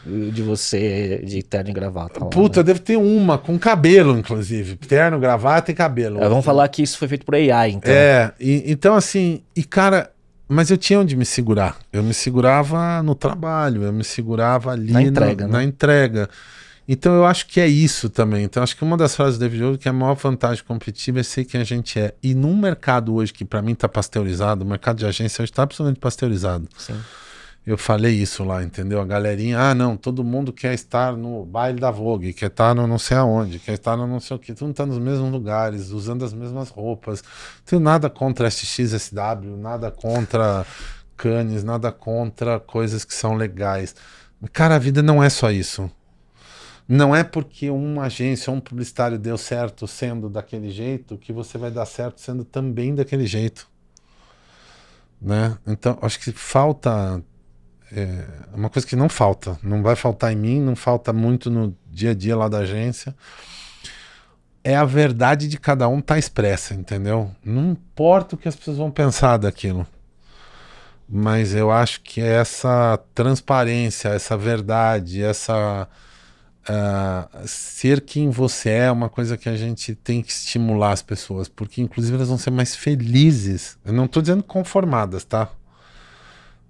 [SPEAKER 2] de você de terno e gravata lá,
[SPEAKER 1] Puta,
[SPEAKER 2] né?
[SPEAKER 1] eu devo ter uma, com cabelo, inclusive. Terno, gravata e cabelo.
[SPEAKER 2] Vamos falar que isso foi feito por AI, então.
[SPEAKER 1] Então assim, cara, mas eu tinha onde me segurar. Eu me segurava no trabalho, eu me segurava ali
[SPEAKER 2] na entrega,
[SPEAKER 1] na entrega. Então eu acho que é isso também. Então acho que uma das frases do David Ogilvy que a maior vantagem competitiva é ser quem a gente é. E num mercado hoje que pra mim tá pasteurizado, o mercado de agência hoje tá absolutamente pasteurizado.
[SPEAKER 2] Sim.
[SPEAKER 1] Eu falei isso lá, entendeu? A galerinha, não, todo mundo quer estar no baile da Vogue, quer estar no não sei aonde, quer estar no não sei o que, todo mundo tá nos mesmos lugares, usando as mesmas roupas. Não tenho nada contra SXSW, nada contra Cannes, nada contra coisas que são legais. Cara, a vida não é só isso. Não é porque uma agência ou um publicitário deu certo sendo daquele jeito que você vai dar certo sendo também daquele jeito. Né? Então, acho que falta... uma coisa que não falta. Não vai faltar em mim, não falta muito no dia a dia lá da agência. É a verdade de cada um tá expressa, entendeu? Não importa o que as pessoas vão pensar daquilo. Mas eu acho que essa transparência, essa verdade, essa... ser quem você é uma coisa que a gente tem que estimular as pessoas, porque inclusive elas vão ser mais felizes. Eu não tô dizendo conformadas, tá?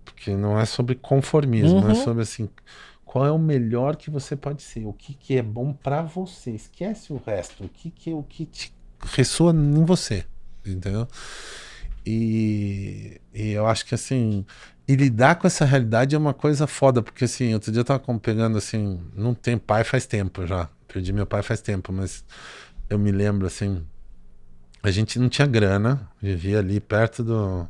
[SPEAKER 1] Porque não é sobre conformismo, é sobre assim, qual é o melhor que você pode ser, o que é bom pra você, esquece o resto, o que te ressoa em você, entendeu? E eu acho que assim, e lidar com essa realidade é uma coisa foda, porque assim, outro dia eu tava pegando assim, não tem pai faz tempo já, perdi meu pai faz tempo, mas eu me lembro assim, a gente não tinha grana, vivia ali perto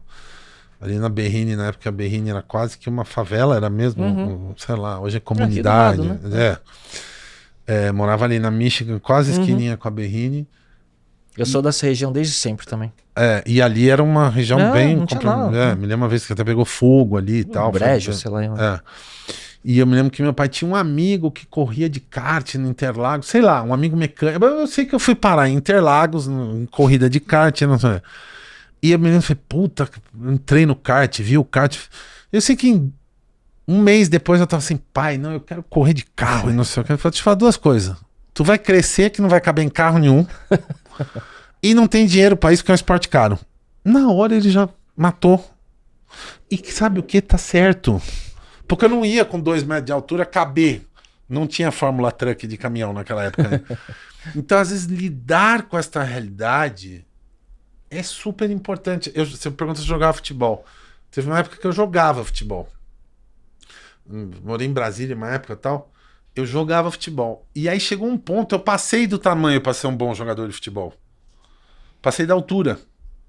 [SPEAKER 1] ali na Berrini, na época a Berrini era quase que uma favela, era mesmo, sei lá, hoje é comunidade,
[SPEAKER 2] aqui do lado,
[SPEAKER 1] né? Morava ali na Michigan, quase esquininha com a Berrini.
[SPEAKER 2] Eu sou dessa região desde sempre também.
[SPEAKER 1] E ali era uma região bem...
[SPEAKER 2] não tinha nada.
[SPEAKER 1] Me lembro uma vez que até pegou fogo ali e tal.
[SPEAKER 2] Brejo, sei lá.
[SPEAKER 1] E eu me lembro que meu pai tinha um amigo que corria de kart no Interlagos, sei lá, um amigo mecânico. Eu sei que eu fui parar em Interlagos, em corrida de kart, não sei. E eu me lembro, falei, puta, entrei no kart, vi o kart. Eu sei que um mês depois eu tava assim, pai, não, eu quero correr de carro e não sei o que. Eu falei, te falar duas coisas. Tu vai crescer que não vai caber em carro nenhum. E não tem dinheiro pra isso, que é um esporte caro. Na hora ele já matou. E sabe o que? Tá certo. Porque eu não ia com 2 metros de altura caber. Não tinha Fórmula Truck de caminhão naquela época. Né? Então, às vezes, lidar com essa realidade é super importante. Você pergunta se eu jogava futebol. Teve uma época que eu jogava futebol. Morei em Brasília, uma época e tal. Eu jogava futebol. E aí chegou um ponto, eu passei do tamanho para ser um bom jogador de futebol. Passei da altura.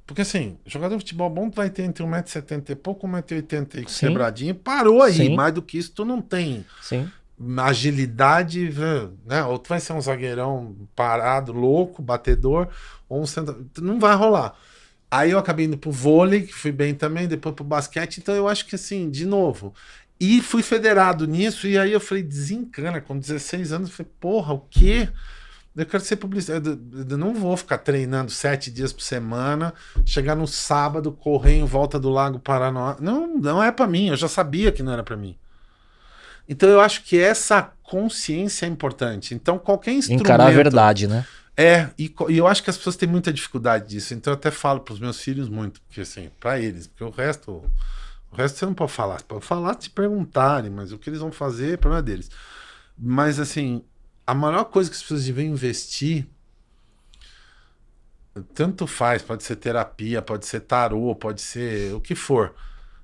[SPEAKER 1] Porque assim, jogador de futebol bom tu vai ter entre 1,70 m e pouco, 1,80 m quebradinho. Parou aí.
[SPEAKER 2] Sim.
[SPEAKER 1] Mais do que isso tu não tem.
[SPEAKER 2] Sim.
[SPEAKER 1] agilidade, né? Ou tu vai ser um zagueirão parado, louco, batedor, ou um centro... Não vai rolar. Aí eu acabei indo pro vôlei, que fui bem também, depois pro basquete, então eu acho que assim, de novo... E fui federado nisso, e aí eu falei, desencana, com 16 anos, eu falei, porra, o quê? Eu quero ser publicitário, eu não vou ficar treinando 7 dias por semana, chegar no sábado, correr em volta do Lago Paranoá. Não é pra mim, eu já sabia que não era pra mim. Então eu acho que essa consciência é importante. Então qualquer instrumento...
[SPEAKER 2] Encarar a verdade, né?
[SPEAKER 1] E eu acho que as pessoas têm muita dificuldade disso, então eu até falo pros meus filhos muito, porque assim, pra eles, porque o resto você não pode falar. Você pode falar se perguntarem, mas o que eles vão fazer é problema deles. Mas, assim, a maior coisa que as pessoas devem investir, tanto faz, pode ser terapia, pode ser tarô, pode ser o que for,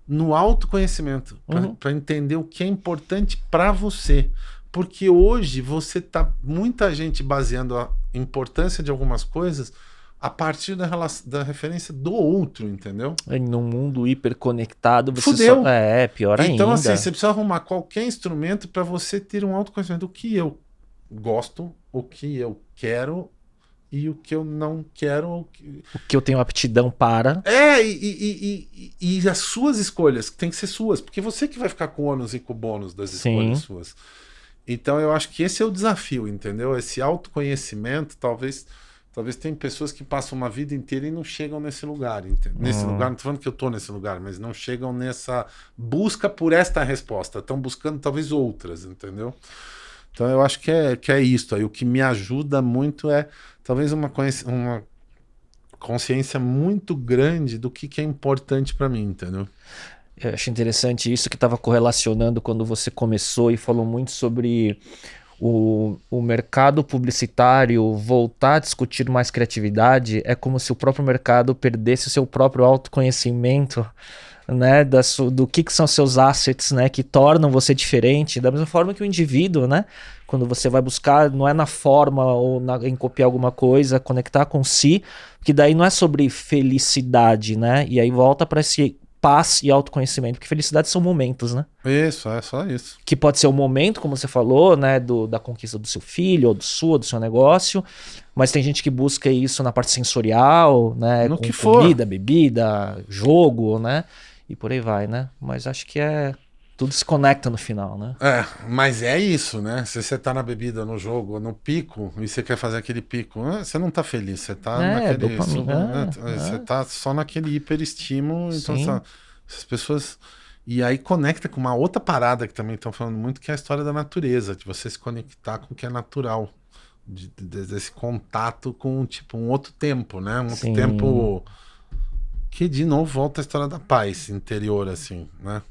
[SPEAKER 1] no autoconhecimento, para entender o que é importante para você. Porque hoje você tá muita gente baseando a importância de algumas coisas a partir da referência do outro, entendeu?
[SPEAKER 2] Num mundo hiperconectado, você
[SPEAKER 1] Fudeu.
[SPEAKER 2] pior ainda.
[SPEAKER 1] Então, assim, você precisa arrumar qualquer instrumento para você ter um autoconhecimento. O que eu gosto, o que eu quero e o que eu não quero. O
[SPEAKER 2] que eu tenho aptidão para.
[SPEAKER 1] E as suas escolhas, que tem que ser suas, porque você que vai ficar com o ônus e com o bônus das escolhas suas. Então, eu acho que esse é o desafio, entendeu? Esse autoconhecimento, talvez tem pessoas que passam uma vida inteira e não chegam nesse lugar. Nesse lugar, não tô falando que eu tô nesse lugar, mas não chegam nessa busca por esta resposta. Estão buscando talvez outras, entendeu? Então eu acho que é isso. Aí o que me ajuda muito é talvez uma consciência muito grande do que é importante para mim, entendeu?
[SPEAKER 2] Eu acho interessante isso que estava correlacionando quando você começou e falou muito sobre... O mercado publicitário voltar a discutir mais criatividade é como se o próprio mercado perdesse o seu próprio autoconhecimento, né, do que são seus assets, né, que tornam você diferente, da mesma forma que o indivíduo, né, quando você vai buscar, não é na forma ou em copiar alguma coisa, conectar com si, que daí não é sobre felicidade, né, e aí volta para esse paz e autoconhecimento, porque felicidade são momentos, né?
[SPEAKER 1] Isso, é só isso.
[SPEAKER 2] Que pode ser o momento, como você falou, né, da conquista do seu filho, ou do seu negócio, mas tem gente que busca isso na parte sensorial, né,
[SPEAKER 1] no
[SPEAKER 2] com
[SPEAKER 1] que for.
[SPEAKER 2] Comida, bebida, jogo, né, e por aí vai, né? Mas acho que tudo se conecta no final, né?
[SPEAKER 1] Mas é isso, né? Se você tá na bebida, no jogo, no pico, e você quer fazer aquele pico, você não tá feliz, você tá naquele... Você tá só naquele hiperestímulo, então essas pessoas... E aí conecta com uma outra parada que também estão falando muito, que é a história da natureza, de você se conectar com o que é natural, desse contato com, tipo, um outro tempo, né? Um outro tempo que, de novo, volta a história da paz interior, assim, né?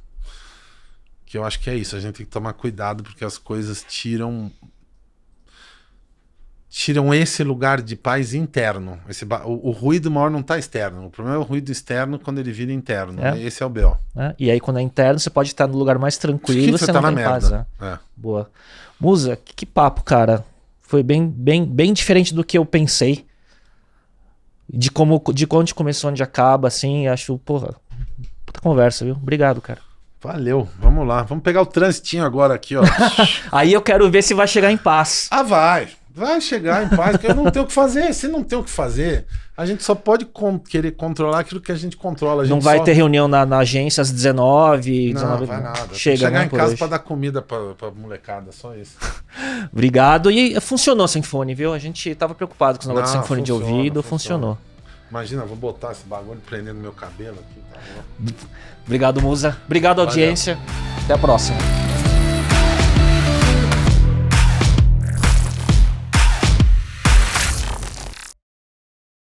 [SPEAKER 1] Que eu acho que é isso, a gente tem que tomar cuidado porque as coisas tiram esse lugar de paz interno. O ruído maior não está externo, o problema é o ruído externo quando ele vira interno. Esse é o B.O.
[SPEAKER 2] E aí quando é interno você pode estar no lugar mais tranquilo, você não tem paz. Boa. Musa, que papo, cara. Foi bem diferente do que eu pensei. De onde começou, onde acaba, assim, acho, porra, puta conversa, viu? Obrigado, cara.
[SPEAKER 1] Valeu, vamos lá. Vamos pegar o transitinho agora aqui, ó.
[SPEAKER 2] Aí eu quero ver se vai chegar em paz.
[SPEAKER 1] Vai chegar em paz, porque eu não tenho o que fazer. Se não tem o que fazer, a gente só pode querer controlar aquilo que a gente controla.
[SPEAKER 2] Não vai ter reunião na agência às 19.
[SPEAKER 1] Não vai nada.
[SPEAKER 2] Chegar
[SPEAKER 1] em casa para dar comida pra molecada, só isso.
[SPEAKER 2] Obrigado. E funcionou a Symfony, viu? A gente tava preocupado com os negócios de Symfony de ouvido, funcionou.
[SPEAKER 1] Imagina, vou botar esse bagulho prendendo meu cabelo aqui. Tá bom?
[SPEAKER 2] Obrigado, Musa. Obrigado, audiência. Até a próxima.